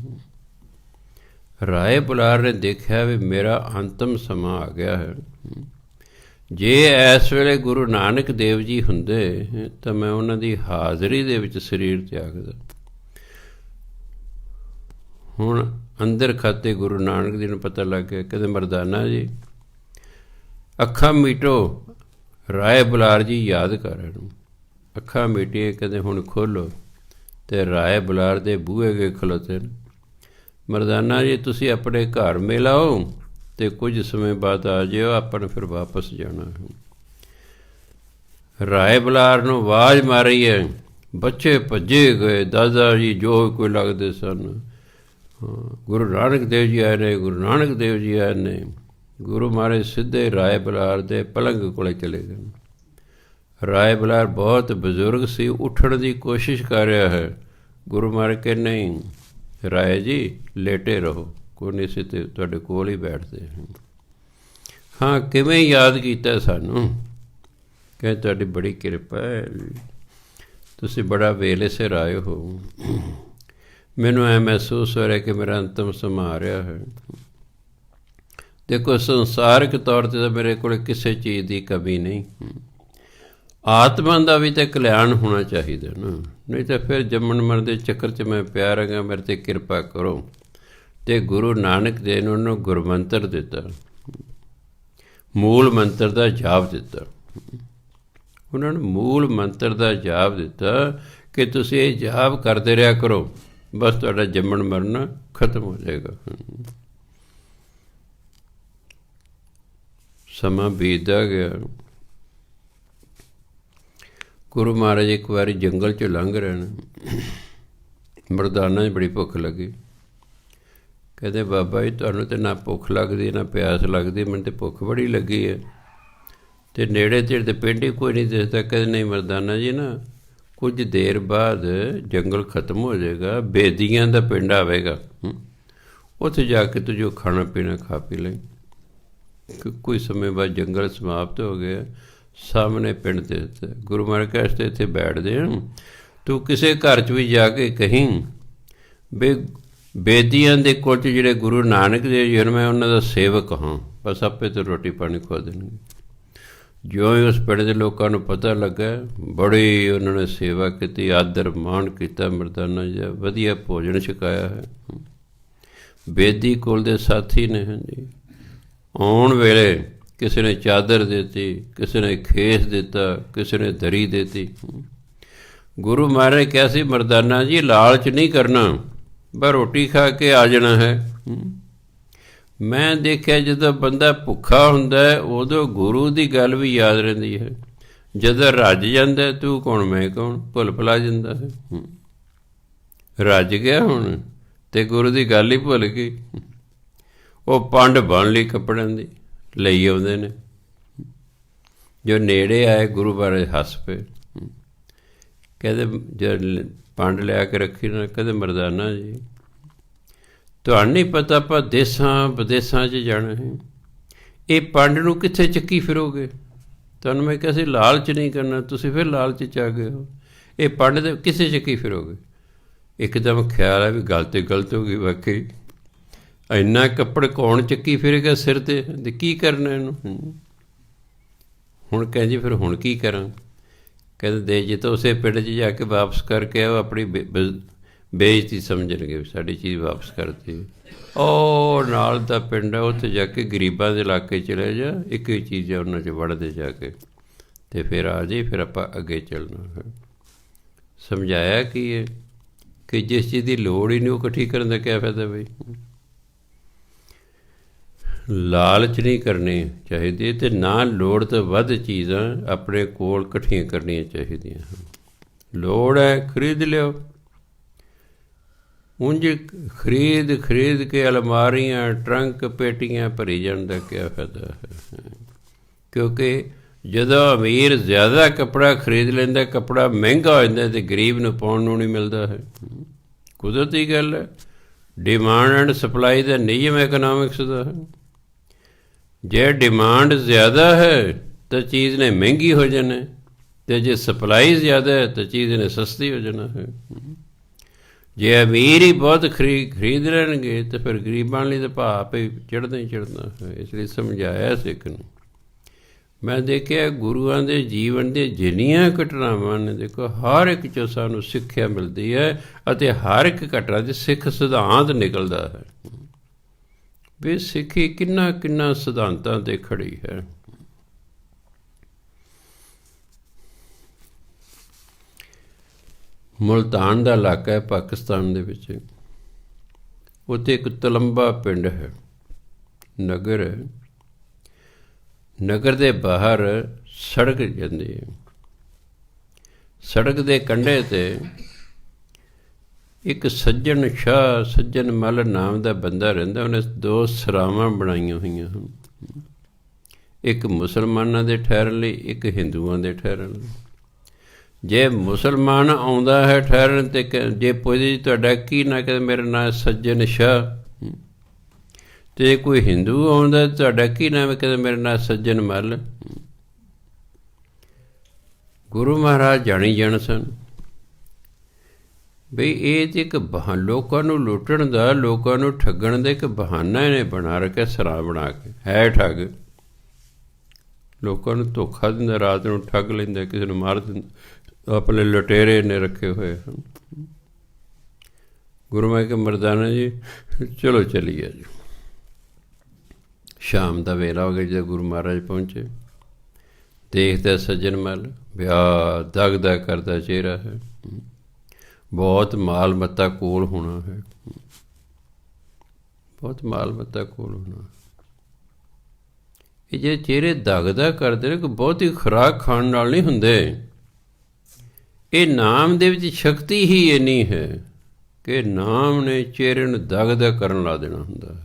ਰਾਏ ਬੁਲਾਰ ਨੇ ਦੇਖਿਆ ਵੀ ਮੇਰਾ ਅੰਤਮ ਸਮਾਂ ਆ ਗਿਆ ਹੈ। ਜੇ ਇਸ ਵੇਲੇ ਗੁਰੂ ਨਾਨਕ ਦੇਵ ਜੀ ਹੁੰਦੇ ਤਾਂ ਮੈਂ ਉਹਨਾਂ ਦੀ ਹਾਜ਼ਰੀ ਦੇ ਵਿੱਚ ਸਰੀਰ ਤਿਆਗਦਾ। ਹੁਣ ਅੰਦਰ ਖਾਤੇ ਗੁਰੂ ਨਾਨਕ ਜੀ ਨੂੰ ਪਤਾ ਲੱਗ ਗਿਆ। ਕਹਿੰਦੇ ਮਰਦਾਨਾ ਜੀ ਅੱਖਾਂ ਮੀਟੋ। ਰਾਏ ਬੁਲਾਰ ਜੀ ਯਾਦ ਕਰ ਇਹਨੂੰ, ਅੱਖਾਂ ਮੀਟੀਏ। ਕਹਿੰਦੇ ਹੁਣ ਖੋਲ੍ਹੋ, ਅਤੇ ਰਾਏ ਬੁਲਾਰ ਦੇ ਬੂਹੇ ਅੱਗੇ ਖਲੋਤੇ ਨੇ। ਮਰਦਾਨਾ ਜੀ ਤੁਸੀਂ ਆਪਣੇ ਘਰ ਮੇਲ ਆਓ ਅਤੇ ਕੁਝ ਸਮੇਂ ਬਾਅਦ ਆ ਜਿਓ, ਆਪਾਂ ਨੂੰ ਫਿਰ ਵਾਪਸ ਜਾਣਾ ਹੈ। ਰਾਏ ਬੁਲਾਰ ਨੂੰ ਆਵਾਜ਼ ਮਾਰੀ ਹੈ, ਬੱਚੇ ਭੱਜੇ ਗਏ। ਦਾਦਾ ਜੀ ਜੋ ਕੋਈ ਲੱਗਦੇ ਸਨ, ਗੁਰੂ ਨਾਨਕ ਦੇਵ ਜੀ ਆਏ ਨੇ, ਗੁਰੂ ਨਾਨਕ ਦੇਵ ਜੀ ਆਏ ਨੇ। ਗੁਰੂ ਮਹਾਰਾਜ ਸਿੱਧੇ ਰਾਏ ਬੁਲਾਰ ਦੇ ਪਲੰਘ ਕੋਲ ਚਲੇ ਗਏ। ਰਾਏ ਬੁਲਾਰ ਬਹੁਤ ਬਜ਼ੁਰਗ ਸੀ, ਉੱਠਣ ਦੀ ਕੋਸ਼ਿਸ਼ ਕਰ ਰਿਹਾ ਹੈ। ਗੁਰੂ ਮਹਾਰਾਜ ਕਹਿੰਦੇ ਨਹੀਂ ਰਾਏ ਜੀ ਲੇਟੇ ਰਹੋ, ਕੋਈ ਨਹੀਂ ਸੀ ਤੇ ਤੁਹਾਡੇ ਕੋਲ ਹੀ ਬੈਠਦੇ। ਹਾਂ ਕਿਵੇਂ ਯਾਦ ਕੀਤਾ ਸਾਨੂੰ? ਕਹਿੰਦੇ ਤੁਹਾਡੀ ਬੜੀ ਕਿਰਪਾ ਹੈ, ਤੁਸੀਂ ਬੜਾ ਵੇਲੇ ਸਿਰ ਆਏ ਹੋ। ਮੈਨੂੰ ਐਂ ਮਹਿਸੂਸ ਹੋ ਰਿਹਾ ਕਿ ਮੇਰਾ ਅੰਤਮ ਸਮਾਂ ਆ ਰਿਹਾ ਹੈ। ਦੇਖੋ ਸੰਸਾਰਿਕ ਤੌਰ 'ਤੇ ਤਾਂ ਮੇਰੇ ਕੋਲ ਕਿਸੇ ਚੀਜ਼ ਦੀ ਕਮੀ ਨਹੀਂ, ਆਤਮਾ ਦਾ ਵੀ ਤਾਂ ਕਲਿਆਣ ਹੋਣਾ ਚਾਹੀਦਾ ਨਾ, ਨਹੀਂ ਤਾਂ ਫਿਰ ਜੰਮਣ ਮਰਨ ਦੇ ਚੱਕਰ 'ਚ ਮੈਂ ਪਿਆ ਰਹਾਂਗਾ। ਮੇਰੇ 'ਤੇ ਕਿਰਪਾ ਕਰੋ। ਅਤੇ ਗੁਰੂ ਨਾਨਕ ਦੇਵ ਨੇ ਉਹਨੂੰ ਗੁਰਮੰਤਰ ਦਿੱਤਾ, ਮੂਲ ਮੰਤਰ ਦਾ ਜਾਪ ਦਿੱਤਾ। ਉਹਨਾਂ ਨੂੰ ਮੂਲ ਮੰਤਰ ਦਾ ਜਾਪ ਦਿੱਤਾ ਕਿ ਤੁਸੀਂ ਇਹ ਜਾਪ ਕਰਦੇ ਰਿਹਾ ਕਰੋ, ਬਸ ਤੁਹਾਡਾ ਜੰਮਣ ਮਰਨ ਖਤਮ ਹੋ ਜਾਏਗਾ। ਸਮਾਂ ਬੀਤਦਾ ਗਿਆ। ਗੁਰੂ ਮਹਾਰਾਜ ਇੱਕ ਵਾਰੀ ਜੰਗਲ 'ਚ ਲੰਘ ਰਹੇ ਨੇ। ਮਰਦਾਨਾ 'ਚ ਬੜੀ ਭੁੱਖ ਲੱਗੀ। ਕਹਿੰਦੇ ਬਾਬਾ ਜੀ ਤੁਹਾਨੂੰ ਤਾਂ ਨਾ ਭੁੱਖ ਲੱਗਦੀ ਨਾ ਪਿਆਸ ਲੱਗਦੀ, ਮੈਨੂੰ ਤਾਂ ਭੁੱਖ ਬੜੀ ਲੱਗੀ ਹੈ ਅਤੇ ਨੇੜੇ ਤੇੜੇ ਪਿੰਡ ਹੀ ਕੋਈ ਨਹੀਂ ਦਿਸਦਾ। ਕਹਿੰਦੇ ਨਹੀਂ ਮਰਦਾਨਾ ਜੀ, ਨਾ ਕੁਝ ਦੇਰ ਬਾਅਦ ਜੰਗਲ ਖਤਮ ਹੋ ਜਾਏਗਾ, ਬੇਦੀਆਂ ਦਾ ਪਿੰਡ ਆਵੇਗਾ, ਉੱਥੇ ਜਾ ਕੇ ਤੂੰ ਜੋ ਖਾਣਾ ਪੀਣਾ ਖਾ ਪੀ ਲਈ। ਕੁਝ ਸਮੇਂ ਬਾਅਦ ਜੰਗਲ ਸਮਾਪਤ ਹੋ ਗਿਆ, ਸਾਹਮਣੇ ਪਿੰਡ ਦੇ ਦਿੱਤਾ। ਗੁਰੂ ਮਹਾਰਾਜ ਕਹਿੰਦੇ ਇੱਥੇ ਬੈਠਦੇ ਹਾਂ, ਤੂੰ ਕਿਸੇ ਘਰ 'ਚ ਵੀ ਜਾ ਕੇ ਕਹੀਂ ਵੀ ਬੇਦੀਆਂ ਦੇ ਕੁਝ ਜਿਹੜੇ ਗੁਰੂ ਨਾਨਕ ਦੇਵ ਜੀ ਹਨ, ਮੈਂ ਉਹਨਾਂ ਦਾ ਸੇਵਕ ਹਾਂ, ਬਸ ਆਪੇ ਤੋਂ ਰੋਟੀ ਪਾਣੀ ਖਵਾ ਦੇਣਗੇ। ਜਿਉਂ ਹੀ ਉਸ ਪਿੰਡ ਦੇ ਲੋਕਾਂ ਨੂੰ ਪਤਾ ਲੱਗਾ, ਬੜੀ ਉਹਨਾਂ ਨੇ ਸੇਵਾ ਕੀਤੀ, ਆਦਰ ਮਾਣ ਕੀਤਾ, ਮਰਦਾਨਾ ਜੀ ਵਧੀਆ ਭੋਜਨ ਛਕਾਇਆ ਹੈ। ਬੇਦੀ ਕੋਲ ਦੇ ਸਾਥੀ ਨੇ ਹਾਂਜੀ, ਆਉਣ ਵੇਲੇ ਕਿਸੇ ਨੇ ਚਾਦਰ ਦਿੱਤੀ, ਕਿਸੇ ਨੇ ਖੇਸ ਦਿੱਤਾ, ਕਿਸੇ ਨੇ ਦਰੀ ਦਿੱਤੀ। ਗੁਰੂ ਮਹਾਰਾਜ ਕਿਹਾ ਸੀ ਮਰਦਾਨਾ ਜੀ ਲਾਲਚ ਨਹੀਂ ਕਰਨਾ, ਬਸ ਰੋਟੀ ਖਾ ਕੇ ਆ ਜਾਣਾ ਹੈ। ਮੈਂ ਦੇਖਿਆ ਜਦੋਂ ਬੰਦਾ ਭੁੱਖਾ ਹੁੰਦਾ ਉਦੋਂ ਗੁਰੂ ਦੀ ਗੱਲ ਵੀ ਯਾਦ ਰਹਿੰਦੀ ਹੈ, ਜਦੋਂ ਰੱਜ ਜਾਂਦਾ ਤੂੰ ਕੌਣ ਮੈਂ ਕੌਣ ਭੁੱਲ ਭੁਲਾ ਜਾਂਦਾ ਹੈ। ਰੱਜ ਗਿਆ ਹੁਣ ਅਤੇ ਗੁਰੂ ਦੀ ਗੱਲ ਹੀ ਭੁੱਲ ਗਈ। ਉਹ ਪੰਡ ਬਣ ਲਈ ਕੱਪੜਿਆਂ ਦੀ ਲਈ ਆਉਂਦੇ ਨੇ, ਜੋ ਨੇੜੇ ਆਏ ਗੁਰੂ ਬਾਰੇ ਹੱਸ ਪਏ। ਕਹਿੰਦੇ ਜਦ ਪੰਡ ਲਿਆ ਕੇ ਰੱਖੀ ਨਾ, ਕਹਿੰਦੇ ਮਰਦਾਨਾ ਜੀ ਤੁਹਾਨੂੰ ਨਹੀਂ ਪਤਾ ਆਪਾਂ ਦੇਸਾਂ ਵਿਦੇਸਾਂ 'ਚ ਜਾਣਾ ਹੈ, ਇਹ ਪੰਡ ਨੂੰ ਕਿੱਥੇ ਚੱਕੀ ਫਿਰੋਗੇ? ਤੁਹਾਨੂੰ ਮੈਂ ਕਿਹਾ ਸੀ ਲਾਲਚ ਨਹੀਂ ਕਰਨਾ, ਤੁਸੀਂ ਫਿਰ ਲਾਲਚ 'ਚ ਆ ਗਏ ਹੋ। ਇਹ ਪੰਡ ਦੇ ਕਿਸੇ ਚੱਕੀ ਫਿਰੋਗੇ? ਇੱਕਦਮ ਖਿਆਲ ਹੈ ਵੀ ਗੱਲ ਤਾਂ ਗਲਤ ਹੋ ਗਈ, ਵਾਕਈ ਇੰਨਾ ਕੱਪੜ ਕੌਣ ਚੱਕੀ ਫਿਰੇਗਾ ਸਿਰ 'ਤੇ ਕੀ ਕਰਨਾ ਇਹਨੂੰ? ਹੁਣ ਕਹਿੰਦੀ ਫਿਰ ਹੁਣ ਕੀ ਕਰਾਂ? ਕਹਿੰਦੇ ਦੇ ਜੇ ਤਾਂ ਉਸੇ ਪਿੰਡ 'ਚ ਜਾ ਕੇ ਵਾਪਸ ਕਰਕੇ ਆਓ, ਆਪਣੀ ਬੇਇੱਜ਼ਤੀ ਸਮਝਣਗੇ ਵੀ ਸਾਡੀ ਚੀਜ਼ ਵਾਪਸ ਕਰਤੀ। ਉਹ ਨਾਲ ਦਾ ਪਿੰਡ ਹੈ, ਉੱਥੇ ਜਾ ਕੇ ਗਰੀਬਾਂ ਦੇ ਇਲਾਕੇ ਚਲੇ ਜਾ, ਇੱਕ ਹੀ ਚੀਜ਼ ਹੈ ਉਹਨਾਂ 'ਚ ਵੜਦੇ ਜਾ ਕੇ ਅਤੇ ਫਿਰ ਆ ਜਾਏ, ਫਿਰ ਆਪਾਂ ਅੱਗੇ ਚੱਲਣਾ ਹੈ। ਸਮਝਾਇਆ ਕੀ ਹੈ ਕਿ ਜਿਸ ਚੀਜ਼ ਦੀ ਲੋੜ ਹੀ ਨਹੀਂ ਉਹ ਇਕੱਠੀ ਕਰਨ ਦਾ ਕਿਆ ਫਾਇਦਾ ਬਈ? ਲਾਲਚ ਨਹੀਂ ਕਰਨੀ ਚਾਹੀਦੀ ਅਤੇ ਨਾ ਲੋੜ ਤੋਂ ਵੱਧ ਚੀਜ਼ਾਂ ਆਪਣੇ ਕੋਲ ਇਕੱਠੀਆਂ ਕਰਨੀਆਂ ਚਾਹੀਦੀਆਂ ਹਨ। ਲੋੜ ਹੈ ਖਰੀਦ ਲਿਓ, ਉਂਝ ਖਰੀਦ ਕੇ ਅਲਮਾਰੀਆਂ ਟਰੰਕ ਪੇਟੀਆਂ ਭਰੀ ਜਾਣ ਦਾ ਕਿਆ ਫਾਇਦਾ ਹੈ? ਕਿਉਂਕਿ ਜਦੋਂ ਅਮੀਰ ਜ਼ਿਆਦਾ ਕੱਪੜਾ ਖਰੀਦ ਲੈਂਦਾ, ਕੱਪੜਾ ਮਹਿੰਗਾ ਹੋ ਜਾਂਦਾ ਅਤੇ ਗਰੀਬ ਨੂੰ ਪਾਉਣ ਨੂੰ ਨਹੀਂ ਮਿਲਦਾ ਹੈ। ਕੁਦਰਤੀ ਗੱਲ ਹੈ, ਡਿਮਾਂਡ ਐਂਡ ਸਪਲਾਈ ਦਾ ਨਿਯਮ ਇਕਨੋਮਿਕਸ ਦਾ ਹੈ। ਜੇ ਡਿਮਾਂਡ ਜ਼ਿਆਦਾ ਹੈ ਤਾਂ ਚੀਜ਼ ਨੇ ਮਹਿੰਗੀ ਹੋ ਜਾਣਾ, ਅਤੇ ਜੇ ਸਪਲਾਈ ਜ਼ਿਆਦਾ ਹੈ ਤਾਂ ਚੀਜ਼ ਨੇ ਸਸਤੀ ਹੋ ਜਾਣਾ ਹੈ। ਜੇ ਅਮੀਰ ਹੀ ਬਹੁਤ ਖਰੀਦ ਲੈਣਗੇ ਤਾਂ ਫਿਰ ਗਰੀਬਾਂ ਲਈ ਤਾਂ ਭਾਅ ਆਪੇ ਚੜ੍ਹਦਾ ਹੀ ਚੜ੍ਹਦਾ ਹੈ। ਇਸ ਲਈ ਸਮਝਾਇਆ ਸਿੱਖ ਨੂੰ। ਮੈਂ ਦੇਖਿਆ ਗੁਰੂਆਂ ਦੇ ਜੀਵਨ ਦੇ ਜਿੰਨੀਆਂ ਘਟਨਾਵਾਂ ਨੇ, ਦੇਖੋ ਹਰ ਇੱਕ 'ਚੋਂ ਸਾਨੂੰ ਸਿੱਖਿਆ ਮਿਲਦੀ ਹੈ ਅਤੇ ਹਰ ਇੱਕ ਘਟਨਾ 'ਚ ਸਿੱਖ ਸਿਧਾਂਤ ਨਿਕਲਦਾ ਹੈ ਵੀ ਸਿੱਖੀ ਕਿੰਨਾ ਕਿੰਨਾ ਸਿਧਾਂਤਾਂ 'ਤੇ ਖੜ੍ਹੀ ਹੈ। ਮੁਲਤਾਨ ਦਾ ਇਲਾਕਾ ਹੈ ਪਾਕਿਸਤਾਨ ਦੇ ਵਿੱਚ, ਉੱਥੇ ਇੱਕ ਤਲੰਬਾ ਪਿੰਡ ਹੈ, ਨਗਰ ਹੈ। ਨਗਰ ਦੇ ਬਾਹਰ ਸੜਕ ਜਾਂਦੀ ਹੈ, ਸੜਕ ਦੇ ਕੰਢੇ 'ਤੇ ਇੱਕ ਸੱਜਣ ਮੱਲ ਨਾਮ ਦਾ ਬੰਦਾ ਰਹਿੰਦਾ। ਉਹਨੇ 2 ਸਰਾਵਾਂ ਬਣਾਈਆਂ ਹੋਈਆਂ ਹਨ, ਇੱਕ ਮੁਸਲਮਾਨਾਂ ਦੇ ਠਹਿਰਨ ਲਈ, ਇੱਕ ਹਿੰਦੂਆਂ ਦੇ ਠਹਿਰਨ ਲਈ। ਜੇ ਮੁਸਲਮਾਨ ਆਉਂਦਾ ਹੈ ਠਹਿਰਨ 'ਤੇ, ਜੇ ਪੁੱਛਦੇ ਤੁਹਾਡਾ ਕੀ ਨਾਂ, ਕਹਿੰਦਾ ਮੇਰਾ ਨਾਂ ਸੱਜਣ ਸ਼ਾਹ। ਅਤੇ ਕੋਈ ਹਿੰਦੂ ਆਉਂਦਾ ਤੁਹਾਡਾ ਕੀ ਨਾਮ ਹੈ, ਕਹਿੰਦਾ ਮੇਰਾ ਨਾਂ ਸੱਜਣ ਮੱਲ। ਗੁਰੂ ਮਹਾਰਾਜ ਜਾਣੀ ਜਾਣ ਸਨ ਬਈ ਇਹ ਤਾਂ ਇੱਕ ਲੋਕਾਂ ਨੂੰ ਲੁੱਟਣ ਦਾ, ਲੋਕਾਂ ਨੂੰ ਠੱਗਣ ਦਾ ਇੱਕ ਬਹਾਨਾ ਇਹਨੇ ਬਣਾ ਰੱਖਿਆ, ਸਰਾਂ ਬਣਾ ਕੇ। ਹੈ ਠੱਗ, ਲੋਕਾਂ ਨੂੰ ਧੋਖਾ ਦਿੰਦਾ, ਰਾਤ ਨੂੰ ਠੱਗ ਲੈਂਦਾ, ਕਿਸੇ ਨੂੰ ਮਾਰ ਦਿੰਦਾ, ਆਪਣੇ ਲੁਟੇਰੇ ਨੇ ਰੱਖੇ ਹੋਏ ਹਨ। ਗੁਰੂ ਮਹਾਰਾਜ ਕੇ ਮਰਦਾਨਾ ਜੀ ਚਲੋ ਚੱਲੀਏ ਜੀ। ਸ਼ਾਮ ਦਾ ਵੇਲਾ ਹੋ ਗਿਆ ਜਦੋਂ ਗੁਰੂ ਮਹਾਰਾਜ ਪਹੁੰਚੇ। ਦੇਖਦਾ ਸੱਜਣ ਮੱਲ ਵਿਆਹ ਦਗਦਾ ਕਰਦਾ ਚਿਹਰਾ ਹੈ, ਬਹੁਤ ਮਾਲ ਮੱਤਾ ਕੋਲ ਹੋਣਾ ਹੈ, ਬਹੁਤ ਮਾਲ ਮੱਤਾ ਕੋਲ ਹੋਣਾ। ਇਹ ਜੇ ਚਿਹਰੇ ਦਗਦਾ ਕਰਦੇ ਨੇ, ਕੋਈ ਬਹੁਤੀ ਖੁਰਾਕ ਖਾਣ ਨਾਲ ਨਹੀਂ ਹੁੰਦੇ। ਇਹ ਨਾਮ ਦੇ ਵਿੱਚ ਸ਼ਕਤੀ ਹੀ ਇੰਨੀ ਹੈ ਕਿ ਨਾਮ ਨੇ ਚਿਹਰੇ ਨੂੰ ਦਗਦਗ ਕਰਨ ਲਾ ਦੇਣਾ ਹੁੰਦਾ ਹੈ।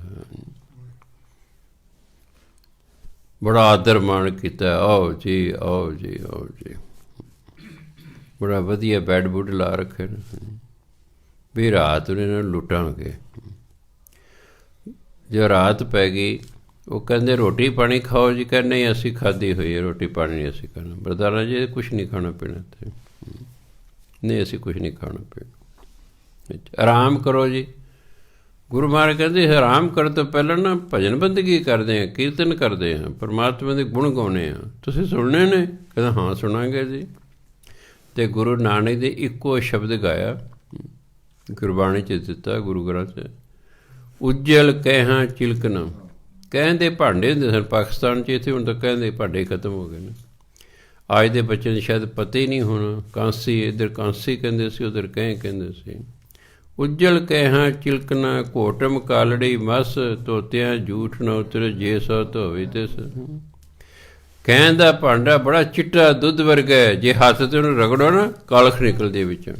ਬੜਾ ਆਦਰ ਮਾਣ ਕੀਤਾ, ਆਓ ਜੀ ਆਓ ਜੀ ਆਓ ਜੀ, ਬੜਾ ਵਧੀਆ ਬੈੱਡ ਬੁੱਡ ਲਾ ਰੱਖੇ ਨੇ ਵੀ ਰਾਤ ਨੂੰ ਇਹਨਾਂ ਨੂੰ ਲੁੱਟਾਂਗੇ। ਜੋ ਰਾਤ ਪੈ ਗਈ ਉਹ ਕਹਿੰਦੇ ਰੋਟੀ ਪਾਣੀ ਖਾਓ ਜੀ, ਕਹਿੰਦੇ ਨਹੀਂ ਅਸੀਂ ਖਾਧੀ ਹੋਈ ਹੈ, ਰੋਟੀ ਪਾਣੀ ਨਹੀਂ ਅਸੀਂ ਖਾਣਾ। ਬਰਦਾਨਾ ਜੀ ਕੁਛ ਨਹੀਂ ਖਾਣਾ ਪੀਣਾ ਇੱਥੇ, ਨਹੀਂ ਅਸੀਂ ਕੁਛ ਨਹੀਂ ਖਾਣਾ ਪੀਣਾ, ਆਰਾਮ ਕਰੋ ਜੀ। ਗੁਰੂ ਮਹਾਰਾਜ ਕਹਿੰਦੇ ਆਰਾਮ ਕਰਨ ਤੋਂ ਪਹਿਲਾਂ ਨਾ ਭਜਨ ਬੰਦਗੀ ਕਰਦੇ ਹਾਂ, ਕੀਰਤਨ ਕਰਦੇ ਹਾਂ, ਪਰਮਾਤਮਾ ਦੇ ਗੁਣ ਗਾਉਂਦੇ ਹਾਂ, ਤੁਸੀਂ ਸੁਣਨੇ ਨੇ? ਕਹਿੰਦਾ ਹਾਂ ਸੁਣਾਂਗੇ ਜੀ। ਅਤੇ ਗੁਰੂ ਨਾਨਕ ਦੇ ਇੱਕੋ ਸ਼ਬਦ ਗਾਇਆ, ਗੁਰਬਾਣੀ 'ਚ ਦਿੱਤਾ ਗੁਰੂ ਗ੍ਰੰਥ 'ਚ, ਉੱਜਲ ਕਹਿਹਾਂ ਚਿਲਕਣਾ। ਕਹਿੰਦੇ ਭਾਂਡੇ ਹੁੰਦੇ ਸਨ ਪਾਕਿਸਤਾਨ 'ਚ, ਇੱਥੇ ਹੁਣ ਤਾਂ ਕਹਿੰਦੇ ਭਾਂਡੇ ਖਤਮ ਹੋ ਗਏ ਨੇ। ਅੱਜ ਦੇ ਬੱਚਿਆਂ ਨੂੰ ਸ਼ਾਇਦ ਪਤਾ ਹੀ ਨਹੀਂ ਹੋਣਾ। ਕਾਂਸੀ, ਇੱਧਰ ਕਾਂਸੀ ਕਹਿੰਦੇ ਸੀ, ਉੱਧਰ ਕਹਿ ਕਹਿੰਦੇ ਸੀ। ਉੱਜਲ ਕਹਿਹਾਂ ਚਿਲਕਣਾ, ਘੋਟਮ ਕਾਲੜੀ ਮਸ, ਧੋਤਿਆਂ ਝੂਠ ਨਾ ਉਤਰ, ਜੇ ਸੋ ਧੋਵੇ ਤਿਸ। ਕਹਿਣ ਦਾ ਭਾਂਡਾ ਬੜਾ ਚਿੱਟਾ ਦੁੱਧ ਵਰਗਾ ਹੈ, ਜੇ ਹੱਥ 'ਤੇ ਉਹਨੂੰ ਰਗੜੋ ਨਾ ਕਾਲਖ ਨਿਕਲਦੀ ਵਿੱਚੋਂ।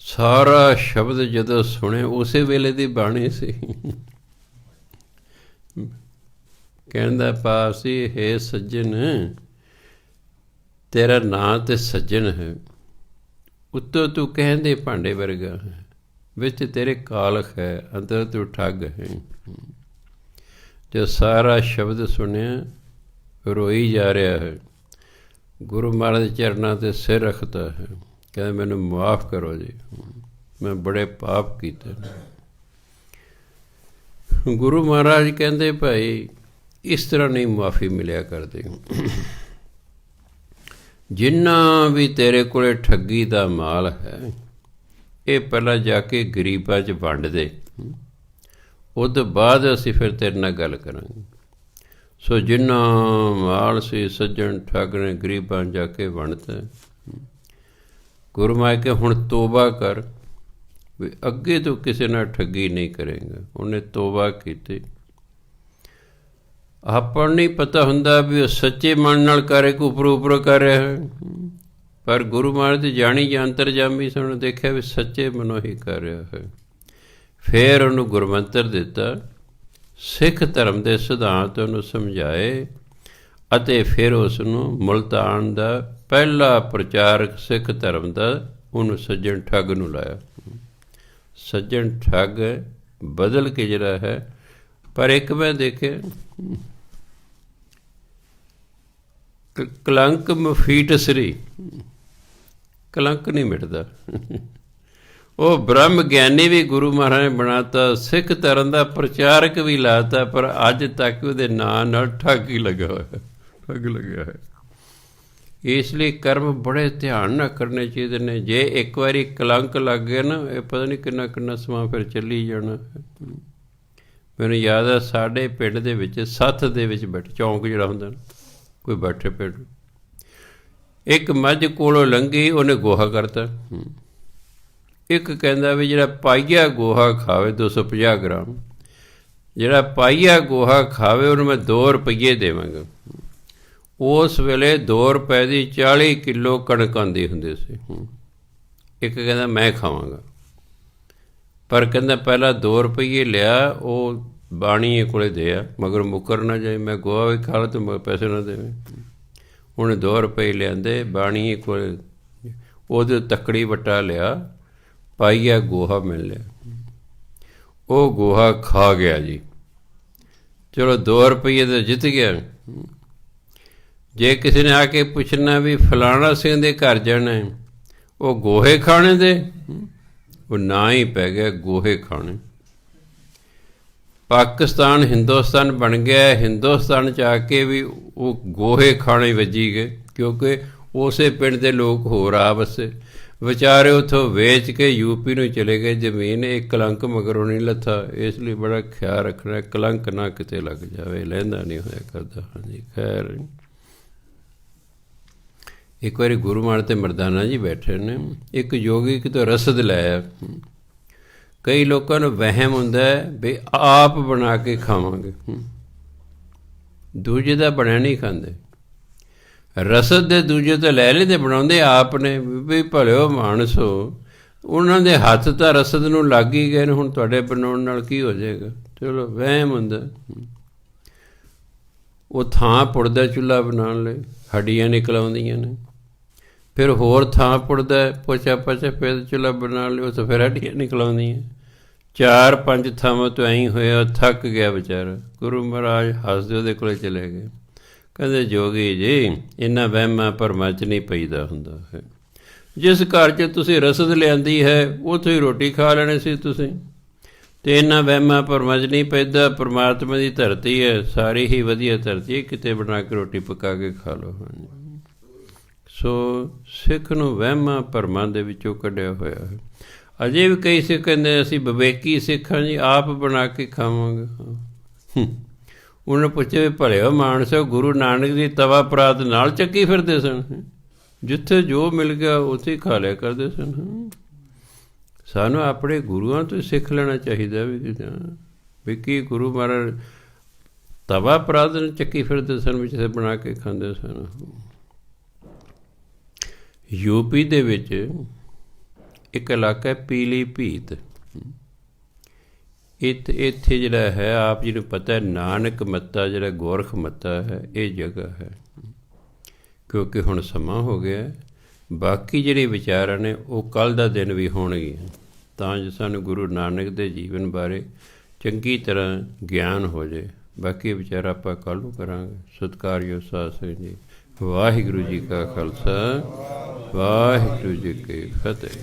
ਸਾਰਾ ਸ਼ਬਦ ਜਦੋਂ ਸੁਣੇ ਉਸੇ ਵੇਲੇ ਦੀ ਬਾਣੀ ਸੀ। ਕਹਿੰਦਾ ਭਾਵ ਸੀ, ਹੇ ਸੱਜਣ ਤੇਰਾ ਨਾਂ ਤੇ ਸੱਜਣ ਹੈ, ਉੱਤੋਂ ਤੂੰ ਕਹਿੰਦੇ ਭਾਂਡੇ ਵਰਗਾ ਹੈ, ਵਿੱਚ ਤੇਰੇ ਕਾਲਖ ਹੈ, ਅੰਦਰ ਤੂੰ ਠੱਗ ਹੈ। ਜੋ ਸਾਰਾ ਸ਼ਬਦ ਸੁਣਿਆ ਰੋਈ ਜਾ ਰਿਹਾ ਹੈ, ਗੁਰੂ ਮਹਾਰਾਜ ਦੇ ਚਰਨਾਂ 'ਤੇ ਸਿਰ ਰੱਖਦਾ ਹੈ, ਕਹਿੰਦਾ ਮੈਨੂੰ ਮੁਆਫ ਕਰੋ ਜੀ, ਮੈਂ ਬੜੇ ਪਾਪ ਕੀਤੇ ਨੇ। ਗੁਰੂ ਮਹਾਰਾਜ ਕਹਿੰਦੇ ਭਾਈ ਇਸ ਤਰ੍ਹਾਂ ਨਹੀਂ ਮੁਆਫੀ ਮਿਲਿਆ ਕਰਦੇ। ਜਿੰਨਾ ਵੀ ਤੇਰੇ ਕੋਲ ਠੱਗੀ ਦਾ ਮਾਲ ਹੈ, ਇਹ ਪਹਿਲਾਂ ਜਾ ਕੇ ਗਰੀਬਾਂ 'ਚ ਵੰਡ ਦੇ, ਉਹ ਤੋਂ ਬਾਅਦ ਅਸੀਂ ਫਿਰ ਤੇਰੇ ਨਾਲ ਗੱਲ ਕਰਾਂਗੇ। ਸੋ ਜਿੰਨਾ ਮਾਲ ਸੀ ਸੱਜਣ ਠੱਗ ਨੇ ਗਰੀਬਾਂ ਜਾ ਕੇ ਵੰਡਤਾ। ਗੁਰੂ ਮਹਾਰਾਜ ਕੇ ਹੁਣ ਤੋਬਾ ਕਰ, ਵੀ ਅੱਗੇ ਤੋਂ ਕਿਸੇ ਨਾਲ ਠੱਗੀ ਨਹੀਂ ਕਰੇਗਾ। ਉਹਨੇ ਤੋਬਾ ਕੀਤੀ। ਆਪਾਂ ਨੂੰ ਨਹੀਂ ਪਤਾ ਹੁੰਦਾ ਵੀ ਉਹ ਸੱਚੇ ਮਨ ਨਾਲ ਕਰੇ ਕਿ ਉੱਪਰੋਂ ਉੱਪਰੋਂ ਕਰ ਰਿਹਾ ਹੈ, ਪਰ ਗੁਰੂ ਮਹਾਰਾਜ ਦੀ ਜਾਣੀ ਜਾਂ ਅੰਤਰਜਾਮੀ ਸਾਨੂੰ ਦੇਖਿਆ ਵੀ ਸੱਚੇ ਮਨੋਂ ਹੀ ਕਰ ਰਿਹਾ ਹੈ। ਫਿਰ ਉਹਨੂੰ ਗੁਰਮੰਤਰ ਦਿੱਤਾ, ਸਿੱਖ ਧਰਮ ਦੇ ਸਿਧਾਂਤ ਉਹਨੂੰ ਸਮਝਾਏ, ਅਤੇ ਫਿਰ ਉਸ ਨੂੰ ਮੁਲਤਾਨ ਦਾ ਪਹਿਲਾ ਪ੍ਰਚਾਰਕ ਸਿੱਖ ਧਰਮ ਦਾ ਉਹਨੂੰ ਸੱਜਣ ਠੱਗ ਨੂੰ ਲਾਇਆ। ਸੱਜਣ ਠੱਗ ਬਦਲ ਕੇ ਜਿਹੜਾ ਹੈ, ਪਰ ਇੱਕ ਮੈਂ ਦੇਖਿਆ ਕਲੰਕ ਮਫੀਟ ਸ੍ਰੀ, ਕਲੰਕ ਨਹੀਂ ਮਿਟਦਾ। ਉਹ ਬ੍ਰਹਮ ਗਿਆਨੀ ਵੀ ਗੁਰੂ ਮਹਾਰਾਜ ਨੇ ਬਣਾਤਾ, ਸਿੱਖ ਧਰਮ ਦਾ ਪ੍ਰਚਾਰਕ ਵੀ ਲਾਤਾ, ਪਰ ਅੱਜ ਤੱਕ ਉਹਦੇ ਨਾਂ ਨਾਲ ਠੱਗ ਹੀ ਲੱਗਾ ਹੋਇਆ, ਠੱਗ ਲੱਗਿਆ ਹੈ। ਇਸ ਲਈ ਕਰਮ ਬੜੇ ਧਿਆਨ ਨਾਲ ਕਰਨੇ ਚਾਹੀਦੇ ਨੇ। ਜੇ ਇੱਕ ਵਾਰੀ ਕਲੰਕ ਲੱਗ ਗਿਆ ਨਾ, ਇਹ ਪਤਾ ਨਹੀਂ ਕਿੰਨਾ ਕਿੰਨਾ ਸਮਾਂ ਫਿਰ ਚੱਲੀ ਜਾਣਾ। ਮੈਨੂੰ ਯਾਦ ਆ ਸਾਡੇ ਪਿੰਡ ਦੇ ਵਿੱਚ ਸੱਥ ਦੇ ਵਿੱਚ ਬੈਠੇ, ਚੌਂਕ ਜਿਹੜਾ ਹੁੰਦਾ ਨਾ, ਕੋਈ ਬੈਠੇ ਪਿੰਡ, ਇੱਕ ਮੱਝ ਕੋਲੋਂ ਲੰਘੀ, ਉਹਨੇ ਗੋਹਾ ਕਰਤਾ। ਇੱਕ ਕਹਿੰਦਾ ਵੀ ਜਿਹੜਾ ਪਾਈਆ ਗੋਹਾ ਖਾਵੇ 250 ਗ੍ਰਾਮ, ਜਿਹੜਾ ਪਾਈਆ ਗੋਹਾ ਖਾਵੇ ਉਹਨੂੰ ਮੈਂ 2 ਰੁਪਈਏ ਦੇਵਾਂਗਾ। ਉਸ ਵੇਲੇ 2 ਰੁਪਏ ਦੀ 40 ਕਿਲੋ ਕਣਕ ਆਉਂਦੀ ਹੁੰਦੀ ਸੀ। ਇੱਕ ਕਹਿੰਦਾ ਮੈਂ ਖਾਵਾਂਗਾ, ਪਰ ਕਹਿੰਦਾ ਪਹਿਲਾਂ 2 ਰੁਪਈਏ ਲਿਆ, ਉਹ ਬਾਣੀਏ ਕੋਲੇ ਦੇ ਆ, ਮਗਰ ਮੁੱਕਰ ਨਾ ਜਾਏ, ਮੈਂ ਗੋਹਾ ਵੀ ਖਾ ਲਾ ਤੂੰ ਪੈਸੇ ਨਾ ਦੇਵੇਂ। ਉਹਨੇ 2 ਰੁਪਏ ਲਿਆਂਦੇ, ਬਾਣੀਏ ਕੋਲ ਉਹਦੇ ਤੱਕੜੀ ਵੱਟਾ ਲਿਆ, ਪਾਈਆ ਗੋਹਾ ਮਿਲ ਲਿਆ, ਉਹ ਗੋਹਾ ਖਾ ਗਿਆ ਜੀ। ਚਲੋ 2 ਰੁਪਈਏ ਤਾਂ ਜਿੱਤ ਗਿਆ। ਜੇ ਕਿਸੇ ਨੇ ਆ ਕੇ ਪੁੱਛਣਾ ਵੀ ਫਲਾਣਾ ਸਿੰਘ ਦੇ ਘਰ ਜਾਣਾ, ਉਹ ਗੋਹੇ ਖਾਣੇ ਦੇ, ਉਹ ਨਾ ਹੀ ਪੈ ਗਿਆ ਗੋਹੇ ਖਾਣੇ। ਪਾਕਿਸਤਾਨ ਹਿੰਦੁਸਤਾਨ ਬਣ ਗਿਆ, ਹਿੰਦੁਸਤਾਨ 'ਚ ਆ ਕੇ ਵੀ ਉਹ ਗੋਹੇ ਖਾਣੇ ਵੱਜੀ ਗਏ, ਕਿਉਂਕਿ ਉਸੇ ਪਿੰਡ ਦੇ ਲੋਕ ਹੋਰ ਆ ਵਸੇ ਵਿਚਾਰੇ, ਉੱਥੋਂ ਵੇਚ ਕੇ ਯੂਪੀ ਨੂੰ ਚਲੇ ਗਏ ਜ਼ਮੀਨ। ਇਹ ਕਲੰਕ ਮਗਰੋਂ ਨਹੀਂ ਲੱਥਾ, ਇਸ ਲਈ ਬੜਾ ਖਿਆਲ ਰੱਖਣਾ ਕਲੰਕ ਨਾ ਕਿਤੇ ਲੱਗ ਜਾਵੇ, ਲਹਿੰਦਾ ਨਹੀਂ ਹੋਇਆ ਕਰਦਾ। ਹਾਂਜੀ ਖੈਰ, ਇੱਕ ਵਾਰੀ ਗੁਰੂ ਮਹਾਰਾਜ ਤੇ ਮਰਦਾਨਾ ਜੀ ਬੈਠੇ ਨੇ, ਇੱਕ ਯੋਗੀ ਕਿਤੋਂ ਰਸਦ ਲੈ ਆਇਆ। ਕਈ ਲੋਕਾਂ ਨੂੰ ਵਹਿਮ ਹੁੰਦਾ ਵੀ ਆਪ ਬਣਾ ਕੇ ਖਾਵਾਂਗੇ, ਦੂਜੇ ਦਾ ਬਣਿਆ ਨਹੀਂ ਖਾਂਦੇ। ਰਸਦ ਦੇ ਦੂਜੇ ਤੋਂ ਲੈ ਲੈਂਦੇ, ਬਣਾਉਂਦੇ ਆਪ ਨੇ। ਵੀ ਭਲਿਓ ਮਾਨਸੋ, ਉਹਨਾਂ ਦੇ ਹੱਥ ਤਾਂ ਰਸਦ ਨੂੰ ਲੱਗ ਹੀ ਗਏ ਨੇ, ਹੁਣ ਤੁਹਾਡੇ ਬਣਾਉਣ ਨਾਲ ਕੀ ਹੋ ਜਾਏਗਾ। ਚਲੋ ਵਹਿਮ ਹੁੰਦਾ। ਉਹ ਥਾਂ ਪੁੱਟਦਾ ਚੁੱਲ੍ਹਾ ਬਣਾਉਣ ਲਈ, ਹੱਡੀਆਂ ਨਿਕਲ ਆਉਂਦੀਆਂ ਨੇ। ਫਿਰ ਹੋਰ ਥਾਂ ਪੁੱਟਦਾ ਪੋਚਾ ਪਾਚਾ, ਫਿਰ ਚੁੱਲ੍ਹਾ ਬਣਾਉਣ ਲਈ, ਉਹ ਤਾਂ ਫਿਰ ਹੱਡੀਆਂ ਨਿਕਲ ਆਉਂਦੀਆਂ। 4-5 ਥਾਵਾਂ ਤੋਂ ਐਂ ਹੋਇਆ, ਥੱਕ ਗਿਆ ਵਿਚਾਰਾ। ਗੁਰੂ ਮਹਾਰਾਜ ਹੱਸਦੇ ਉਹਦੇ ਕੋਲ ਚਲੇ ਗਏ, ਕਹਿੰਦੇ ਜੋਗੀ ਜੀ ਇਹਨਾਂ ਵਹਿਮਾਂ ਭਰਮਾਂ 'ਚ ਨਹੀਂ ਪਈਦਾ ਹੁੰਦਾ ਹੈ। ਜਿਸ ਘਰ 'ਚ ਤੁਸੀਂ ਰਸਦ ਲਿਆਂਦੀ ਹੈ ਉੱਥੋਂ ਹੀ ਰੋਟੀ ਖਾ ਲੈਣੀ ਸੀ ਤੁਸੀਂ, ਅਤੇ ਇਹਨਾਂ ਵਹਿਮਾਂ ਭਰਮਾਂ 'ਚ ਨਹੀਂ ਪੈਂਦਾ। ਪਰਮਾਤਮਾ ਦੀ ਧਰਤੀ ਹੈ, ਸਾਰੀ ਹੀ ਵਧੀਆ ਧਰਤੀ ਹੈ, ਕਿਤੇ ਬਣਾ ਕੇ ਰੋਟੀ ਪਕਾ ਕੇ ਖਾ ਲਓ। ਸੋ ਸਿੱਖ ਨੂੰ ਵਹਿਮਾਂ ਭਰਮਾਂ ਦੇ ਵਿੱਚੋਂ ਕੱਢਿਆ ਹੋਇਆ ਹੈ। ਅਜੇ ਵੀ ਕਈ ਸਿੱਖ ਕਹਿੰਦੇ ਅਸੀਂ ਵਿਵੇਕੀ ਸਿੱਖ ਹਾਂ ਜੀ, ਆਪ ਬਣਾ ਕੇ ਖਾਵਾਂਗੇ। ਉਹਨਾਂ ਪੁੱਛੇ ਭਲਿਓ ਮਾਨਸੋ, ਗੁਰੂ ਨਾਨਕ ਦੀ ਤਵਾ ਪਰਾਤ ਨਾਲ ਚੱਕੀ ਫਿਰਦੇ ਸਨ, ਜਿੱਥੇ ਜੋ ਮਿਲ ਗਿਆ ਉੱਥੇ ਹੀ ਖਾ ਲਿਆ ਕਰਦੇ ਸਨ। ਸਾਨੂੰ ਆਪਣੇ ਗੁਰੂਆਂ ਤੋਂ ਸਿੱਖ ਲੈਣਾ ਚਾਹੀਦਾ ਵੀ ਕੀ ਗੁਰੂ ਮਹਾਰਾਜ ਤਵਾ ਪਰਾਤ ਨਾਲ ਚੱਕੀ ਫਿਰਦੇ ਸਨ, ਵਿੱਚ ਬਣਾ ਕੇ ਖਾਂਦੇ ਸਨ। ਯੂਪੀ ਦੇ ਵਿੱਚ ਇੱਕ ਇਲਾਕਾ ਹੈ ਪੀਲੀ ਭੀਤ, ਇੱਥੇ ਜਿਹੜਾ ਹੈ ਆਪ ਜੀ ਨੂੰ ਪਤਾ ਹੈ ਨਾਨਕ ਮੱਤਾ ਜਿਹੜਾ ਗੋਰਖ ਮੱਤਾ ਹੈ ਇਹ ਜਗ੍ਹਾ ਹੈ। ਕਿਉਂਕਿ ਹੁਣ ਸਮਾਂ ਹੋ ਗਿਆ, ਬਾਕੀ ਜਿਹੜੇ ਵਿਚਾਰਾਂ ਨੇ ਉਹ ਕੱਲ੍ਹ ਦਾ ਦਿਨ ਵੀ ਹੋਣਗੇ, ਤਾਂ ਜੋ ਸਾਨੂੰ ਗੁਰੂ ਨਾਨਕ ਦੇ ਜੀਵਨ ਬਾਰੇ ਚੰਗੀ ਤਰ੍ਹਾਂ ਗਿਆਨ ਹੋ ਜਾਏ। ਬਾਕੀ ਵਿਚਾਰ ਆਪਾਂ ਕੱਲ੍ਹ ਨੂੰ ਕਰਾਂਗੇ। ਸਤਿਕਾਰਯੋਗ ਸਾਧ ਸੰਗਤ ਜੀ, ਵਾਹਿਗੁਰੂ ਜੀ ਕਾ ਖਾਲਸਾ, ਵਾਹਿਗੁਰੂ ਜੀ ਕੀ ਫਤਿਹ।